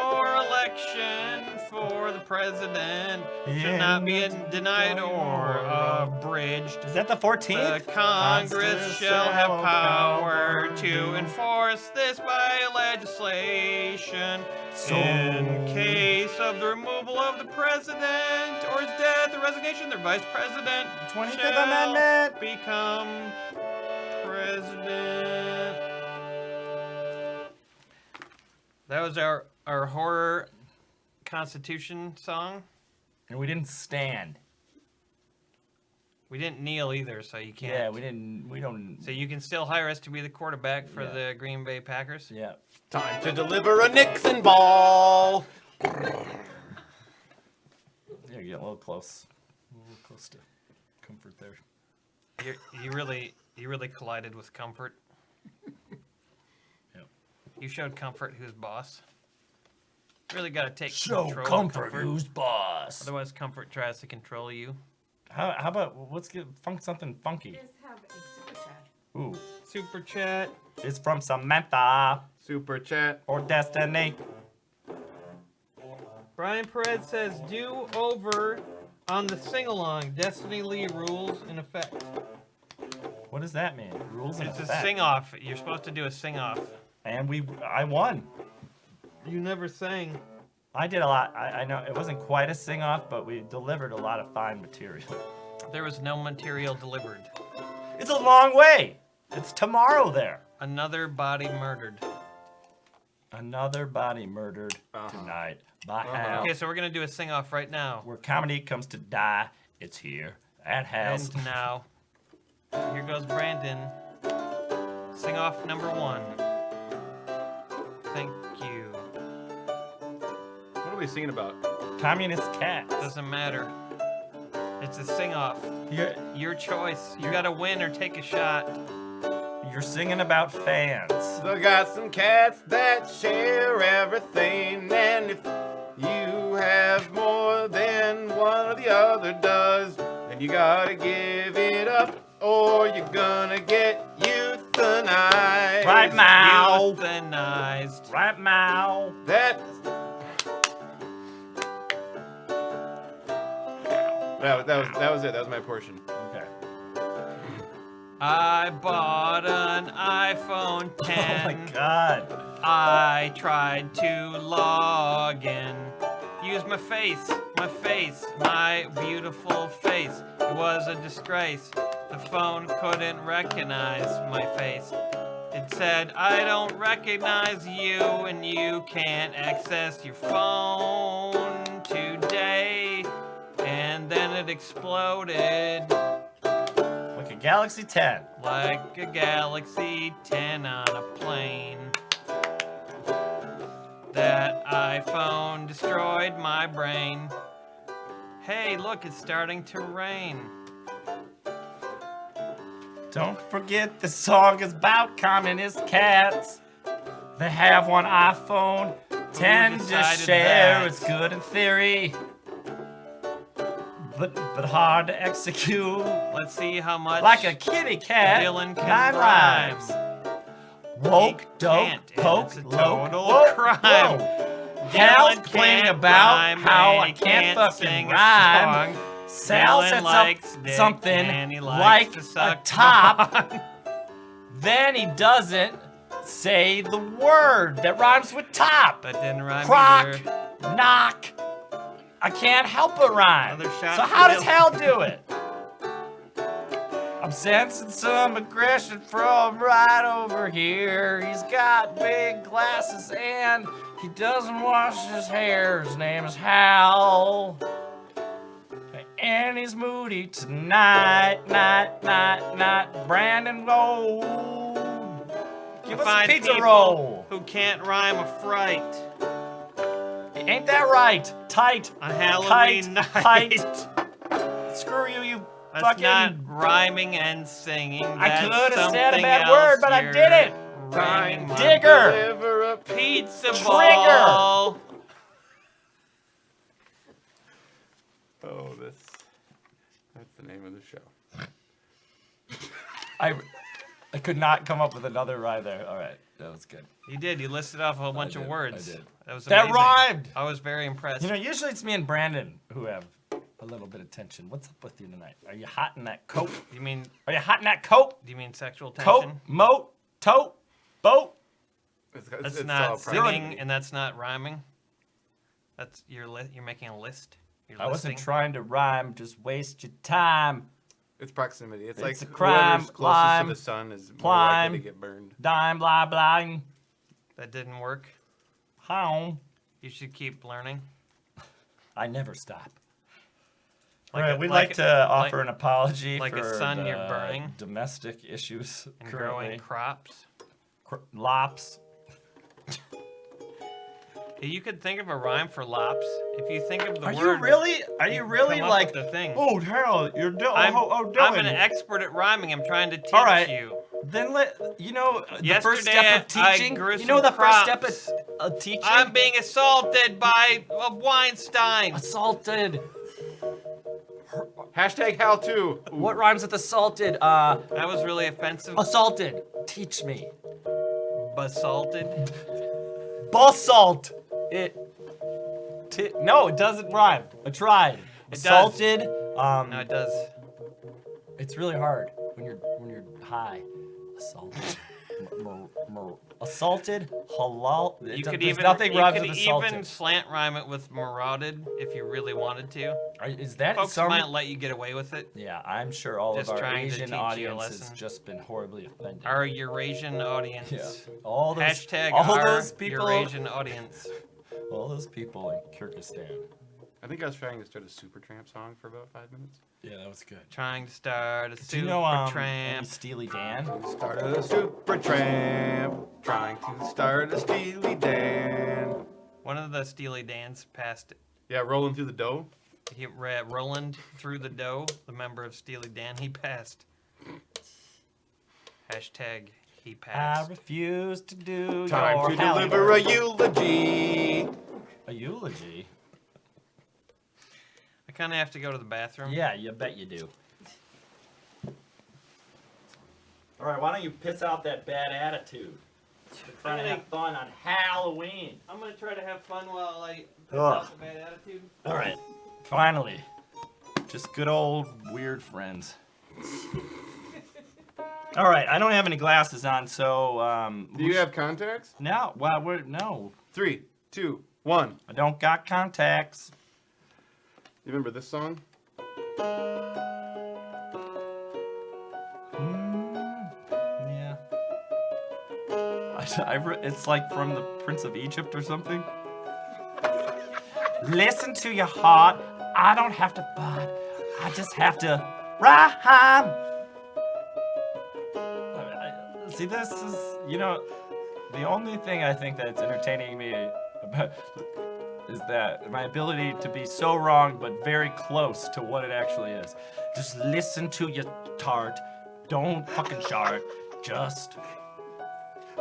or election for the president should not be denied or abridged. Is that the 14th? The Congress shall have power to enforce this by legislation. In case of the removal of the president or his death or resignation, the vice president 25th shall Amendment. become president. That was our horror Constitution song. And we didn't stand. We didn't kneel either, so you can't. Yeah, we don't. So you can still hire us to be the quarterback for Yeah. the Green Bay Packers. Yeah. Time to deliver a Nixon ball. Yeah, you get a little close. To comfort there. You really collided with Comfort. Yep. You showed Comfort who's boss. Really got to take Show control comfort, of Comfort. who's boss. Otherwise, Comfort tries to control you. How about let's get something funky. Just have a super chat. Ooh, Super chat. it's from Samantha Super chat. or Destiny. Brian Perez says, do over on the sing-along. Destiny Lee rules in effect. What does that mean? Rules in It's a effect. sing-off. You're supposed to do a sing-off. And I won. You never sang. I did a lot. I know it wasn't quite a sing-off, but we delivered a lot of fine material. There was no material delivered. It's a long way. It's tomorrow there. Another body murdered. Another body murdered tonight by Hal. Okay, so we're going to do a sing-off right now. Where comedy comes to die, it's here at Hal's. And now, here goes Brandon. Sing-off number 1. Thank you. What are we singing about? Communist cats. Doesn't matter. It's a sing-off. Your choice. You got to win or take a shot. You're singing about fans. I got some cats that share everything, and if you have more than one or the other does, then you gotta give it up, or you're gonna get euthanized. Right, Mao. Euthanized. Right, Mao. That was it. That was my portion. Okay. I bought an iPhone 10. Oh my God. I tried to log in. Use my face, my beautiful face. It was a disgrace. The phone couldn't recognize my face. It said, I don't recognize you and you can't access your phone today. And then it exploded Like a Galaxy 10. like a Galaxy 10 on a plane. That iPhone destroyed my brain. Hey, look, it's starting to rain. Don't forget the song is about communist cats. They have one iPhone 10 to decided share. that? It's good in theory, but hard to execute. Let's see how much Like a kitty cat. Dylan can 9 rhyme. rhymes. Woke, He dope, can't, and poke, it's a loke, total whoa, crime. whoa. Hal's Dylan complaining can't about rhyme, how and I he can't fucking sing a rhyme. song. Sal Dylan sets likes up dick, something and he likes like to a suck top. cock. Then he doesn't say the word that rhymes with top. That didn't rhyme Crock, either. knock, I can't help but rhyme. Another shot So for how does Dylan. Hal do it? I'm sensing some aggression from right over here. He's got big glasses and he doesn't wash his hair. His name is Hal. And he's moody tonight, night. Brandon, go. Give us a Find pizza people roll. who can't rhyme a fright Ain't that right? Tight. on Halloween night. Tight. Screw you, you That's fucking. not rhyming and singing. I That's could have said a something bad else. word, but I You're didn't. rhyming my Digger. Deliver a Pizza Trigger. ball. Oh, that's the name of the show. I could not come up with another rhyme there. All right, that was good. You did. You listed off a whole bunch of did, words. I did. That was That amazing. rhymed. I was very impressed. You know, usually it's me and Brandon who have a little bit of tension. What's up with you tonight? Are you hot in that coat? you mean Are you hot in that coat? do you mean sexual Coat, tension? moat, tote, boat. That's it's not all singing and that's not rhyming. That's you're making a list. You're I wasn't listing. trying to rhyme. Just waste your time. It's proximity. It's like a crime, whoever's closest climb, to the sun is more climb. likely to get burned. Dime, blah, blah. That didn't work. How? You should keep learning. I never stop. Like All right, a- we'd like like a- to offer an apology like a for sun the you're burning. domestic issues And currently. growing crops. Lops. You could think of a rhyme for lops if you think of the Are word. you really? Are you really come up like? with the thing. Oh, Harold, you're Dylan. I'm, Dylan. I'm an expert at rhyming. I'm trying to teach All right. you. Then the first Yesterday, step of I teaching. grew You know some the first step crops. of teaching. I'm being assaulted by Weinstein. assaulted. Hashtag Hal too. What rhymes with assaulted? That was really offensive. Assaulted. Teach me. Basalted. Basalt. No, it doesn't rhyme. I tried. does. Assaulted. No, it does. It's really hard when you're high. Assaulted. Assaulted. Halal. You could There's even nothing you rhymes could with assaulted. even slant rhyme it with marauded if you really wanted to. Is that Folks some? might let you get away with it. Yeah, I'm sure all Just of our trying to Asian teach you a audience has lesson. just been horribly offended. Our Eurasian audience. Yeah. All those, Hashtag all our those people, Eurasian audience. all those people in Kyrgyzstan. I think I was trying to start a Supertramp song for about 5 minutes. Yeah, that was good. Trying to start a Do super you know any tramp. Steely Dan? Started a Supertramp, trying to start a Steely Dan. One of the Steely Dans passed. Yeah, rolling through the dough. He Roland through the dough, the member of Steely Dan. He passed. Hashtag he I passed. refuse to do Time your to Hal deliver a work. eulogy. A eulogy? I kind of have to go to the bathroom. Yeah, you bet you do. All right, why don't you piss out that bad attitude? We're trying to have fun on Halloween. I'm gonna try to have fun while I piss Ugh. out the bad attitude. All right, finally, just good old weird friends. All right, I don't have any glasses on, so Do you have contacts? no? Well, no, 3, 2, 1. I don't got contacts. You remember this song? Yeah. It's like from the Prince of Egypt or something. Listen to your heart. I don't have to fight. I just have to rhyme. See, this is, the only thing I think that's entertaining me about is that my ability to be so wrong but very close to what it actually is. Just listen to your tart. Don't fucking shart. Just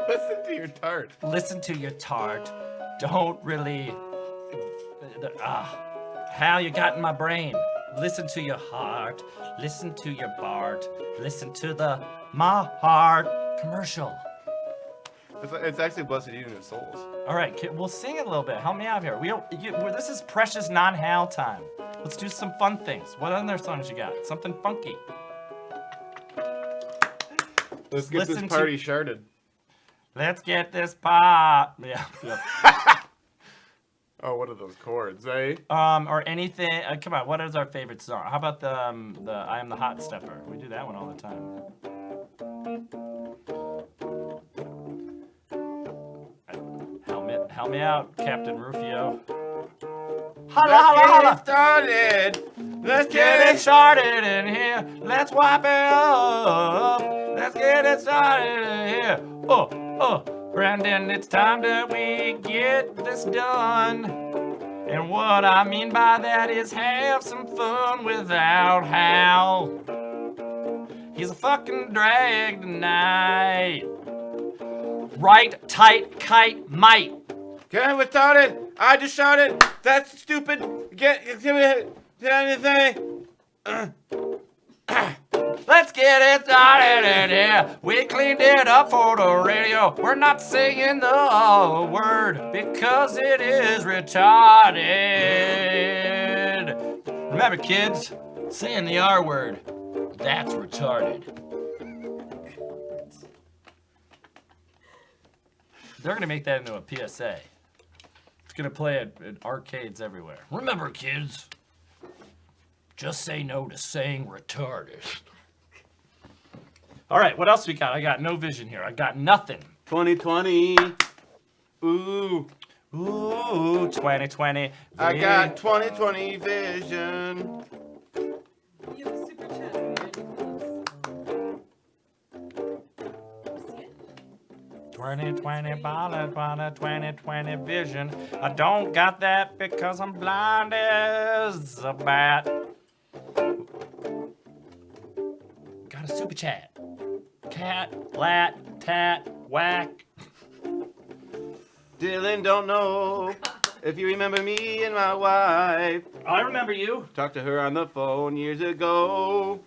Listen to your tart. listen to your tart. Don't really. Hal, you got in my brain. Listen to your heart. Listen to your Bart. Listen to the My Heart commercial. It's actually Blessed Union of Souls. All right, we'll sing it a little bit. Help me out here. This is precious non-Hal time. Let's do some fun things. What other songs you got? Something funky. Let's get Listen this to- party sharded. Let's get this pop. Yeah. Oh, what are those chords, eh? Or anything. Come on, what is our favorite song? How about the I Am the Hot Stepper? We do that one all the time. Help me out, Captain Rufio. Holla, holla, holla! Started. Let's get it started in here. Let's wipe it up. Let's get it started in here. Brandon, it's time that we get this done. And what I mean by that is have some fun without Hal. He's a fucking drag tonight. Right, tight, kite, might. Okay, we started. I just shouted. That's stupid. Get anything. Let's get it started in here. We cleaned it up for the radio. We're not singing the word because it is retarded. Remember, kids, saying the R word, that's retarded. They're going to make that into a PSA. It's going to play at arcades everywhere. Remember, kids, just say no to saying retarded. All right, what else we got? I got no vision here. I got nothing. 2020. Ooh. Ooh, 2020. I got 2020 vision. You have a super chat from Randy Phillips. See it? 2020 ballad, 2020 vision. I don't got that because I'm blind as a bat. Got a super chat. Cat, lat, tat, whack. Dylan don't know if you remember me and my wife. I remember you. Talked to her on the phone years ago.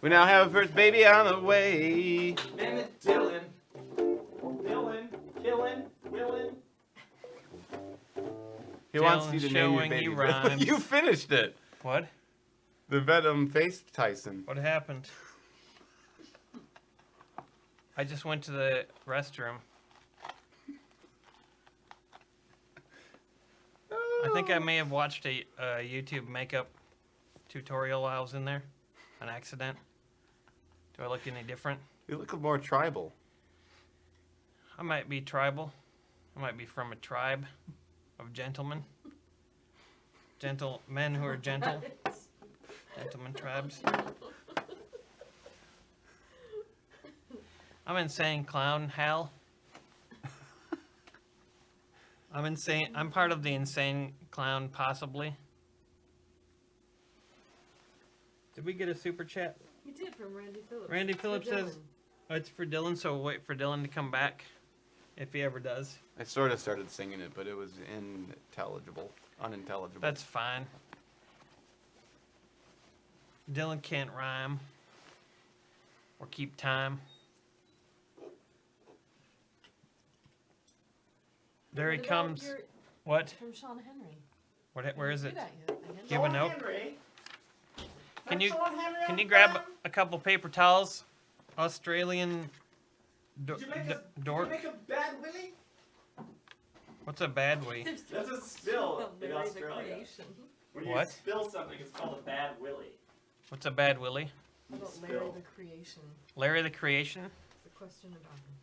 We now have a first baby on the way. Name it Dylan. Dylan, killing, willing. He wants you to Dylan name your showing baby. you rhymes. You finished it. What? The Venom face Tyson. What happened? I just went to the restroom. I think I may have watched a YouTube makeup tutorial while I was in there. An accident. Do I look any different? You look more tribal. I might be tribal. I might be from a tribe of gentlemen. Gentle men who are gentle. Gentleman tribes. I'm insane clown, Hal. I'm insane. I'm part of the insane clown, possibly. Did we get a super chat? You did from Randy Phillips. Randy For Phillips says, Dylan. oh, it's for Dylan, so we'll wait for Dylan to come back. If he ever does. I sort of started singing it, but it was unintelligible. That's fine. Dylan can't rhyme. Or keep time. There he What about comes. your- What? From Sean Henry. Where is Do it? that yet, I guess. Do you have a note? Can you grab a couple paper towels? Australian door. a bad willy? What's a bad way? There's That's a spill in Larry the Australia. Creation. When you What? spill something, it's called a bad willy. What's a bad willy? How about Spill. Larry the Creation? Larry the Creation? It's a question about him.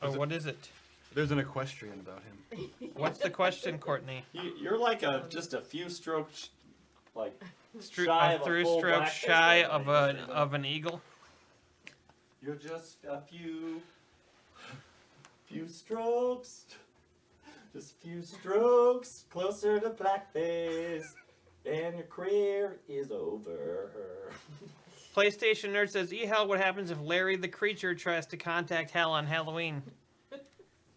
Oh, what is it? There's an equestrian about him. What's the question, Courtney? You're like just a few strokes, like Stru- shy a of a through full stroke blackfish shy there, of ladies a and of an eagle. You're just a few strokes, just few strokes closer to blackface, and your career is over. PlayStation Nerd says, Hal, what happens if Larry the Creature tries to contact Hal on Halloween?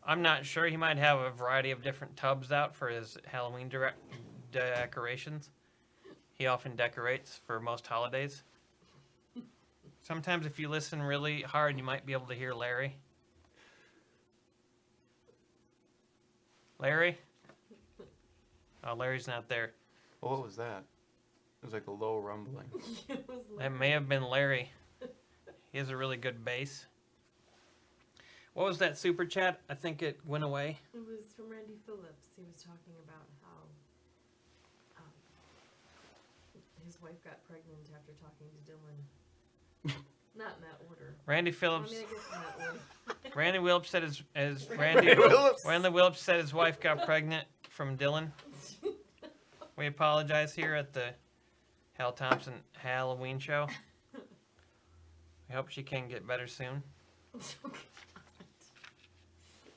I'm not sure. He might have a variety of different tubs out for his Halloween decorations. He often decorates for most holidays. Sometimes if you listen really hard, you might be able to hear Larry. Larry? Oh, Larry's not there. Well, what was that? It was like a low rumbling. It was That may have been Larry. He has a really good bass. What was that super chat? I think it went away. It was from Randy Phillips. He was talking about how his wife got pregnant after talking to Dylan. Not in that order. Randy I Phillips. mean, I guess in that order. Randy Willips said Randy Willips said his wife got pregnant from Dylan. We apologize here at the Hal Thompson HAL-oween show. We hope she can get better soon.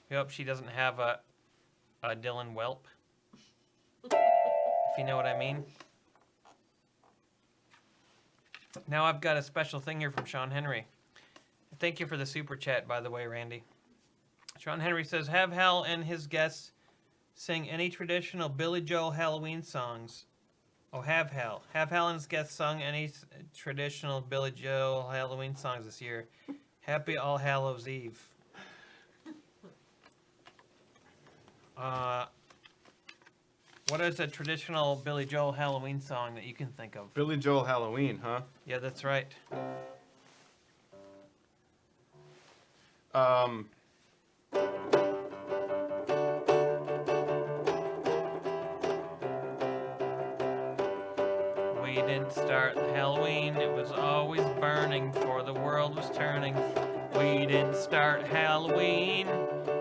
We hope she doesn't have a Dylan whelp. If you know what I mean. Now I've got a special thing here from Sean Henry. Thank you for the super chat, by the way, Randy. Sean Henry says, have Hal and his guests sing any traditional Billy Joel Halloween songs. Oh, have Hal and his guests sung any traditional Billy Joel Halloween songs this year. Happy All Hallows Eve. What is a traditional Billy Joel Halloween song that you can think of? Billy Joel Halloween, huh? Yeah, that's right. We didn't start Halloween, it was always burning, for the world was turning. We didn't start Halloween,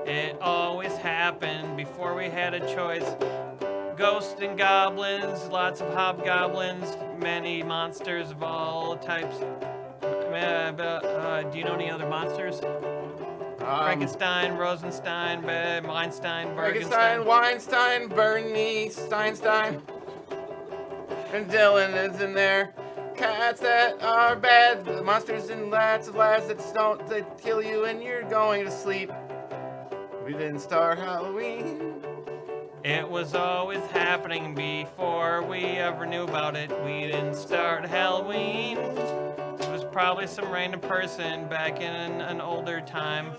it always happened before we had a choice. Ghosts and goblins, lots of hobgoblins, many monsters of all types. Do you know any other monsters? Frankenstein, Rosenstein, Weinstein, Frankenstein, Bergenstein. Weinstein, Bernie, Steinstein. And Dylan is in there. Cats that are bad, the monsters and lots of lads that kill you and you're going to sleep. We didn't start Halloween. It was always happening before we ever knew about it. We didn't start Halloween. It was probably some random person back in an older time.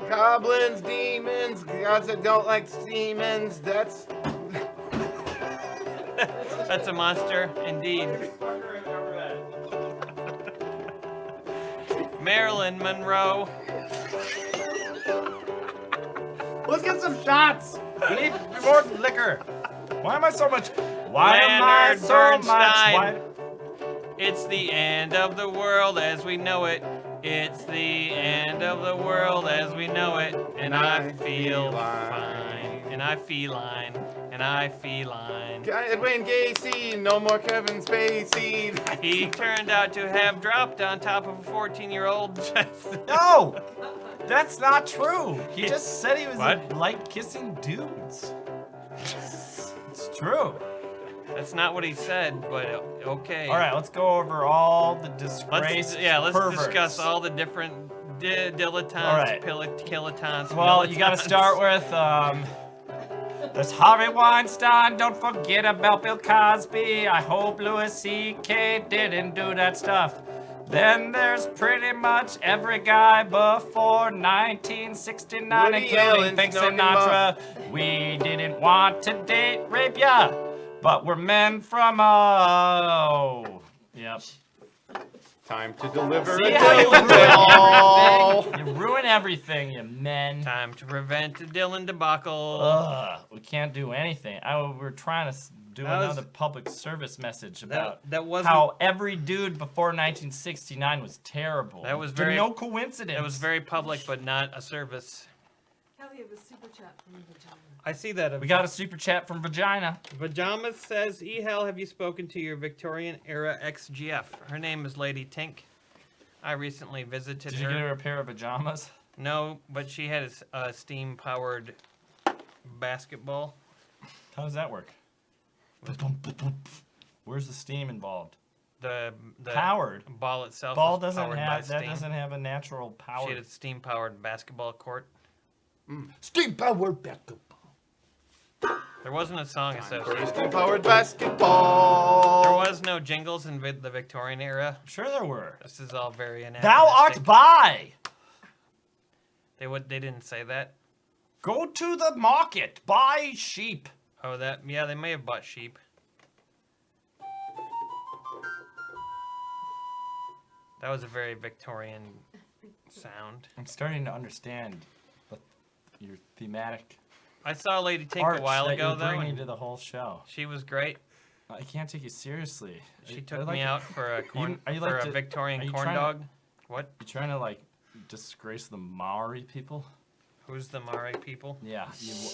Goblins, demons, gods that don't like demons. That's That's a monster, indeed. Marilyn Monroe. Let's get some shots. We need more liquor. Why am I so much? Why am I Leonard so much? Bernstein. Why? It's the end of the world as we know it. It's the end of the world as we know it. And I feel fine. And I feline. And I feline. Edwin Gacy, no more Kevin Spacey. He turned out to have dropped on top of a 14-year-old. No, that's not true. He just said he was What? like kissing dudes. It's true. That's not what he said, but okay. All right, let's go over all the disgraced let's perverts. discuss all the different dilettantes, All right. kilotants. Well, you got to militants. start with there's Harvey Weinstein. Don't forget about Bill Cosby. I hope Louis C.K. didn't do that stuff. Then there's pretty much every guy before 1969, Woody including Allen, Frank Smoking Sinatra. We didn't want to date rape ya, but we're men from Yep. Time to deliver See a how you ruin dildo. everything? You ruin everything, you men. Time to prevent the Dylan debacle. Ugh, we can't do anything. We're trying to do That was- another public service message about that wasn't. how every dude before 1969 was terrible. That was It's very- no coincidence. It was very public, but not a service. Hal, you have a super chat from Vagina. I see that. We got a super chat from Vagina. Vajamas says, Hal, have you spoken to your Victorian era ex-GF? Her name is Lady Tink. I recently visited Did you her. get her a pair of pajamas? No, but she had a steam-powered basketball. How does that work? Where's the steam involved? The Powered. ball itself. Ball is doesn't powered by have that steam. doesn't have a natural power. She had a steam-powered basketball court. Steam powered basketball. There wasn't a song associated. Steam-powered basketball. There was no jingles in the Victorian era. Sure there were. This is all very anachronistic. Thou art by. They didn't say that. Go to the market, buy sheep. Oh, that, yeah, they may have bought sheep. That was a very Victorian sound. I'm starting to understand your thematic I saw Lady Tink arch a while that ago, you're though, bringing and to the whole show. she was great. I can't take you seriously. She I took like me it. out for a corn are you for like a to- Victorian are you corn trying to- dog. What? You trying to like disgrace the Maori people? Who's the Maori people? Yeah,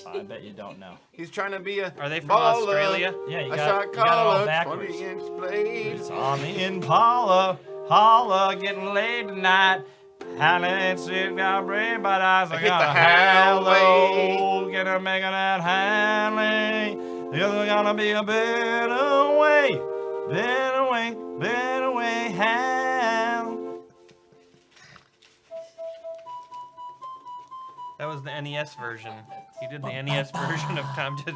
I bet you don't know. He's trying to be a Are they from baller. Australia? Yeah, you I got, shot you got it all collar, backwards. 20-inch blades. It's on the Impala, holla, getting laid tonight. And it's it got brave, but I hit got the a HAL-oween. halo, gonna make that Hanley. There's gonna be a better way, Hal. That was the NES version. You did the NES version of Time to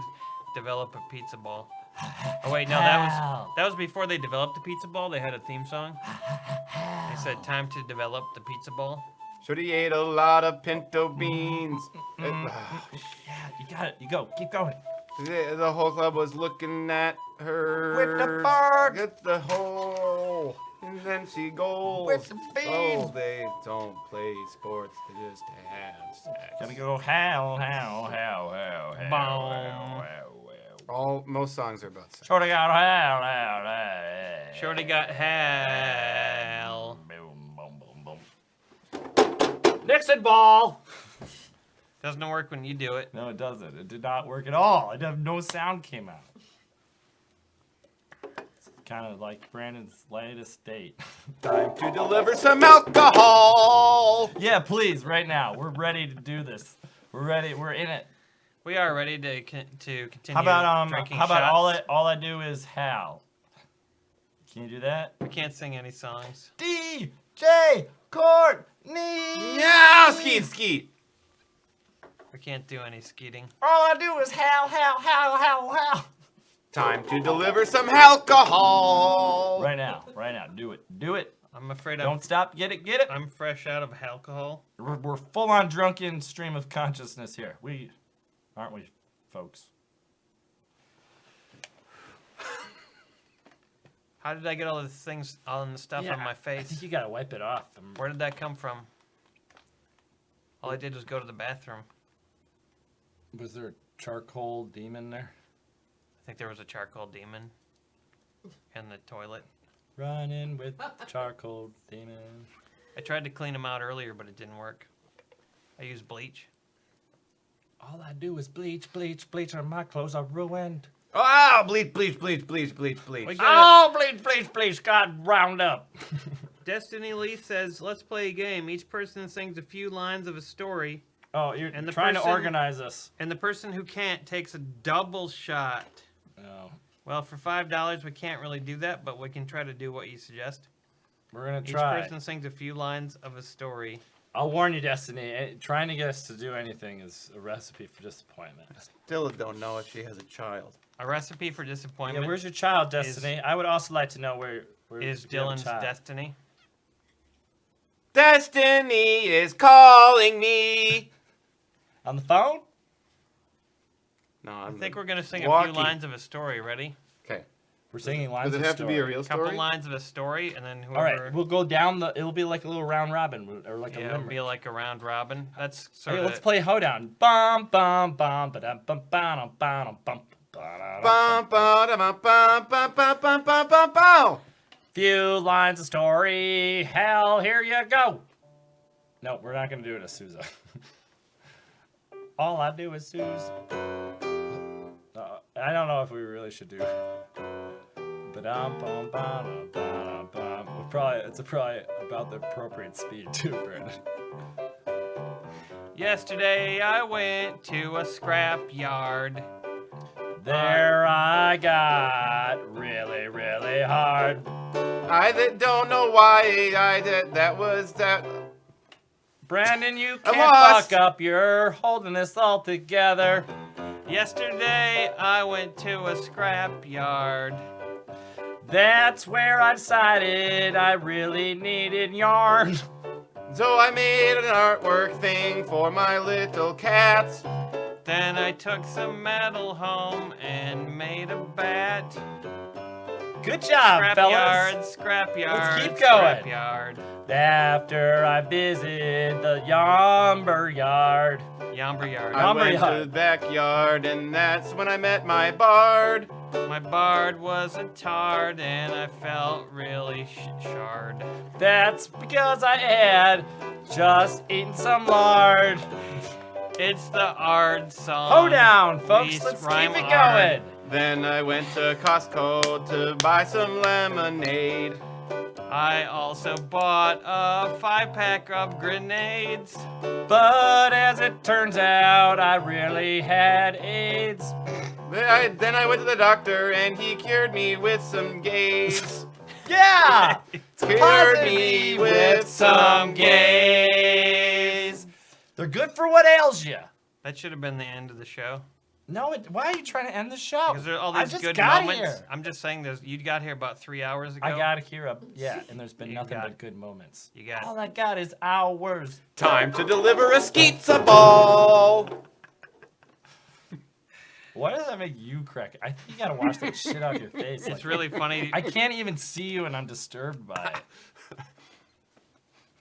Develop a Pizza Ball. Oh wait, no, that was before they developed the pizza ball. They had a theme song. They said time to develop the pizza ball. Shorty ate a lot of pinto beans. Yeah, you got it. You go. Keep going. The whole club was looking at her. With the bird. Get the hole. And then she goes. With the beans. Oh, they don't play sports. They just have sex. Gotta go Hal. Boom. Most songs are about sex. Shorty got Hal. Shorty got Hal. Boom, boom, boom, boom. Nixon ball. Doesn't work when you do it. No, it doesn't. It did not work at all. It had no sound came out. It's kind of like Brandon's latest date. Time to deliver some alcohol. Yeah, please, right now. We're ready to do this. We're ready. We're in it. We are ready to continue How about drinking how about shots. all I do is Hal. Can you do that? We can't sing any songs. DJ Courtney. Yeah, skeet, skeet. We can't do any skeeting. All I do is Hal. Time to deliver some alcohol. Right now, do it. I'm afraid Don't stop. Get it. I'm fresh out of alcohol. We're full on drunken stream of consciousness here. Aren't we, folks? How did I get all the things, all the stuff on my I face? think you gotta wipe it off. Where did that come from? All I did was go to the bathroom. Was there a charcoal demon there? I think there was a charcoal demon in the toilet. Running with the charcoal demon. I tried to clean them out earlier, but it didn't work. I used bleach. All I do is bleach, or my clothes are ruined. Ah, bleach. We got Oh, bleach, God, round up. Destiny Lee says, let's play a game. Each person sings a few lines of a story, Oh, you're And the trying to person- organize us. and the person who can't takes a double shot. Oh, Well, for $5, we can't really do that, but we can try to do what you suggest. we're gonna Each try. person sings a few lines of a story. I'll warn you, Destiny. Trying to get us to do anything is a recipe for disappointment. Still don't know if she has a child. A recipe for Yeah, disappointment where's your child, Destiny? I would also like to know where is if you have a Dylan's child. destiny. Destiny is calling me. On the phone? No, I I'm think we're going to sing a wacky. few lines of a story. Ready? Okay. We're singing lines Does it of have to be a story. real Couple story? lines of a story, and then whoever... All right, we'll go down the. It'll be like a little round robin, or like a yeah, it'll limerick. be like a round robin. That's sort Okay, of... let's play Hoedown. Bum bum bum ba dum bum bum bum bum Bum, ba, da, bum, bum, bum, bum, bum, bum, bum, bum. Few lines of story. Hell, here you go. No, we're not gonna do it as Sousa. All I do is Sousa. I don't know if we really should do. Ba-dum, bum, ba-dum, ba-dum, bum. It's probably about the appropriate speed too, Brandon. Yesterday I went to a scrap yard. There I got really, really hard. Don't know why I did. That was that. Brandon, you I can't lost. fuck up. You're holding this all together. Yesterday I went to a scrap yard. That's where I decided I really needed yarn. So I made an artwork thing for my little cats. Then I took some metal home and made a bat. Good job, fellas. Scrapyard. Let's keep going. Scrapyard. After I visit the yamber yard. Yamber yard. I went to the backyard, and that's when I met my bard. My bard was a tard, and I felt really shard. That's because I had just eaten some lard. It's the Ard song. Hold down, folks. We Let's rhyme keep it Ard. going. Then I went to Costco to buy some lemonade. I also bought a 5-pack of grenades. But as it turns out, I really had AIDS. Then I went to the doctor, and he cured me with some gays. Yeah! Cured me with some gays. They're good for what ails you. That should have been the end of the show. No, why are you trying to end the show? Because there are all I these just good got moments. here. I'm just saying, you got here about 3 hours ago. I got here up, yeah, and there's been You nothing got but it. good moments. You got it. All I got is hours. Time to deliver a skeetsa ball. Why does that make you crack? I think you gotta wash that shit off your face. It's really funny. I can't even see you, and I'm disturbed by it.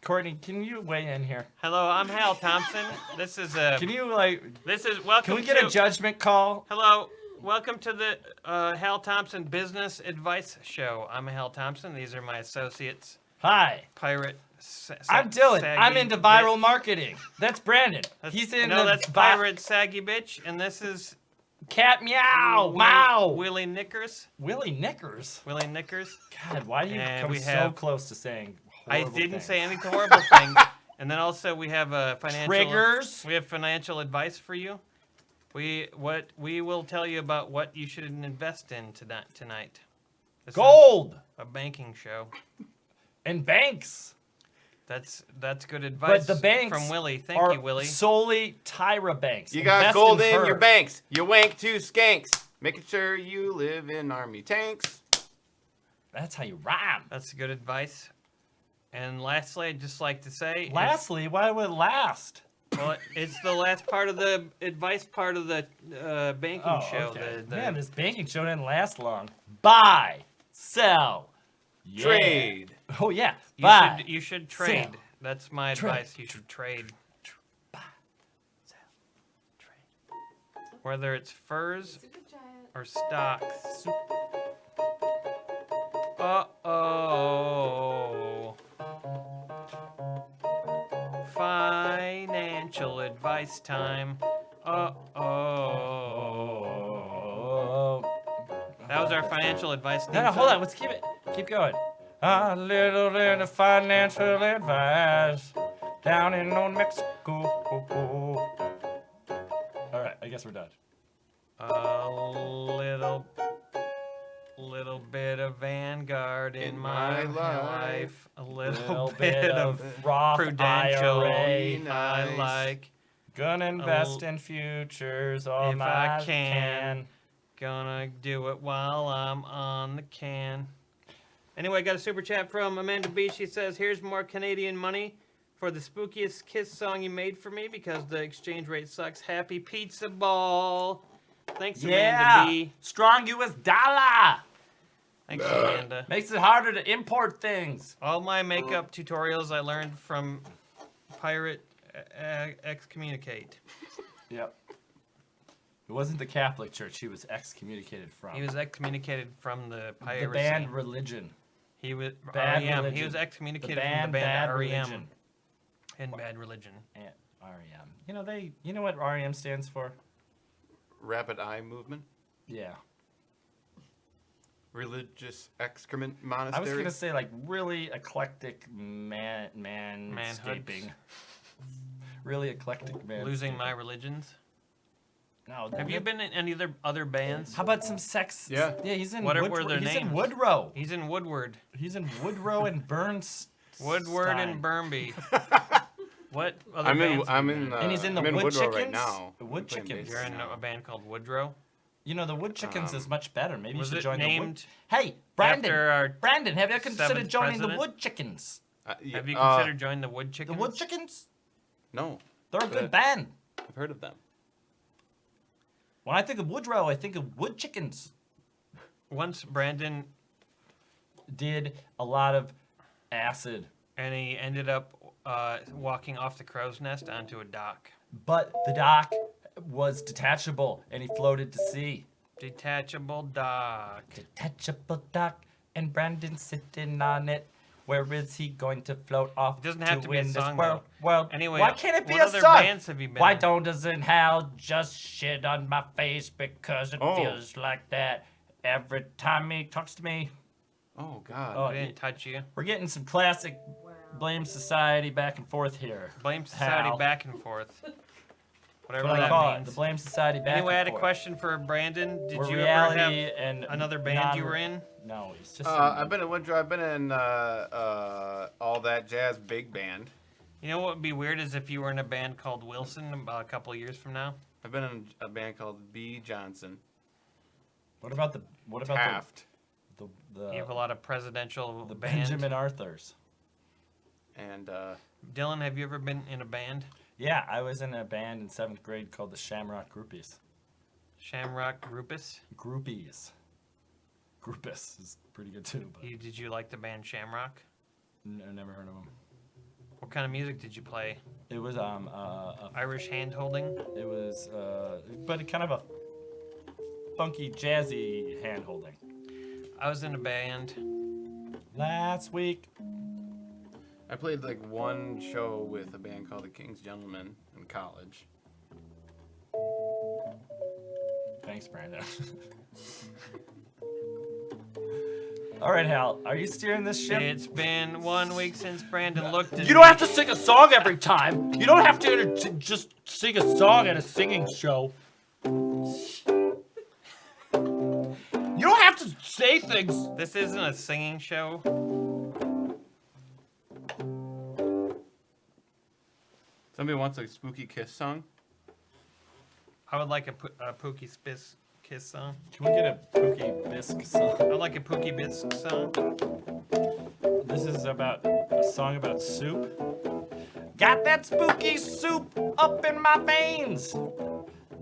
Courtney, can you weigh in here? Hello, I'm Hal Thompson. This is Can you welcome. Can we get a judgment call? Hello, welcome to the Hal Thompson Business Advice Show. I'm Hal Thompson. These are my associates. Hi, Pirate. I'm Dylan. Saggy I'm into viral bitch. marketing. That's Brandon. That's- He's in no, the that's Pirate Saggy Bitch, and this is Cat meow, meow. Willie Knickers. Willie Knickers. Willie Knickers. God, why do you And come we so have- close to saying I horrible didn't things? say any horrible things. And then also we have a financial Triggers. We have financial advice for you. We will tell you about what you should invest in tonight. This is Gold a banking show. and banks. That's good advice. But the banks from Willie. Thank are you, Willie. solely Tyra banks. You got Invest gold in her. your banks. You wank two skanks. Making sure you live in army tanks. That's how you rhyme. That's good advice. And lastly, I'd just like to say, Lastly, why would it last? well, it's the last part of the advice part of the banking show. Okay. The- Man, this banking show didn't last long. Buy, sell, yeah. Trade. Oh yeah, you buy. should you should trade. sell, That's my trade, advice. You should trade. buy, sell, trade. Whether it's furs Super giant. or stocks. Super. Uh-oh. Financial advice time. Uh-oh. Oh. That was our financial advice. No, theme hold song. on. Let's keep going. A little bit of financial advice down in old Mexico. All right, I guess we're done. A little bit of Vanguard in my life. A little bit of Roth Prudential IRA. I like. Gonna invest in futures all If my I can. Gonna do it while I'm on the can. Anyway, got a super chat from Amanda B. She says, here's more Canadian money for the spookiest kiss song you made for me because the exchange rate sucks. Happy pizza ball. Thanks, Yeah, Amanda B. strong US dollar Thanks, Amanda. makes it harder to import things. All my makeup tutorials I learned from Pirate Excommunicate. Yep. It wasn't the Catholic Church he was excommunicated from. He was excommunicated from the the piracy. band Religion. He was Bad REM. He Religion. was excommunicated The from band the band Bad REM Religion. and Bad Religion. And REM. You know what REM stands for? Rapid eye movement. Yeah. Religious excrement I monastery. was gonna say like really eclectic manscaping. Really eclectic manscaping. Losing my religions. No. Have you been in any other bands? How about some sex? Yeah. Yeah, he's in What Woodrow. were their he's in names? Woodrow. He's in Woodward. He's in Woodrow and Burns. Woodward and Burnby. What other I'm in. bands? I'm in. And he's in the I'm in Wood Woodrow Chickens. right now. The Wood I'm playing Chickens. bass You're in now. a band called Woodrow. You know the Wood Chickens is much better. Maybe you Was should it join the Wood. named Hey, Brandon. after our Brandon, have you considered seventh joining the president? Wood Chickens? Yeah, Have you considered joining the Wood The Chickens? Wood Chickens? No, They're a good But- band. I've heard of them. When I think of Woodrow, I think of Wood Chickens. Once Brandon did a lot of acid. And he ended up walking off the crow's nest onto a dock. But the dock was detachable, and he floated to sea. Detachable dock. Detachable dock, and Brandon sitting on it. Where is he going to float off It doesn't have to be a win song, this world? Anyway, why can't it be what a other song? bands have you been Why in? doesn't Hal just shit on my face because it Oh. feels like that every time he talks to me? Oh God. Oh, I didn't touch you. We're getting some classic Wow. Blame Society back and forth here. Blame Society Hal. back and forth. Whatever That's what I that call it. means. The Blame Society back Anyway, I had and a forth. question for Brandon. Did We're you ever reality have and another band you were in? No, it's just. I've been in Woodrow. I've been in all that jazz big band. You know what would be weird is if you were in a band called Wilson about a couple of years from now. I've been in a band called B. Johnson. What about the Taft. You have a lot of presidential the band. Benjamin Arthurs? And Dylan, have you ever been in a band? Yeah, I was in a band in 7th grade called the Shamrock Groupies. Shamrock Groupus? Groupies. Groupus is pretty good too, but Did you like the band Shamrock? I never heard of them. What kind of music did you play? It was Irish hand holding? it was but kind of a funky jazzy hand holding. I was in a band. Last week. I played like one show with a band called the King's Gentlemen in college. Thanks, Brandon. All right, Hal, are you steering this ship? It's been 1 week since Brandon looked at You don't me. have to sing a song every time. You don't have to just sing a song at a singing show. You don't have to say things. This isn't a singing show. Somebody wants a spooky kiss song. I would like a Pookie Spiss Kiss song. Can we get a Pookie Bisque song? I would like a Pookie Bisque song. This is about a song about soup. Got that spooky soup up in my veins.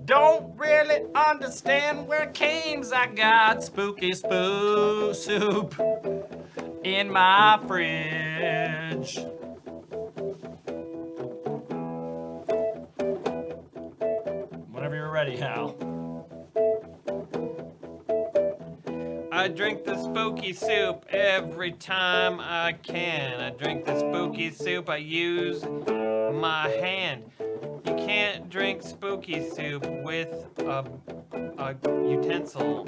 Don't really understand where it came. I got spooky soup in my fridge. Whenever you're ready, Hal. I drink the spooky soup every time I can. I drink the spooky soup, I use my hand. You can't drink spooky soup with a utensil.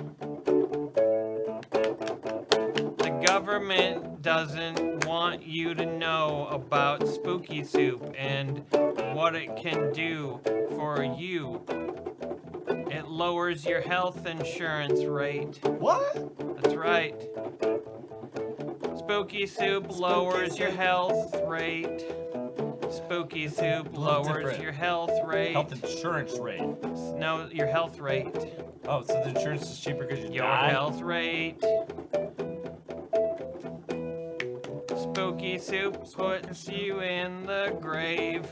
The government doesn't want you to know about spooky soup and what it can do for you. It lowers your health insurance rate. What? That's right. Spooky soup lowers your health rate. Spooky soup lowers different. your health rate. Health insurance rate. No, your health rate. Oh, so the insurance is cheaper because you Your die? health rate. Spooky soup puts you in the grave,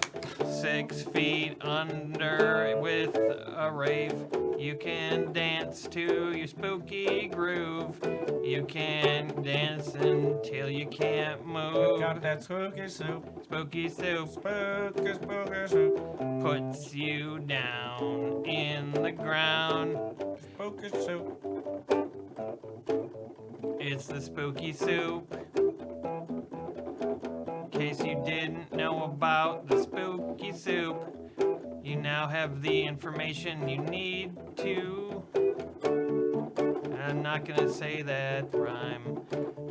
6 feet under with a rave. You can dance to your spooky groove. You can dance until you can't move. Got that spooky soup. Spooky soup Spooky, spooky soup. puts you down in the ground. Spooky soup. It's the spooky soup. In case you didn't know about the spooky soup, you now have the information you need to. I'm not gonna say that rhyme.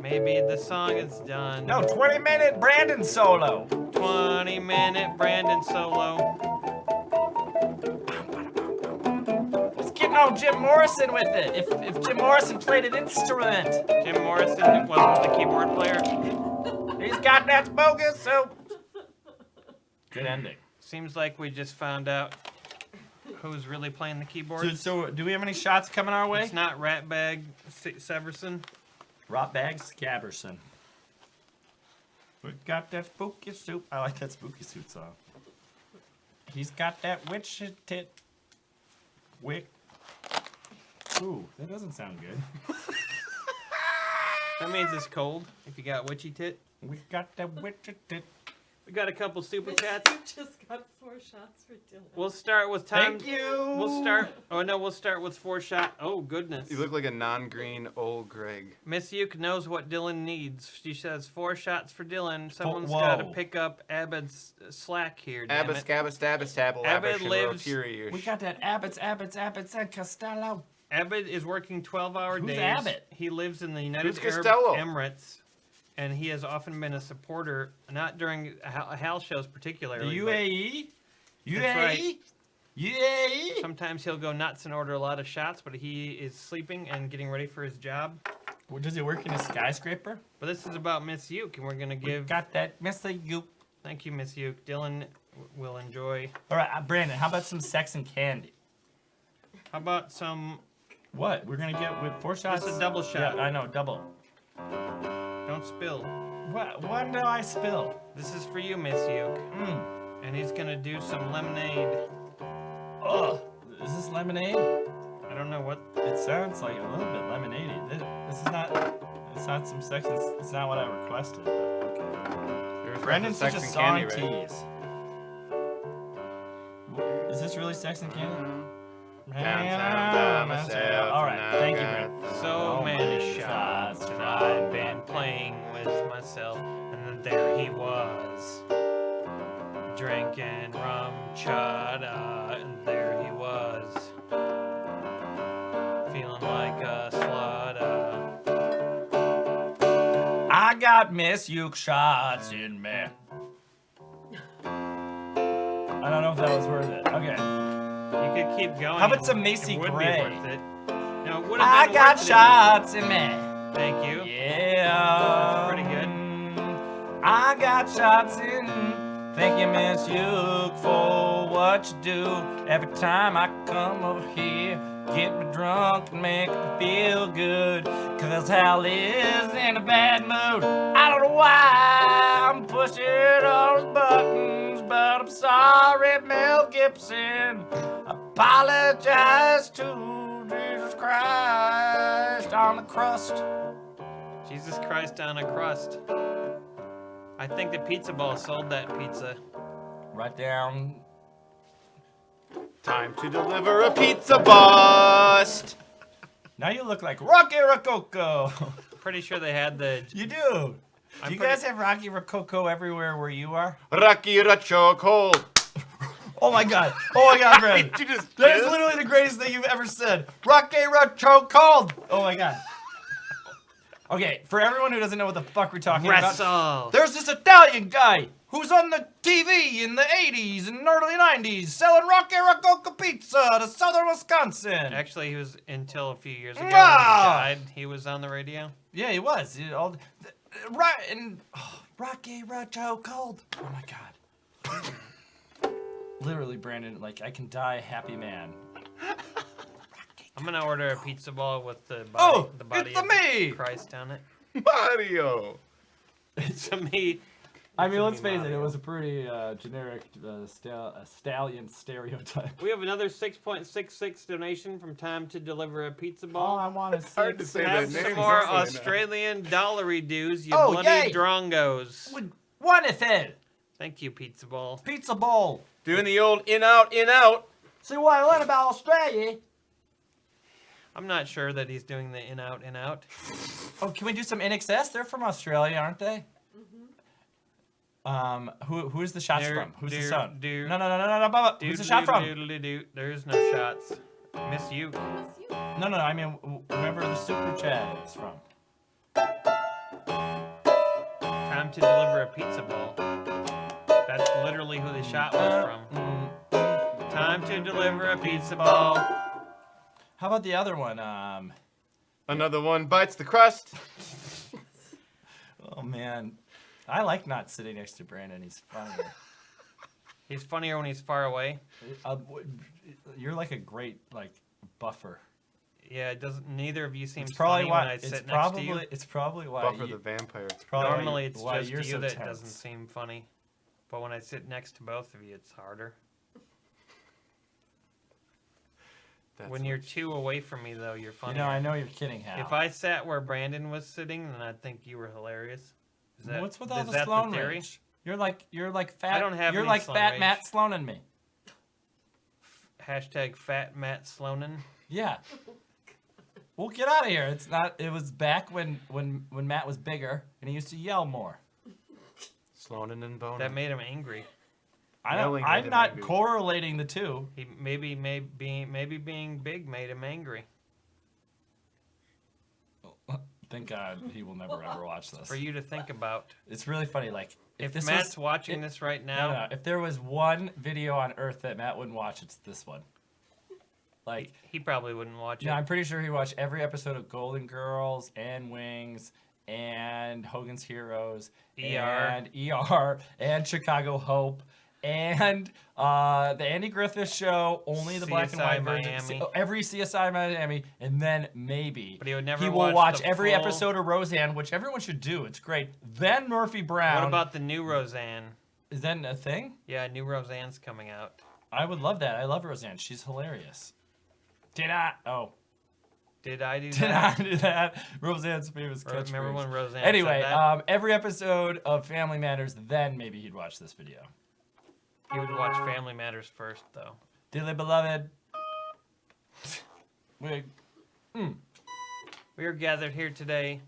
Maybe the song is done. No, 20-minute Brandon solo. 20-minute Brandon solo. Let's get no Jim Morrison with it. If Jim Morrison played an instrument. Jim Morrison wasn't the keyboard player. He's got that spooky soup. Good ending. Seems like we just found out who's really playing the keyboard. So do we have any shots coming our way? It's not Ratbag Severson. Rotbag Scabberson. We got that spooky soup. I like that spooky soup song. He's got that witch tit. Wick. Ooh, that doesn't sound good. That means it's cold if you got witchy tit. We got that witchy tit. We got a couple super You chats. just got 4 shots for Dylan. We'll start with time. Thank you. We'll start. Oh no, we'll start with 4 shot. Oh goodness. You look like a non-green old Greg. Miss Uke knows what Dylan needs. She says 4 shots for Dylan. Someone's whoa. got to pick up Abed's slack here. Damn Abbas, it. Gabbas, Dabbas, Tabble, Abed Abba, lives- We got that Abbott's and Costello. Abed is working 12-hour Who's days. Abbott? He lives in the United Who's Arab Costello? Emirates, and he has often been a supporter, not during HAL shows The particularly. UAE? That's right. UAE? Sometimes he'll go nuts and order a lot of shots, but he is sleeping and getting ready for his job. Does he work in a skyscraper? But this is about Miss Uke, and we're going to We give... got that Mr. Goop. Thank you, Miss Uke. Dylan will enjoy... All right, Brandon, how about some sex and candy? How about some... What? We're going to get with 4 shots? It's a double shot. Yeah, I know, double. Don't spill. What? When do I spill? This is for you, Miss Uke. Mmm. And he's going to do some lemonade. Ugh. Is this lemonade? I don't know what... It sounds like a little bit lemonade-y. This is not... It's not some sex. It's not what I requested. But okay. Brandon's such a song tease. Is this really sex and candy? Downtown by myself All right, thank you, tonight. Brandon. So many shots that I've been playing with myself. And then there he was. Drinking rum chata. And there he was. Feeling like a slutter. I got Miss Uke shots in me. I don't know if that was worth it. Okay. You could keep going. How about some Macy It would Gray? be worth it. No, it would have I been got worth it. shots in me. Thank you. Yeah. That's pretty good. I got shots in. Thank you, Miss Uke, for what you do. Every time I come over here, get me drunk and make me feel good. Cause Hal is in a bad mood. I don't know why I'm pushing all his buttons, but I'm sorry, Mel Gibson. Apologize to Jesus Christ on the crust. Jesus Christ on a crust. I think the pizza ball sold that pizza. Right down. Time to deliver a pizza bust. Now you look like Rocky Rococo. Pretty sure they had the... You do. Do I'm you pretty- guys have Rocky Rococo everywhere where you are? Rocky Racho Cold. Oh my god. Oh my god, Brad. Did you just That is kiss? literally the greatest thing you've ever said. Rocky Rococo Cold. Oh my god. Okay, for everyone who doesn't know what the fuck we're talking about, Wrestle! there's this Italian guy who's on the TV in the 80s and early 90s selling Rocky Rococo pizza to southern Wisconsin. Actually, he was until a few years ago when Ah! he died. He was on the radio. Yeah, he was. Rocky Rocho Cold. Oh my god. Literally, Brandon, like I can die a happy man. I'm gonna order a pizza ball with the body, the body it's of me! Christ on it. Mario. It's a me. I mean, It's a let's me face it, it Mario. was a pretty generic stallion stereotype. We have another 6.66 donation from Time to Deliver a Pizza All Ball. I want is hard to say Have that some name. more Exactly. Australian dollary dues, you Oh, bloody yay! drongos. One is it. Thank you, Pizza Ball. Pizza bowl. Doing the old in out, in out. See what I learned about Australia? I'm not sure that he's doing the in out, in out. Oh, can we do some NXS? They're from Australia, aren't they? Who's the shots from? Who's the son? No, Bubba. Who's the shot from? There's no shots. Miss you. Miss you. No, I mean whoever the super chat is from. Time to deliver a pizza ball. That's literally who the shot was from. Time to deliver a pizza ball. How about the other one? Another one bites the crust. Oh man, I like not sitting next to Brandon. He's funny. He's funnier when he's far away. You're like a great buffer. Yeah, it doesn't. Neither of you seems It's probably funny why. when I sit next to you. It's probably why. Buffer the vampire. Normally, it's why just you're you so that tense. doesn't seem funny. But when I sit next to both of you, it's harder. That's When you're what- 2 away from me, though, you're funny. You know, I know you're kidding, Hal. If I sat where Brandon was sitting, then I'd think you were hilarious. Is that, What's with all is the that Sloan the theory? rage? You're like fat. I don't have You're any like Sloan fat rage. Matt Sloan and me. Hashtag Fat Matt Sloanin. Yeah. We'll get out of here. It's not. It was back when Matt was bigger and he used to yell more. Sloanin and Bonin. That made him angry. Yelling made I'm him not angry. correlating the two. He maybe being big made him angry. Thank God he will never ever watch this. For you to think about. It's really funny. Like If this Matt's was, watching this right now, no, if there was one video on Earth that Matt wouldn't watch, it's this one. Like, he probably wouldn't watch yeah, it. I'm pretty sure he watched every episode of Golden Girls and Wings and Hogan's Heroes and and Chicago Hope and the Andy Griffith Show, only the black and CSI white version, Miami. every CSI Miami, and then maybe But he would never he will watch the every full- episode of Roseanne, which everyone should do. It's great. Then Murphy Brown. What about the new Roseanne? Is that a thing? Yeah, new Roseanne's coming out. I would love that. I love Roseanne. She's hilarious. Did I? Oh. Did I do Did that? I do that? Roseanne's famous Or remember catchphrase. when Roseanne Anyway, said that? every episode of Family Matters, then maybe he'd watch this video. He would watch Family Matters first, though. Dearly beloved, we, We are gathered here today.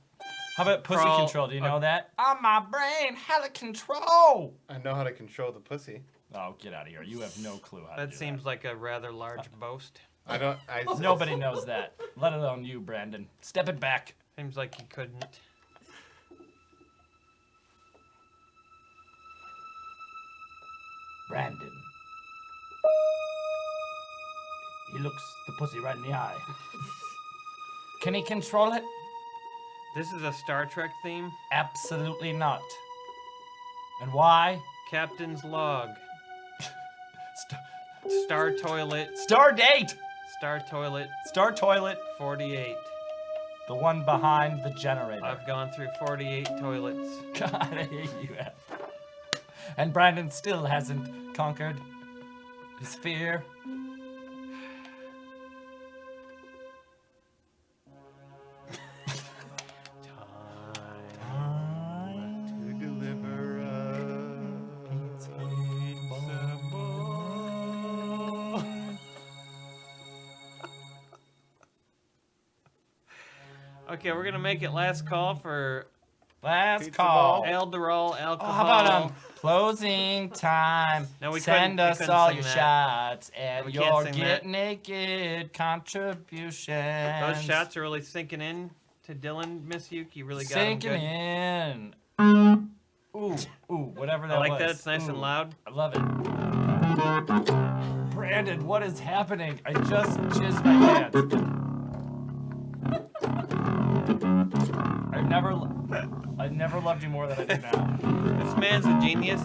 how about pussy Crawl- control? Do you know that? On my brain, how to control. I know how to control the pussy. Oh, get out of here. You have no clue how to That do seems like a rather large boast. I don't. I. that. Nobody knows that, let alone you, Brandon. Step it back. Seems like you couldn't. Brandon. He looks the pussy right in the eye. Can he control it? This is a Star Trek theme. Absolutely not. And why? Captain's log. St- Star toilet. Star date! Star toilet Star toilet, 48. the one behind the generator. I've gone through 48 toilets. God, I hate you, Ed. And Brandon still hasn't conquered his fear. To deliver Okay, we're gonna make it last call for Last Pizza call. ball. Alderol Oh, alcohol. how about closing time? No, we Send couldn't- we us couldn't all sing your that. shots and We can't your sing get that. naked contributions. Those shots are really sinking in to Dylan, Miss Yuki. Really got sinking him in. Ooh, whatever that good. I like was. that. It's nice and Ooh, loud. I love it. Brandon, what is happening? I just jizzed my pants. I've never loved you more than I do now. This man's a genius.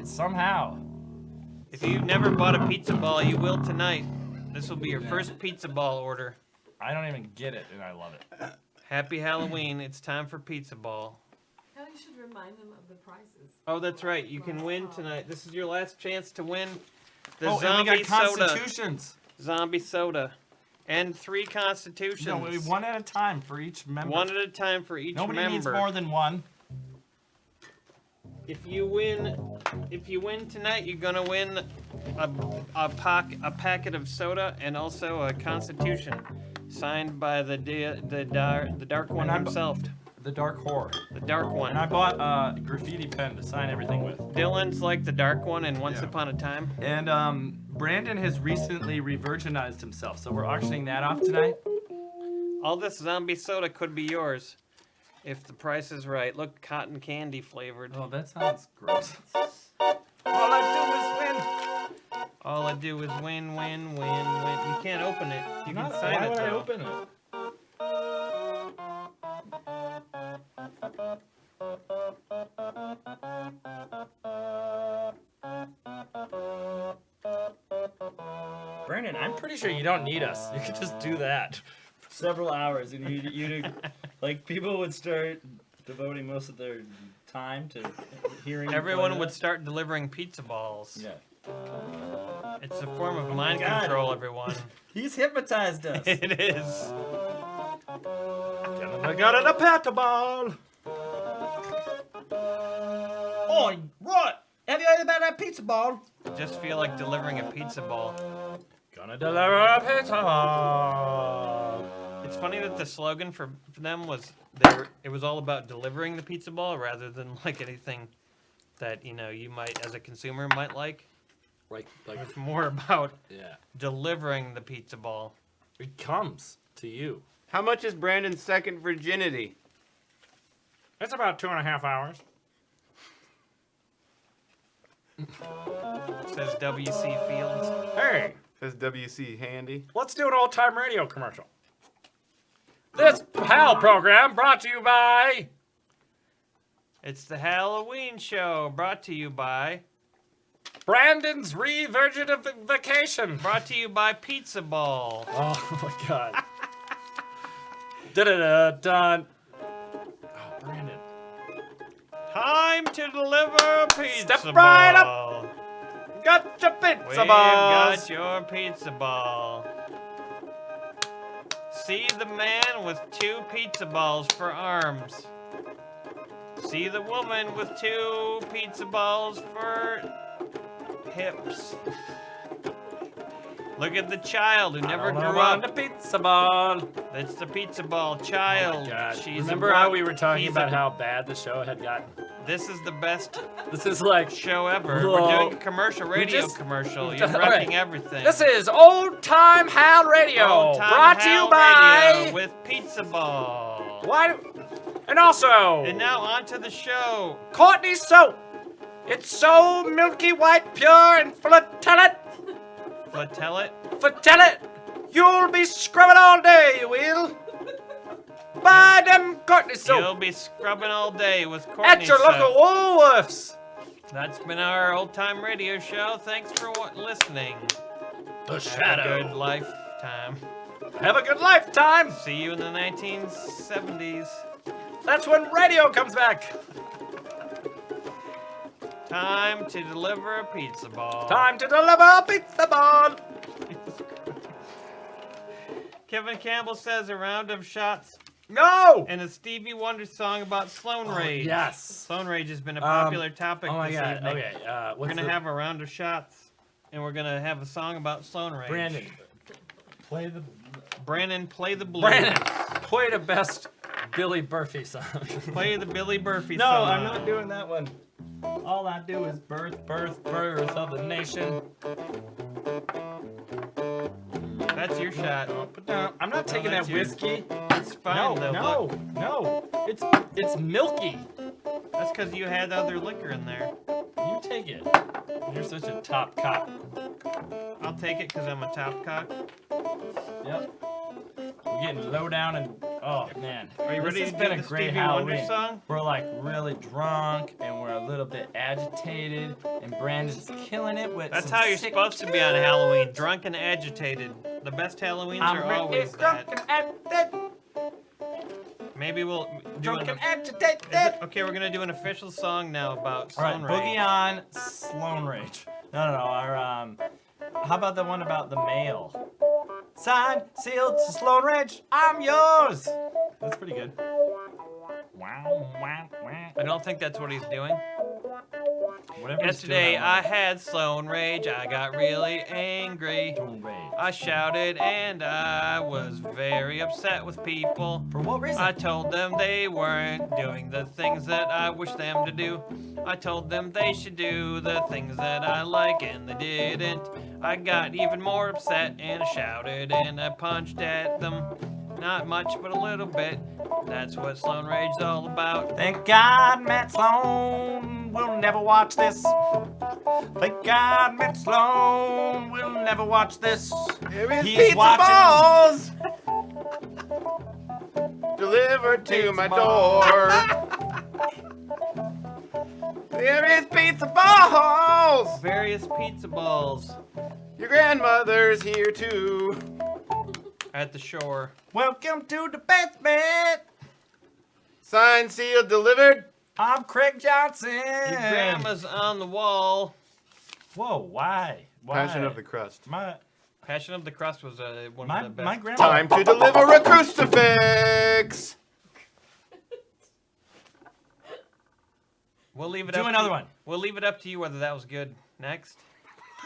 Somehow. If you've never bought a pizza ball, you will tonight. This will be your first pizza ball order. I don't even get it, and I love it. Happy Halloween. It's time for pizza ball. How you should remind them of the prizes. Oh, that's right. You can win tonight. This is your last chance to win the and we zombie got soda. constitutions. Zombie soda. And 3 constitutions. No, one at a time for each member. One at a time for each Nobody member. needs more than one. If you win tonight, you're gonna win a packet of soda and also a constitution, signed by the dark one And I bu- himself, The Dark Whore. the dark And one. I bought a graffiti pen to sign everything with. Dylan's like the dark one in Once Yeah. Upon a Time. And Brandon has recently re-virginized himself, so we're auctioning that off tonight. All this zombie soda could be yours, if the price is right. Look, cotton candy flavored. Oh, that sounds gross. All I All I do is win, win, win, win. You can't open it. You can sign Why it would I though. open it? Brandon, I'm pretty sure you don't need us. You could just do that. Several hours, and you like people would start devoting most of their time to hearing. you Everyone play would that. start delivering pizza balls. Yeah. It's a form of mind God. control, everyone. He's hypnotized us. It is. I got an pata ball. Oh, right. Have you heard about that pizza ball? Just feel like delivering a pizza ball. Gonna deliver a pizza ball. It's funny that the slogan for them was it was all about delivering the pizza ball rather than like anything that you might as a consumer might like. Like, It's more about yeah. delivering the pizza ball. It comes to you. How much is Brandon's second virginity? It's about 2.5 hours. Says W.C. Fields. Hey, Says WC Handy. let's do an old-time radio commercial. This HAL program brought to you by... It's the HAL-oween show, brought to you by Brandon's Re-Virginification. brought to you by Pizza Ball. Oh my god. Da-da-da-dun. Oh, Brandon. Time to deliver a pizza Step right up. ball. Got your pizza We've balls. got your pizza ball. See the man with 2 pizza balls for arms. See the woman with 2 pizza balls for hips. Look at the child who never grew up. The pizza ball. That's the pizza ball child. Oh God. She's Remember a how one- we were talking he's about a- how bad the show had gotten? This is the best This is like... show ever. Whoa. We're doing a commercial radio just- commercial. You're All wrecking right. everything. This is Old Time HAL Radio, Old-time brought to you Hal by... Radio with Pizza Ball. Why? And also... And now on to the show. Courtney soap. It's so milky white, pure, and full of talent. Tell it. For talent, you'll be scrubbing all day, you will. Buy them Courtney soap You'll be scrubbing all day with Courtney at your soap. local Woolworths. That's been our old time radio show. Thanks for listening. The Have a good lifetime. Have a good lifetime. See you in the 1970s. That's when radio comes back. Time to deliver a pizza ball. Time to deliver a pizza ball. Kevin Campbell says a round of shots No. and a Stevie Wonder song about Sloan Rage. Yes. Sloan Rage has been a popular topic Oh my this god. evening. Okay. We're What's gonna the... have a round of shots, and we're gonna have a song about Sloan Rage. Brandon. Play the... Brandon, play the blues. Brandon. Play the best Billy Murphy song. Play the Billy Murphy No, song. I'm not doing that one. All I do is birth, birth, birth of the nation. That's your shot. But no, I'm not taking that's that yours. whiskey. It's fine though. No, Look. no. It's milky. That's because you had other liquor in there. You take it. You're such a top cop. I'll take it because I'm a top cock. Yep. We're getting low down and oh man. Are you This ready has to been do a the great Stevie Wonder Halloween. song? We're like really drunk and we're a little bit agitated and Brandon's killing it with That's some how you're sick supposed to be on Halloween. Drunk and agitated. The best Halloweens are always drunk that. and agitated. Maybe we'll do Drunk an, and agitated. okay, we're gonna do an official song now about All right, Sloan Boogie Rage. on Sloan Rage. No. Our how about the one about the mail? Signed, sealed, Sloan Rage. I'm yours. That's pretty good. Wow. I don't think that's what he's doing. Whatever he's Yesterday doing, I had Sloan Rage. I got really angry. Sloan Rage. I shouted and I was very upset with people. For what reason? I told them they weren't doing the things that I wish them to do. I told them they should do the things that I like and they didn't. I got even more upset and I shouted and I punched at them. Not much, but a little bit. That's what Sloan Rage's all about. Thank God Matt Sloan will never watch this. Thank God Matt Sloan will never watch this. He's Pizza watching. balls delivered to Pizza my balls. door. There is pizza balls. Various pizza balls Your grandmother's here too. at the shore. Welcome to the basement. Signed, sealed, delivered. I'm Craig Johnson. Your grandma's on the wall. Whoa, why? Why? Passion of the Crust. My Passion of the Crust was one of the best. my grandma. Time to deliver a crucifix. We'll leave it Do up another to, one. We'll leave it up to you whether that was good. Next.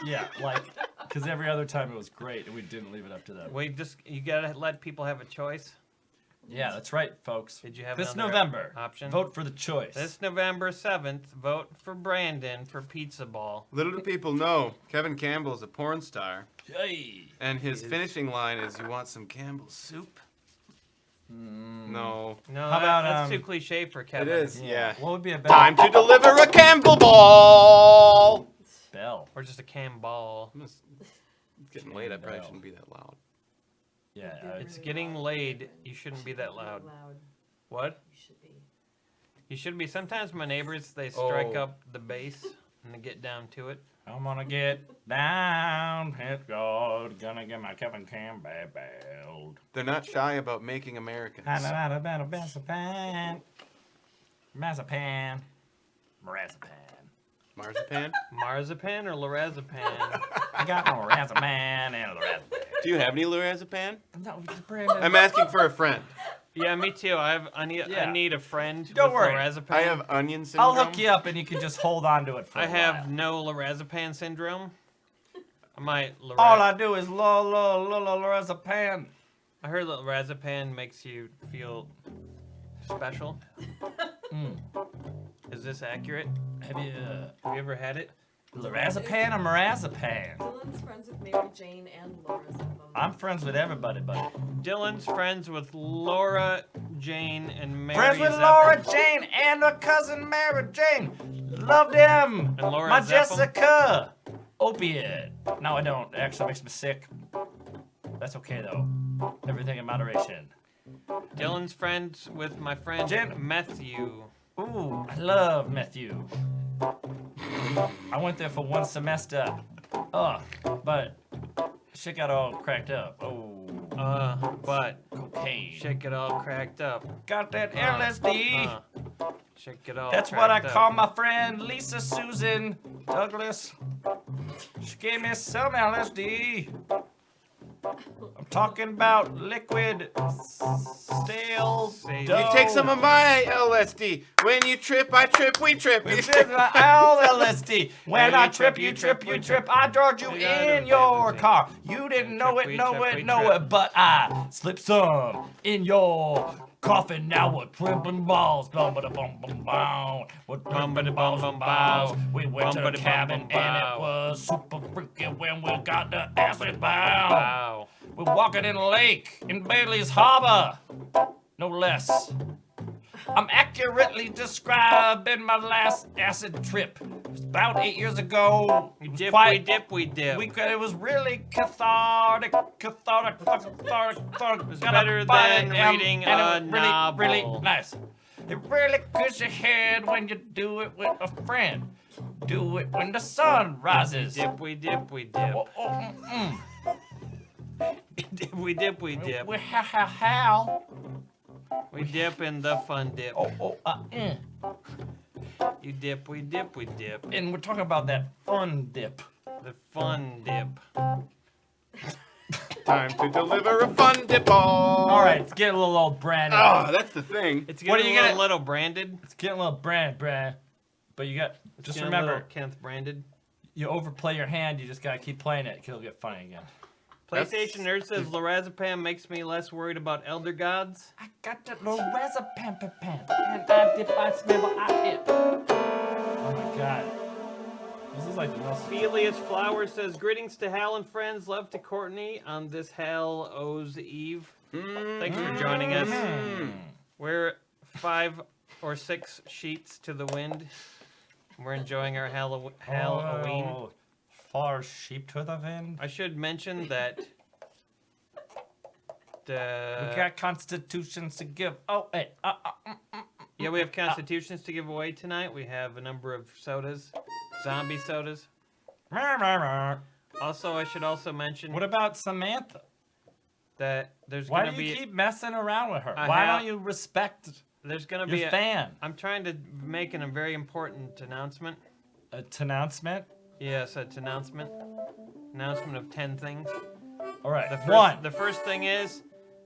Yeah, like, because every other time it was great, and we didn't leave it up to them. You gotta let people have a choice. Yeah, that's right, folks. Did you have this another November? option? Vote for the choice. This November 7th, vote for Brandon for Pizza Ball. Little do people know, Kevin Campbell is a porn star, Hey. and his finishing line is, "You want some Campbell's soup?" No. No, How about, that's too cliche for Kevin. It is, yeah. What would be a better Time to deliver a Campbell ball. bell? Or just a cam ball. It's getting late. I probably Bell. shouldn't be that loud. Yeah, It's getting laid. You shouldn't be that loud. What? You should be. You should be. Sometimes my neighbors, they strike Oh. up the bass and they get down to it. I'm gonna get down, hit God, gonna get my Kevin Campbell. They're not shy about making Americans. Marzipan. Marzipan. Marzipan? Marzipan or lorazepam? I got no marzipan and lorazepam. Do you have any lorazepam? No, Brandon. I'm asking for a friend. Yeah, me too. I need a friend. Don't with worry. Lorazepam. I have onion syndrome. I'll hook you up and you can just hold on to it for I a have while. no lorazepam syndrome. I might. All I do is lorazepam. I heard that lorazepam makes you feel special. Is this accurate? Have you Have you ever had it? lorazepam or marzipan? Dylan's friends with Mary Jane and Laura's of them. I'm friends with everybody, buddy. Dylan's friends with Laura, Jane, and Mary. Friends with Zeppelin. Laura Jane and her cousin Mary Jane. Love them. And Laura My Zeppelin. Jessica. Opiate. No, I don't. It actually makes me sick. That's okay though. Everything in moderation. Dylan's friends with my friend Jen. Matthew. Ooh, I love Matthew. I went there for one semester. But shit got all cracked up. Oh, But cocaine. shit get all cracked up. Got that LSD. Shit get all. That's what I cracked call up. my friend Lisa Susan Douglas. She gave me some LSD. I'm talking about liquid, stale Say- dough. You take some of my LSD. When you trip, I trip, we trip. This is my LSD. When I trip, you trip, you trip. I drove you in your car. You didn't know it, know it, but I slipped some in your coffin. Now we're tripping balls. Bum ba da bum bum bow. We're tripping balls and balls. We went to the cabin and it was super freaky when we got the acid bow. Wow. We're walking in a lake in Bailey's Harbor, no less. I'm accurately describing my last acid trip. It was about 8 years ago. It was Dip, quite- we dip. it was really cathartic. It was better than reading a novel. Really nice. It really cooks your head when you do it with a friend. Do it when the sun rises. Dip, we dip. Oh, oh, Dip, we dip. We Hal. We dip in the fun dip. You dip, we dip. And we're talking about that fun dip. The fun dip. Time to deliver a fun dip ball. All right, it's getting a little old Brandon. Oh, that's the thing. It's What getting are you a gonna- little branded. It's getting a little Brand. But you got, just Getting a remember, little Kenneth branded. you overplay your hand, you just gotta keep playing it, 'cause it'll get funny again. PlayStation Nerd says lorazepam makes me less worried about elder gods. I got that little razapam, and I dip, I smell, I dip. Oh my god. This is like the most... Felius Flowers says, greetings to Hal and friends. Love to Courtney on this HAL-oween Eve. Thanks for joining us. We're 5 or 6 sheets to the wind. We're enjoying our HAL-oween. Oh, far sheep to the wind. I should mention that We got constitutions to give. Oh, hey. yeah, we have constitutions to give away tonight. We have a number of sodas, zombie sodas. Also, I should also mention What about Samantha? that there's Why gonna do you be keep messing around with her? I Why have- don't you respect there's gonna your be fan? I'm trying to make a very important announcement. A announcement? Yes, it's announcement. Announcement of 10 things. All right. The first thing is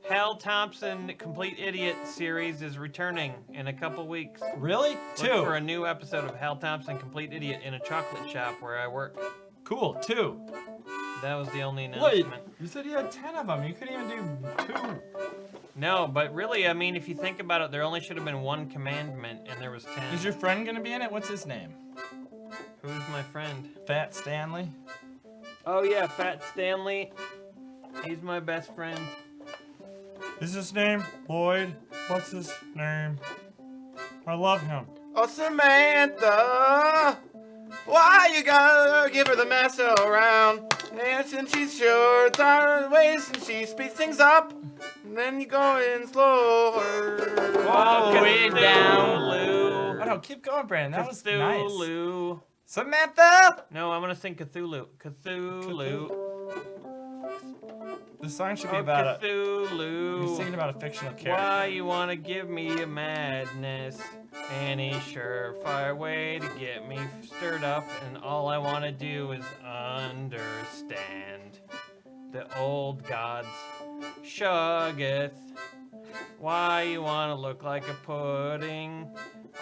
Hal Thompson Complete Idiot series is returning in a couple weeks. Really? Look for 2. a new episode of Hal Thompson Complete Idiot in a chocolate shop where I work. Cool. 2. That was the only Wait, announcement. you said you had 10 of them. You couldn't even do 2. No, but really, I mean, if you think about it, there only should have been one commandment, and there was 10. Is your friend gonna be in it? What's his name? Who's my friend? Fat Stanley? Oh yeah, Fat Stanley. He's my best friend. Is his name Lloyd? What's his name? I love him. Oh, Samantha, why you gotta give her the mess around? And since she's short on her waist and she speeds things up, and then you go in slower. Walk Way it down, Oh Lou. no, keep going, Brandon. That was nice. Cthulhu. Samantha! No, I'm gonna sing Cthulhu. Cthulhu. The song should be Oh, about Cthulhu. You're singing about a fictional character. Why you wanna give me a madness? Any surefire way to get me stirred up, and all I wanna do is understand the old gods shuggeth. Why you wanna look like a pudding?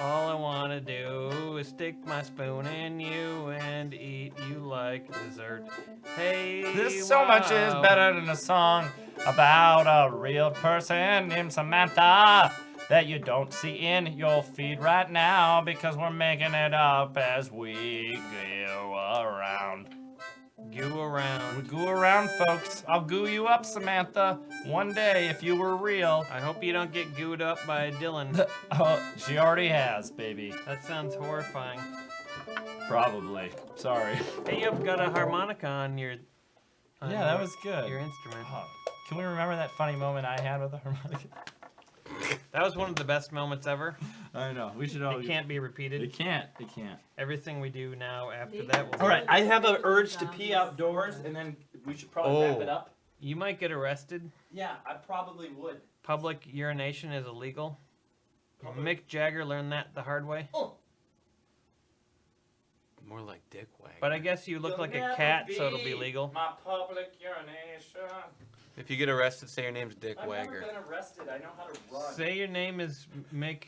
All I wanna do is stick my spoon in you and eat you like dessert. Hey, This so much is wow. better than a song about a real person named Samantha that you don't see in your feed right now because we're making it up as we go around. Goo We around. goo around, folks. I'll goo you up, Samantha, one day if you were real. I hope you don't get gooed up by Dylan. Oh, she already has, baby. That sounds horrifying. Probably. Sorry. Hey, you've got a harmonica on your. on Yeah, that your- was good. Your instrument. Oh, can we remember that funny moment I had with the harmonica? That was one of the best moments ever. I know. We should all. It can't be repeated. It can't. It can't. Everything we do now after that will. All right, I have an urge to pee outdoors, and then we should probably wrap Oh. it up. You might get arrested. Yeah, I probably would. Public urination is illegal. Public- Mick Jagger learned that the hard way. More like Dick Wag. But I guess you look like a cat, so it'll be legal. My public urination. If you get arrested, say your name's Dick I've Wagger. never been arrested. I know how to run. Say your name is Mick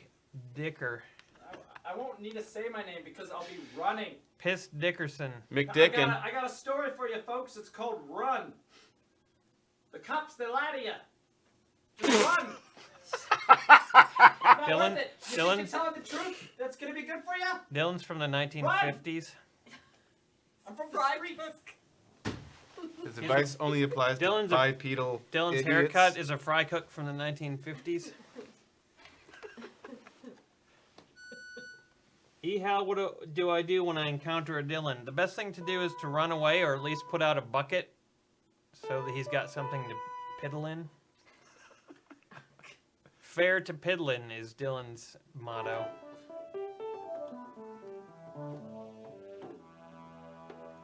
Dicker. I won't need to say my name because I'll be running. Piss Dickerson. McDickin. I got a story for you, folks. It's called Run. The cops, they lie to you. Just run. Not Dylan, worth it. You Dylan? think you're telling the truth? That's gonna be good for you. Dylan's from the 1950s. I'm from the street. His advice only applies to Dylan's a- bipedal Dylan's idiots. haircut is a fry cook from the 1950s. Hal, what do I do when I encounter a Dylan? The best thing to do is to run away or at least put out a bucket so that he's got something to piddle in. Fair to piddlin' is Dylan's motto.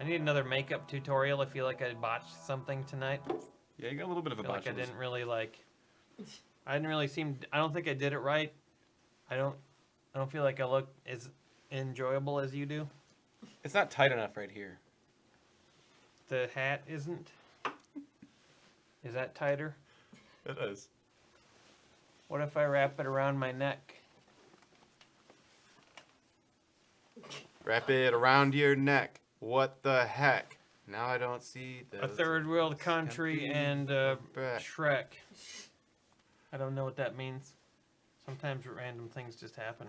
I need another makeup tutorial. I feel like I botched something tonight. Yeah, you got a little bit of I a feel like I botch. didn't really I don't think I did it right. I don't feel like I look as enjoyable as you do. It's not tight enough right here. The hat isn't. Is that tighter? It is. What if I wrap it around my neck? Wrap it around your neck. What the heck? Now I don't see the. A third world country and back. Shrek. I don't know what that means. Sometimes random things just happen.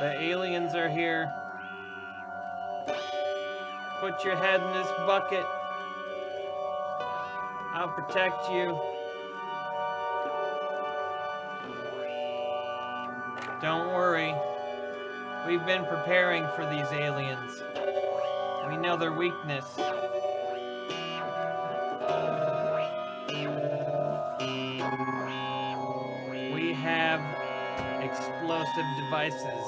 The aliens are here. Put your head in this bucket. I'll protect you. Don't worry. We've been preparing for these aliens. We know their weakness. We have explosive devices.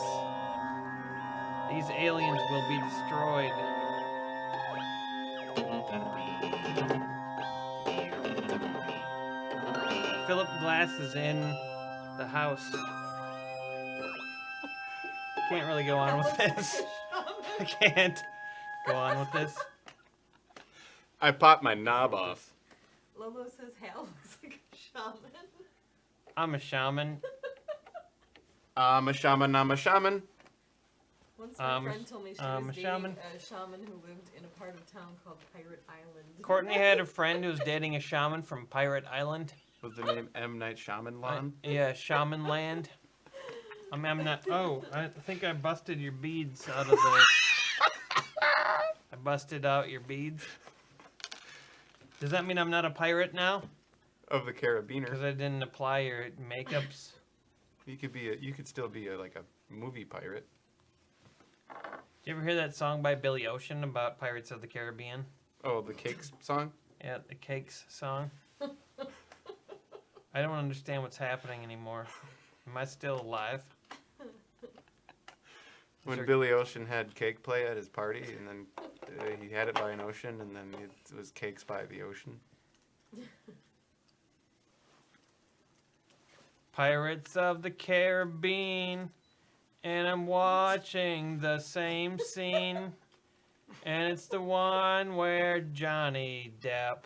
These aliens will be destroyed. Philip Glass is in the house. Can't really go on with this. I can't go on with this. I popped my knob off. Lolo says Hal looks like a shaman. I'm a shaman. I'm a shaman, I'm a shaman. Once my friend told me she was dating shaman. a shaman who lived in a part of town called Pirate Island. Courtney had a friend who was dating a shaman from Pirate Island. Was the name M. Night Shyamalan? Yeah, Shaman Land. I'm not. Oh, I think I busted your beads out of the. I busted out your beads. Does that mean I'm not a pirate now? Of the Carabiner. Because I didn't apply your makeups. You could still be like a movie pirate. Did you ever hear that song by Billy Ocean about Pirates of the Caribbean? Oh, the Cakes song? Yeah, the Cakes song. I don't understand what's happening anymore. Am I still alive? When Sure. Billy Ocean had cake play at his party, and then he had it by an ocean, and then it was cakes by the ocean. Pirates of the Caribbean, and I'm watching the same scene, and it's the one where Johnny Depp,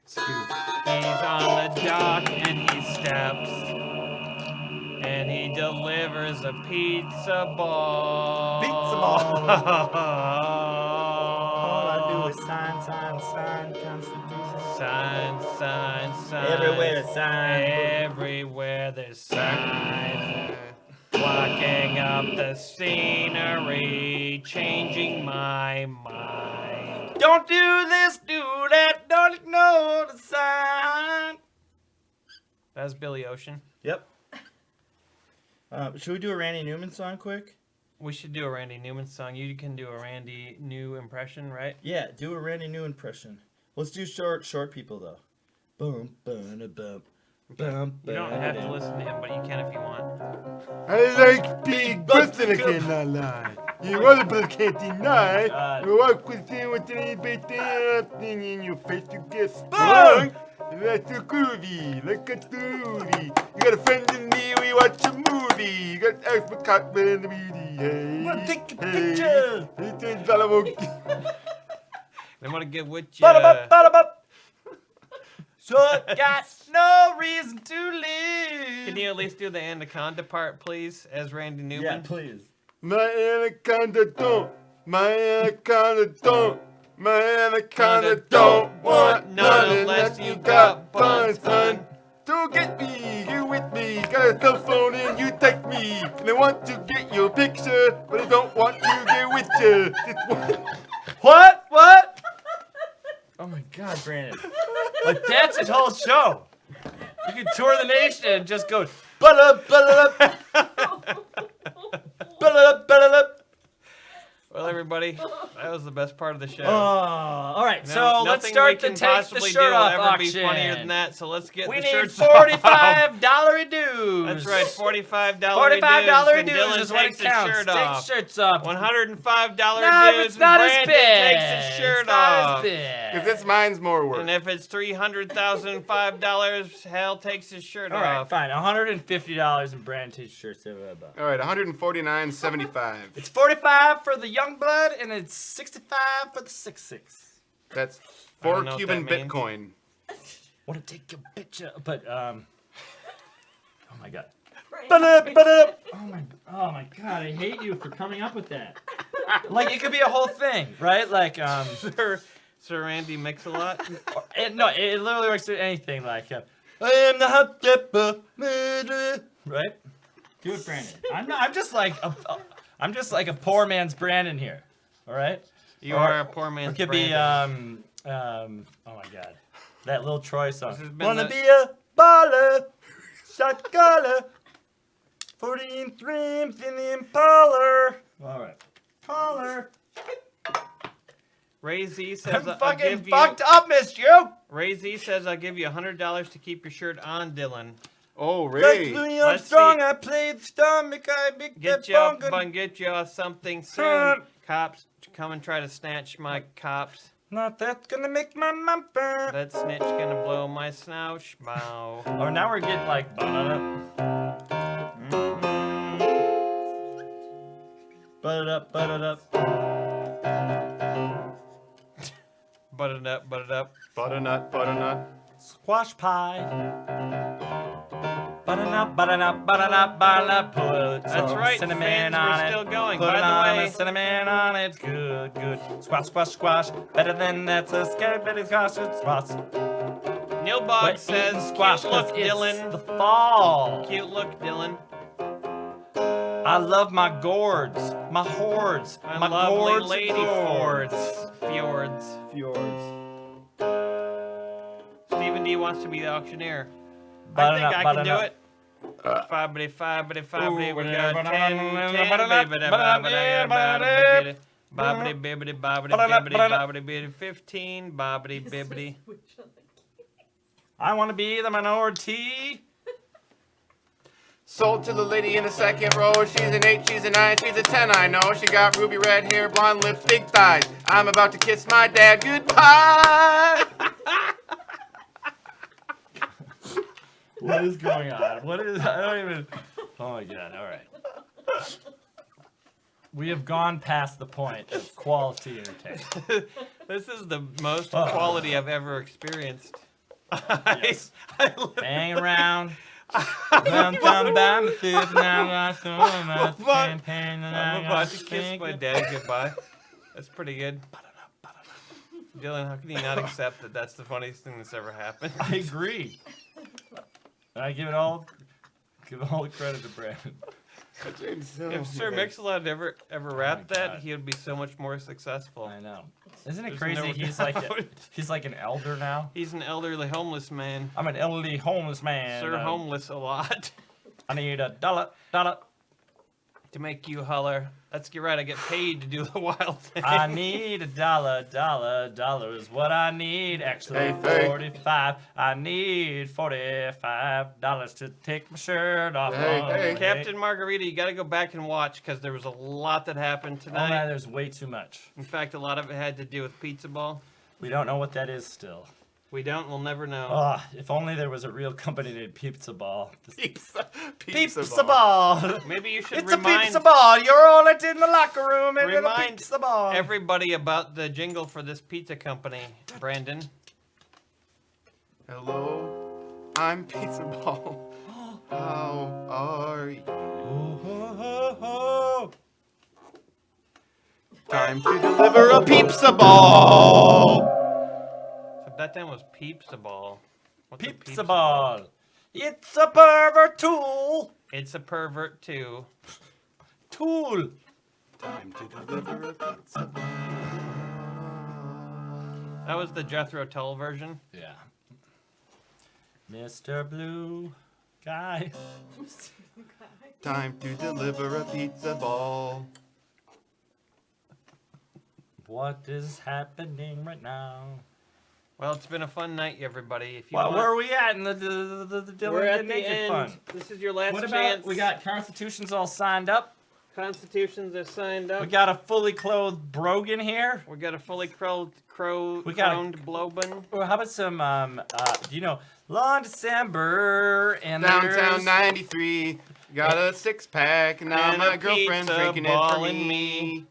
he's on the dock and he steps, and he delivers a pizza ball. Pizza ball. All I do is sign, Constitution. Sign, sign, sign. Everywhere a sign. Everywhere there's signs. Blocking up the scenery, changing my mind. Don't do this, do that, don't ignore the sign. That's Billy Ocean. Yep. Should we do a Randy Newman song quick? We should do a Randy Newman song. You can do a Randy New impression, right? Yeah, do a Randy New impression. Let's do short people though. Boom, boom, boom. Bum, You don't have to listen to him, but you can if you want. I like big butts and I cannot lie. You other people can't deny. You walk with him with any bit thing in your face, you get sprung. That's too groovy, like a doody. You got a friend in me, we watch a movie. You got expert cockpit in the beauty. Hey, Wanna take a picture? They want to get with you. Ba-da-ba-ba-da-ba. So got no reason to live. Can you at least do the anaconda part, please, as Randy Newman? Yeah, please. My anaconda don't. My anaconda don't. My anaconda don't want none unless you got buns, hun. Don't get me, you with me. Got a cell phone and you text me. And I want to get your picture, but I don't want to get with you. What? Oh my God, Brandon. Like, that's his whole show. You could tour the nation and just go, Well, everybody, that was the best part of the show. all right, No- so let's nothing start we the can take the possibly shirt do off will ever be auction. funnier than that. So let's get We the need shirts off. $45 dues. That's right, $45 $45 dues. dues Dylan is what takes it his counts. shirt Take off. shirts off. $105 No, dues. it's not and as Brandon big. takes his shirt It's not off. as big. Because this mine's more work. And if it's $305, Hal takes his shirt All right, off. fine. $150 in brand t-shirts. All right, $149.75. It's $45 for the young blood, and it's $65 for the 6'6". That's I don't 4 know what Cuban that means. Bitcoin. Want to take your picture, but oh my God. Oh my God, I hate you for coming up with that. Like, it could be a whole thing, right? Like, Sir Randy Mix-a-Lot. no, it literally works with anything. Like, I am the hot pepper, right? Do it, Brandon. I'm just like a poor man's Brandon here. All right. You are a poor Or man's it could be Brandon. oh my God, that little Troy song. This has been Wanna the- be a baller, shot caller, 14 dreams in the Impala. All right, caller. Ray Z says I'm I'll fucking give you. fucked up, Miss you. Ray Z says I'll give you $100 to keep your shirt on, Dylan. Oh, Like Ray. Louis Let's Armstrong, see. I played stomach, I big Get that you up bongo. and get you something soon. Huh. Cops, come and try to snatch my cops. Not that's gonna make my mouth burn. That snitch gonna blow my snouch. Bow. Oh, now we're getting like. Butt it up, butt it up. Butt it up, butt it up. Butternut, butternut. Squash pie. Butternut, butternut, butternut, butternut. Put That's some right, cinnamon fans, on we're it. still going. Put By the on way- a cinnamon on it. Good, good. Squash, squash, squash. Better than that's a scary squash. Squash. Neil Bogg Quit says, eating squash cute look, 'cause it's Dylan. the fall. Cute look, Dylan. I love my gourds, my hordes, My my lovely gourds lady gourds. Fjords. Fjords. Stephen D wants to be the auctioneer. Button I think up, I button can do up. it. Fibbity, fibbity, fibbity. We Ooh, got 10, button up, 10, button up, bibbity, button up, bobbity, button up. bobbity, bobbity, bibbity, bobbity, Button up, bibbity, button up. bobbity, bibbity, 15, bobbity, bibbity. I want to be the minority. Sold to the lady in the second row. She's an 8, she's a 9, she's a 10, I know. She got ruby red hair, blonde lips, big thighs. I'm about to kiss my dad goodbye. What is going on? What is? I don't even. Oh my god! All right. We have gone past the point of quality entertainment. This is the most Oh. quality I've ever experienced. Yes. I literally- Hang around. Round down by my fifth, now I so much champagne and I I'm about got to kiss my dad goodbye. That's pretty good. Dylan, how can you not accept that that's the funniest thing that's ever happened? I agree. I give all the credit to Brandon. If Sir Mix-a-Lot ever rapped that, God. he would be so much more successful. I know. Isn't it There's crazy? no He's like an elder now. He's an elderly homeless man. I'm an elderly homeless man. Sir homeless a lot. I need a dollar. To make you holler. Let's get right. I get paid to do the wild thing. I need a dollar is what I need. Actually, Hey, hey. 45. I need $45 to take my shirt off. Hey, on hey. the Captain Margarita, you got to go back and watch because there was a lot that happened Oh man, tonight. there's way too much. In fact, a lot of it had to do with Pizza Ball. We don't know what that is still. We don't. We'll never know. If only there was a real company named Pizza Ball. Pizza Pizza Ball. Maybe you should It's a remind pizza ball. You're all it in the locker room and in a Remind pizza ball. everybody about the jingle for this pizza company, Brandon. Hello, I'm Pizza Ball. How are you? Time to deliver a pizza ball. So that then was Pizza Ball. What's a Pizza ball. It's a pervert tool. It's a pervert too. Tool. Time to deliver a pizza ball. That was the Jethro Tull version. Yeah. Mr. Blue Guy. Time to deliver a pizza ball. What is happening right now? Well, it's been a fun night, everybody. If you Well, want, where are we at in the Dylan we're at Good the Nature end. Fund? This is your last What chance. about we got Constitutions all signed up? Constitutions are signed up. We got a fully clothed Brogan here. We got a fully We got a- croned Blobin. Or how about some Long December and Downtown there's- 93. Got a 6-pack, and now And my a girlfriend's pizza drinking it ball for and me.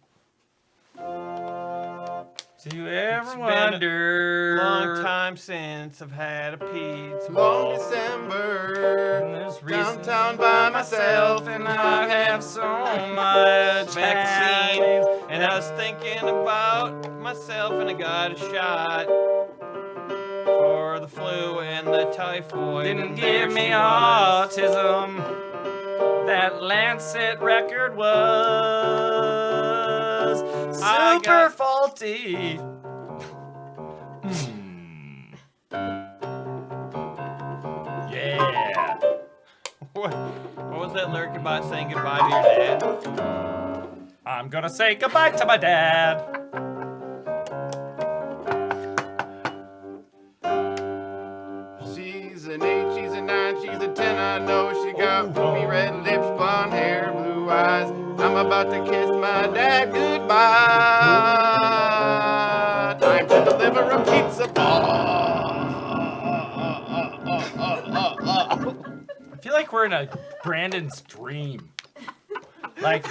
Do you ever It's been wonder? Long time since I've had a pizza Long ball. December. And there's reason Downtown by myself, and I have so much Vaccine, happiness. and I was thinking about myself, and I got a shot for the flu and the typhoid. Didn't and there give me she was. autism. That Lancet record was I super got- faulty. Yeah. What was that lyric about saying goodbye to your dad? I'm gonna say goodbye to my dad. She's an 8, she's a 9, she's a 10, I about to kiss my dad goodbye. Time to deliver a pizza ball. I feel like we're in a Brandon's dream. Like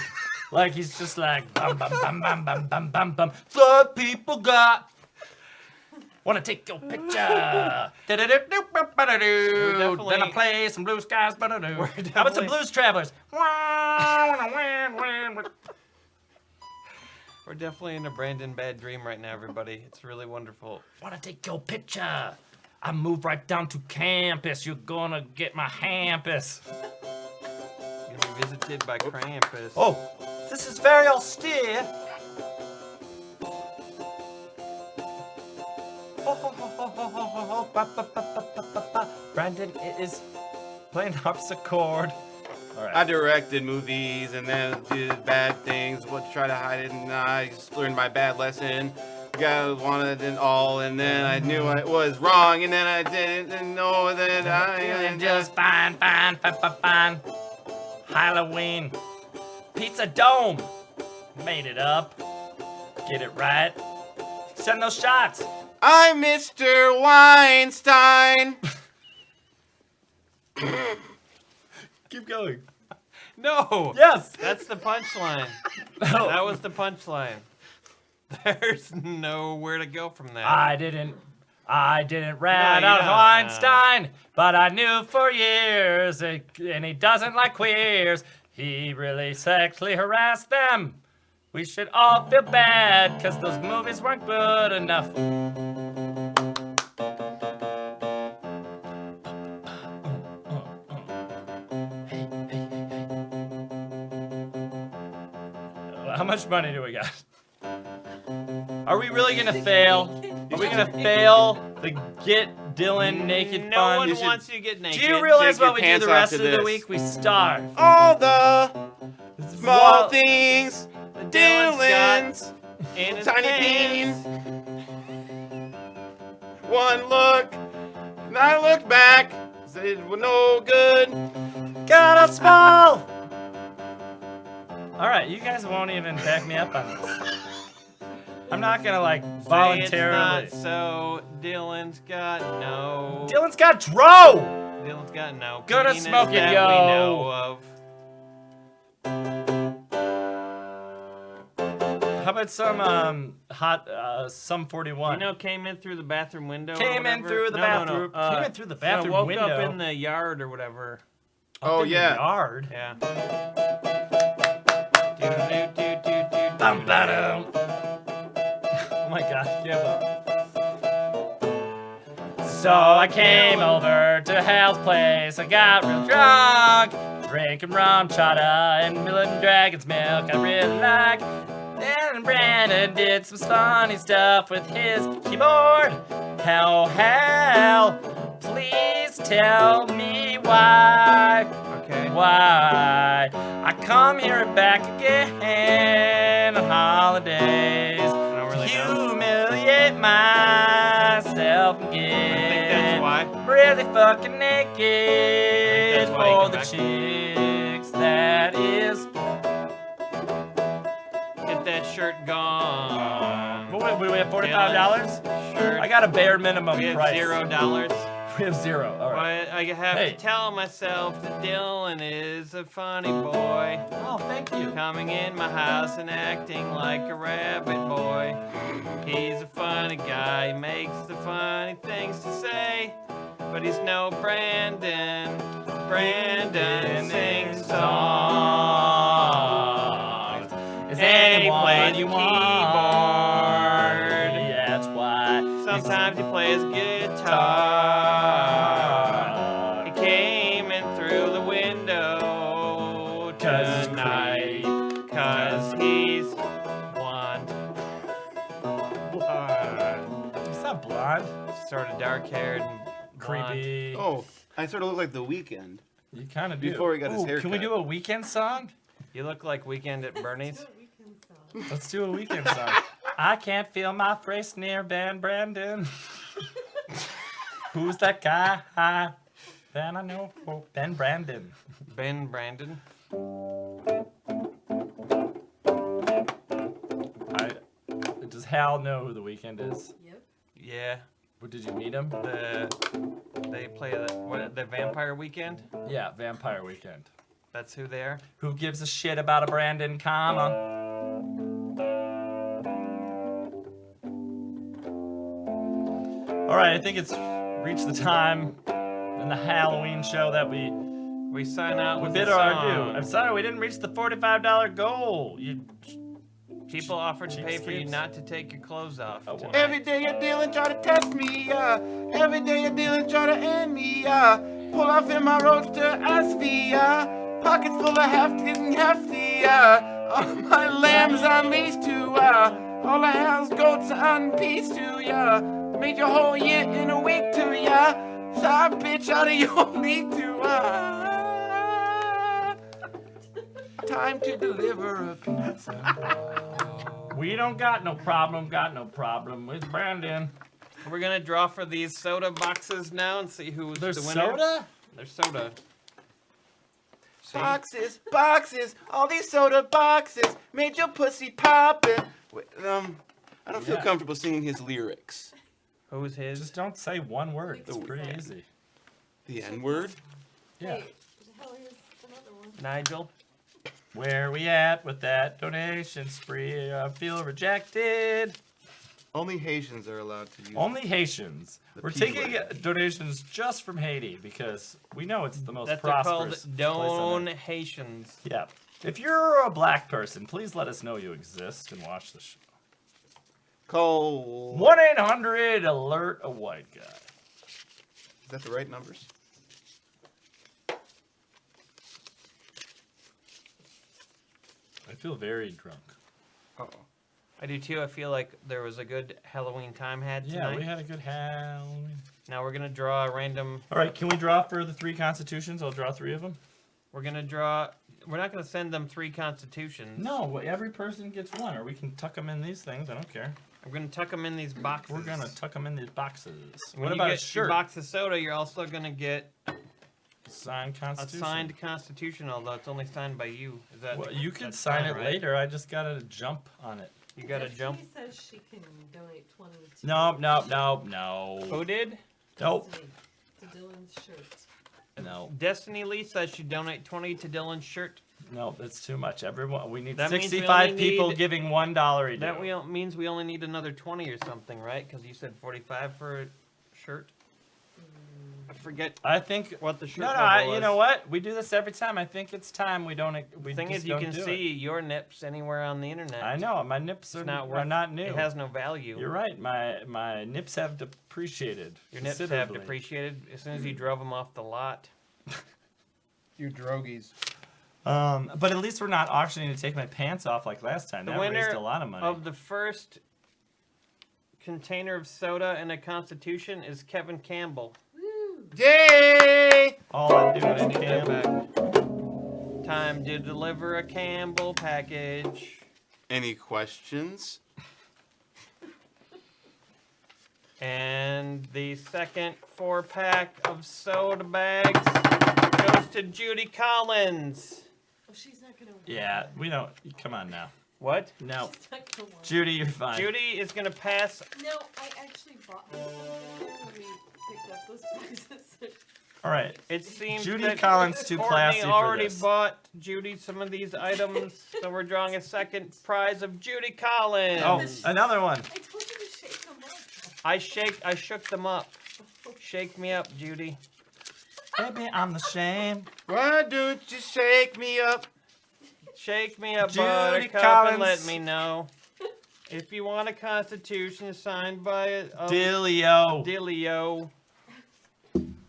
he's just like bum bum bum bum bum bum bum bum. The people got. Wanna take your picture? Then I play some Blue Skies. How about some Blues Travelers? We're definitely in a Brandon bad dream right now, everybody. It's really wonderful. Wanna take your picture? I moved right down to campus. You're gonna get my hampus. You're gonna be visited by Krampus. Oh, this is very austere. Brandon is playing harpsichord. All right. I directed movies and then did bad things. Would try to hide it, and I learned my bad lesson. God wanted it all, and then I knew I was wrong, and then I didn't know that I just fine. HAL-oween. Pizza Dome. Made it up. Get it right. Send those shots. I'm Mr. Weinstein. Keep going. No! Yes! That's the punchline. No. That was the punchline. There's nowhere to go from that. I didn't rat No, you out don't. Weinstein, but I knew for years, and he doesn't like queers. He really sexually harassed them. We should all feel bad, cause those movies weren't good enough. How much money do we got? Are we really gonna fail? Are we gonna fail the Get Dylan Naked No Fund? one wants you to get naked. Do you realize Take your what we do pants the off rest to of the this. week? We starve. All the small Well, things, Dylan's Dylan's in his tiny pants. peens. One look, and I looked back, said it was no good. Got a small. All right, you guys won't even back me up on this. I'm not gonna like voluntarily. It's not so. Dylan's got no. Dylan's got dro. Dylan's got no. Gonna penis smoke it, that yo. we know of. How about some hot some 41? You know, came in through the bathroom window. or Came in whatever? through the No, no, bathroom. no. Came in through the bathroom woke window. up in the yard or whatever. Oh, in the yeah. yard. Yeah. Bum, ba-dum. Oh my god, yeah. So I came over to Hal's place. I got real drunk, drinking rum chata and milling dragon's milk. I really like. Then Brandon did some funny stuff with his keyboard. Hal, please tell me why. Okay. Why I come here and back again on holidays I don't really know. humiliate myself I think again. that's why. I'm really fucking naked that's why you for come the back. chicks. That is. Get that shirt gone. What, we have $45. Shirt. I got a bare minimum We have price. $0. We have zero. All right. But I have Hey. to tell myself that Dylan is a funny boy. Oh, thank you. Coming in my house and acting like a rabbit boy. He's a funny guy, he makes the funny things to say. But he's no Brandon. Brandon sings songs. Is And he anyone plays you the want? keyboard. Yeah, that's why. Sometimes he plays guitar. He came in through the window tonight. Cause he's blonde. It's not blonde. Sort of dark haired and blonde. Creepy. Oh, I sort of look like The Weeknd. You kind of do. Before he got his Ooh, hair Can we cut. do a weekend song? You look like Weekend at Bernie's. What we can sell. Let's do a weekend song. I can't feel my face near Ben Brandon. Who's that guy? Then I know. Oh, Ben Brandon. Ben Brandon. Hal know who the Weekend is? Yep. Yeah. Did you meet him? They play the Vampire Weekend. Yeah, Vampire Weekend. That's who they are. Who gives a shit about a Brandon comma? All right, I think it's reached the time in the Halloween show that we sign out we with bid a our song. due. I'm sorry we didn't reach the $45 goal. People offered to pay for you Cheapskates. not to take your clothes off. Oh, well. tonight. Every day you're dealing, try to test me, Every day you're dealing, try to end me, Pull off in my roadster, SV, Pockets full of hefty and hefty, All my lambs unleashed to, All the hell's goats on peace to, Made your whole year in a week to, Side bitch out of your league to, Time to deliver a pizza. We don't got no problem with Brandon. We're gonna draw for these soda boxes now and see who's There's the winner. soda? There's soda. See? Boxes, boxes, all these soda boxes made your pussy poppin'. Wait, I don't feel Yeah. comfortable singing his lyrics. Who's his? Just don't say one word. It's Ooh. pretty easy. The N-word? Yeah. Hey, hell, here's another one. Nigel. Where we at with that donation spree? I feel rejected. Only Haitians are allowed to use Only Haitians. The We're P taking word. donations just from Haiti because we know it's the most That they're called prosperous place on earth. Haitians. Yeah. If you're a black person, please let us know you exist and watch the show. Cole. 1-800 alert a white guy. Is that the right numbers? I feel very drunk. Uh-oh. I do too. I feel like there was a good Halloween time had Yeah, tonight. we had a good Halloween. Now we're gonna draw a random. All right, can we draw for the 3 constitutions? I'll draw 3 of them. We're gonna draw. We're not gonna send them 3 constitutions. No, every person gets 1, or we can tuck them in these things. I don't care. I'm gonna tuck them in these boxes. We're gonna tuck them in these boxes. When What you about a get your shirt? box of soda, you're also gonna get Signed a constitution. signed Constitution, although it's only signed by you. Is that? Well, you can that's sign fine, it right? later. I just gotta jump on it. You gotta Destiny jump. says she can donate 20 to Nope, nope, nope, no. Who did? Nope. Destiny, to Dylan's shirt. No, Destiny Lee says she donate 20 to Dylan's shirt. no, that's too much. Everyone, we need That means we 65 only people need- giving $1 each. That means we only need another 20 or something, right? Because you said 45 for a shirt. I forget I think. what the shirt No, level you was. know what? We do this every time. I think it's time we don't. We The thing just is, you don't can do see your nips anywhere on the internet. It. I know my nips It's are not not new. It has no value. You're right. My nips have depreciated. Your nips have considerably. depreciated as soon as you drove them off the lot. You drogies. But at least we're not auctioning to take my pants off like last time. The That winner raised a lot of money. of the first container of soda and a Constitution is Kevin Campbell. Woo! Yay! All I'm doing I is need that Campbell. back. Time to deliver a Campbell package. Any questions? And the second 4-pack of soda bags goes to Judy Collins. Oh, she's not gonna. Yeah, we don't. Come on now. What? No, She's not gonna want. Judy, you're fine. Judy is going to pass. No, I actually bought this when we picked up those prizes. All right. It seems Judy that Collins too Courtney classy for already this. bought Judy some of these items, so we're drawing a second prize of Judy Collins. Oh, another one. I told you to shake them up. I shook them up. Shake me up, Judy. Baby, I'm the shame. Why don't you shake me up? Shake me up, Judy Buttercup, Collins. and let me know if you want a Constitution signed by a Dilio. Dilio.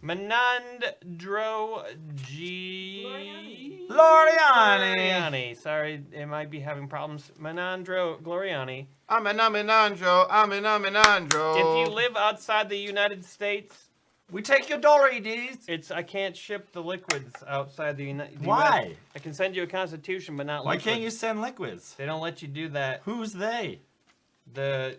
Menandro G. Gloriani. Sorry, it might be having problems. Menandro Gloriani. I'm an Aminandro. If you live outside the United States, We take your Dorities. I can't ship the liquids outside the United States. Why? I can send you a Constitution, but not Why liquids. can't you send liquids? They don't let you do that. Who's they? The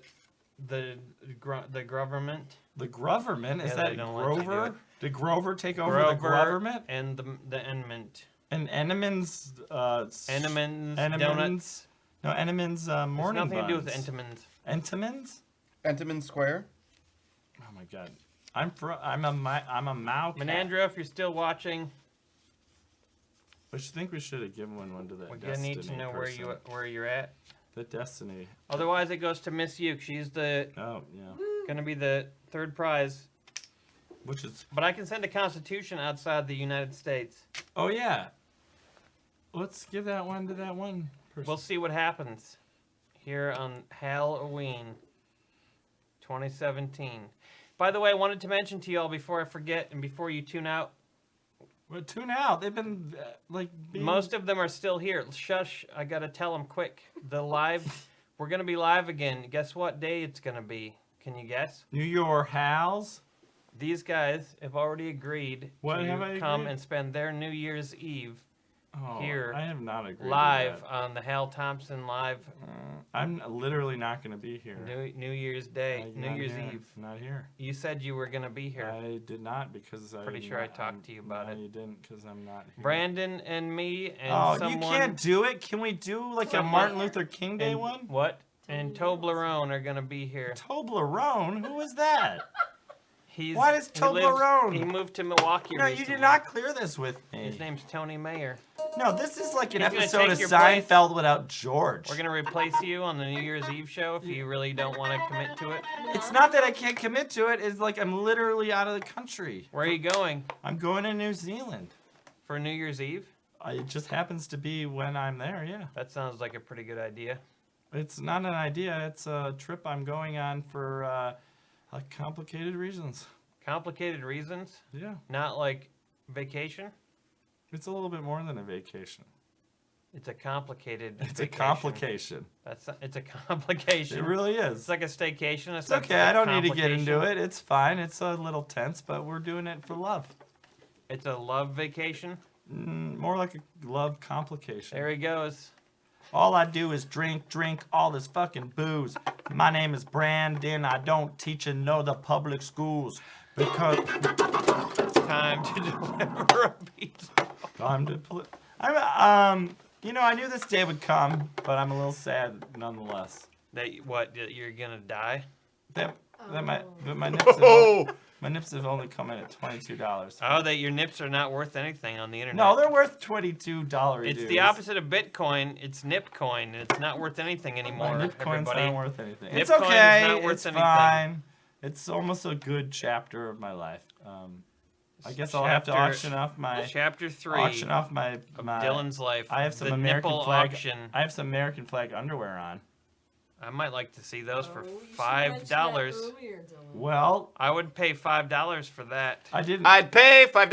government. The government? Is Yeah, that they don't let you do Grover? it. Did Grover take over the government? and the Enmint. And Enemans, Ennemans. Enemans, no, Enemans, There's morning nothing to do with buns. Entenmann's. Entenmann's? Entenmann Square. Oh my god. I'm a Mao cat. Menandra, if you're still watching, I think we should have given one to that we're gonna need to know where you're at. The Destiny. Otherwise, it goes to Miss Uke. She's the Oh yeah. gonna be the third prize. Which is. But I can send a Constitution outside the United States. Oh yeah. Let's give that one to that one person. We'll see what happens here on HAL-oween 2017. By the way, I wanted to mention to y'all before I forget and before you tune out. Well, tune out. They've been Most of them are still here. Shush! I gotta tell them quick. We're gonna be live again. Guess what day it's gonna be? Can you guess? New York Hals. These guys have already agreed to come and spend their New Year's Eve here. I have not agreed. Live to that. on the Hal Thompson live. I'm literally not going to be here. New Year's Day, New Year's Eve. Not here. You said you were gonna be here. I did not because Pretty sure I talked to you about it. No, you didn't because I'm not here. Brandon and me and someone. You can't do it. Can we do like a Martin Luther King Day one? What? And Toblerone are gonna be here. Toblerone? Who is that? Why does Toblerone? He moved to Milwaukee No, recently. you did not clear this with me. His name's Tony Mayer. No, this is like an He's gonna episode take of your Seinfeld without George. We're gonna replace you on the New Year's Eve show if you really don't want to commit to it. It's not that I can't commit to it. It's like I'm literally out of the country. Where are you going? I'm going to New Zealand. For New Year's Eve? It just happens to be when I'm there, yeah. That sounds like a pretty good idea. It's not an idea. It's a trip I'm going on for complicated reasons. Complicated reasons? Yeah. Not like vacation? It's a little bit more than a vacation. It's a complicated It's vacation. a complication. It's a complication. It really is. It's like a staycation. It's okay. I don't need to get into it. It's fine. It's a little tense, but we're doing it for love. It's a love vacation? More like a love complication. There he goes. All I do is drink all this fucking booze. My name is Brandon. I don't teach in no the public schools because time to deliver a pizza. Time to I knew this day would come, but I'm a little sad nonetheless. That you're gonna die? My nips have only come in at $22. Oh, that your nips are not worth anything on the internet. No, they're worth $22. It's the opposite of Bitcoin. It's Nipcoin, and it's not worth anything anymore. My Nipcoin's everybody. not worth anything. Nipcoin It's okay. Is not worth it's anything. fine. It's almost a good chapter of my life. I guess I'll have to auction off my chapter 3 auction off my of Dylan's life. I have some the American nipple flag. auction. I have some American flag underwear on. I might like to see those for you should $5. mention that earlier, Dylan. Well, I would pay $5 for that. I didn't. I'd pay $5.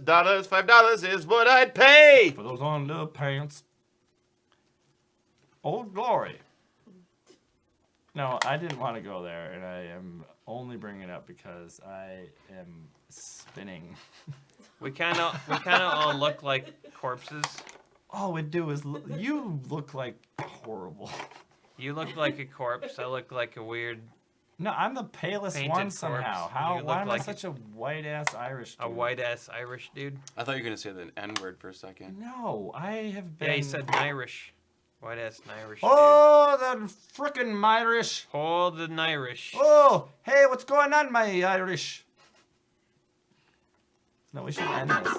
$5 is what I'd pay for those underpants. Old Glory. No, I didn't want to go there, and I am only bringing it up because I am spinning. We kind of all look like corpses. All we do is you look like horrible. You look like a corpse. I look like a weird. No, I'm the palest painted one somehow. corpse. Why am I such a white ass Irish dude? A white ass Irish dude? I thought you were going to say the N-word for a second. No, I have been. Yeah, he said Irish. White ass Irish. Oh, that frickin' Irish. Oh, the Irish. Oh, hey, what's going on, my Irish? No, we should end this.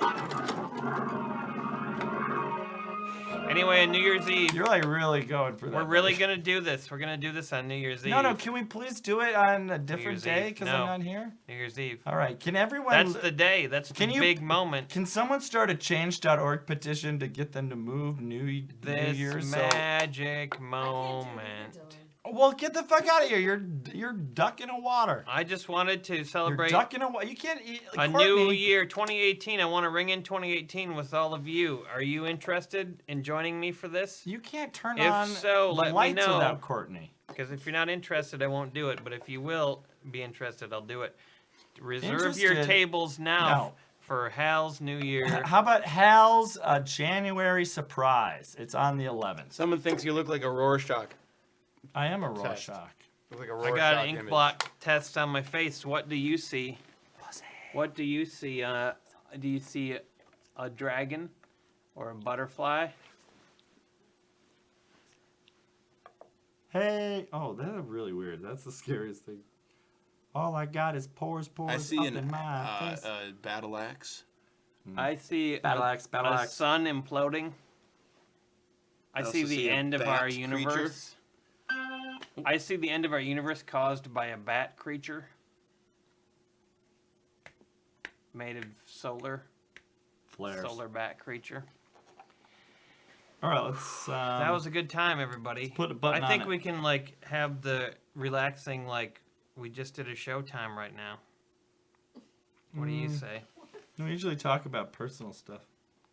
Anyway, on New Year's Eve. You're like really going for that. We're really going to do this. We're going to do this on New Year's Eve. No, can we please do it on a different Year's day Eve. because No. I'm not here? New Year's Eve. All right, can everyone... That's the day. That's the big moment. Can someone start a change.org petition to get them to move New Year's? Magic moment. Well, get the fuck out of here. You're ducking in water. I just wanted to celebrate You're ducking in water. You can't eat... a new year, 2018. I want to ring in 2018 with all of you. Are you interested in joining me for this? You can't turn If on so, the let me lights know. without Courtney. Because if you're not interested, I won't do it. But if you will be interested, I'll do it. Reserve your Interested? tables now No. for Hal's New Year. How about Hal's January surprise? It's on the 11th. Someone thinks you look like a Rorschach. I am a Test. Rorschach. Look like a I Rorschach got an ink image. block test on my face. What do you see? What do you see? Do you see a dragon or a butterfly? Hey, oh, that's really weird. That's the scariest thing. All I got is pores I see up an in my face. battle axe. I see Battle axe, battle a axe. sun imploding. I also see the a end of bat our creature. universe. I see the end of our universe caused by a bat creature made of solar Flares. bat creature. All right, let's. That was a good time, everybody. put a button I think on it. we can like have the relaxing like we just did a showtime right now. What do you say? We usually talk about personal stuff.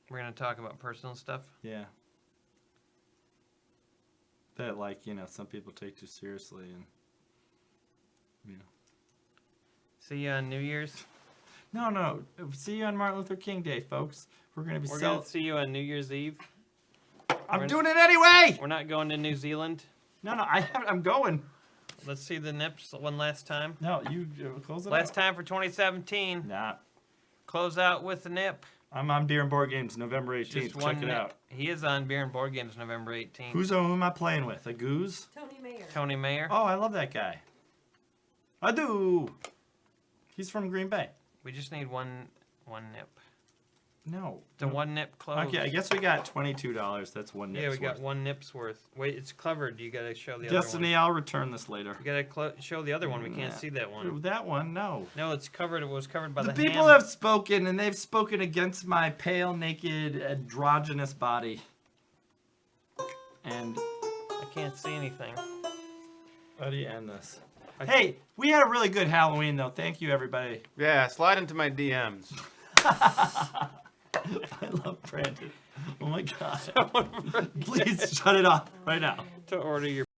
We're gonna talk about personal stuff. Yeah. That, like, you know, some people take too seriously, and you know. See you on New Year's. No. See you on Martin Luther King Day, folks. We're gonna be We're gonna see you on New Year's Eve. I'm doing it anyway. We're not going to New Zealand. No, I'm going. Let's see the nips one last time. No, you close it Last out. time for 2017. Nah. Close out with the nip. I'm on Beer and Board Games November 18th. Just one Check it nip. out. He is on Beer and Board Games November 18th. Who am I playing with? A goose? Tony Mayer. Tony Mayer. Oh, I love that guy. I do. He's from Green Bay. We just need one nip. No. The one nip close. Okay, I guess we got $22. That's one nip. Yeah, we got one nip's worth. Wait, it's covered. You gotta show the other Destiny, one. I'll return this later. You gotta show the other one. We can't see that one. That one, no. No, it's covered. It was covered by the people ham. have spoken, and they've spoken against my pale, naked, androgynous body. And I can't see anything. how do you end this? Hey, we had a really good Halloween, though. Thank you, everybody. Yeah, slide into my DMs. I love Brandon. Oh my God. Please shut it off right now. To order your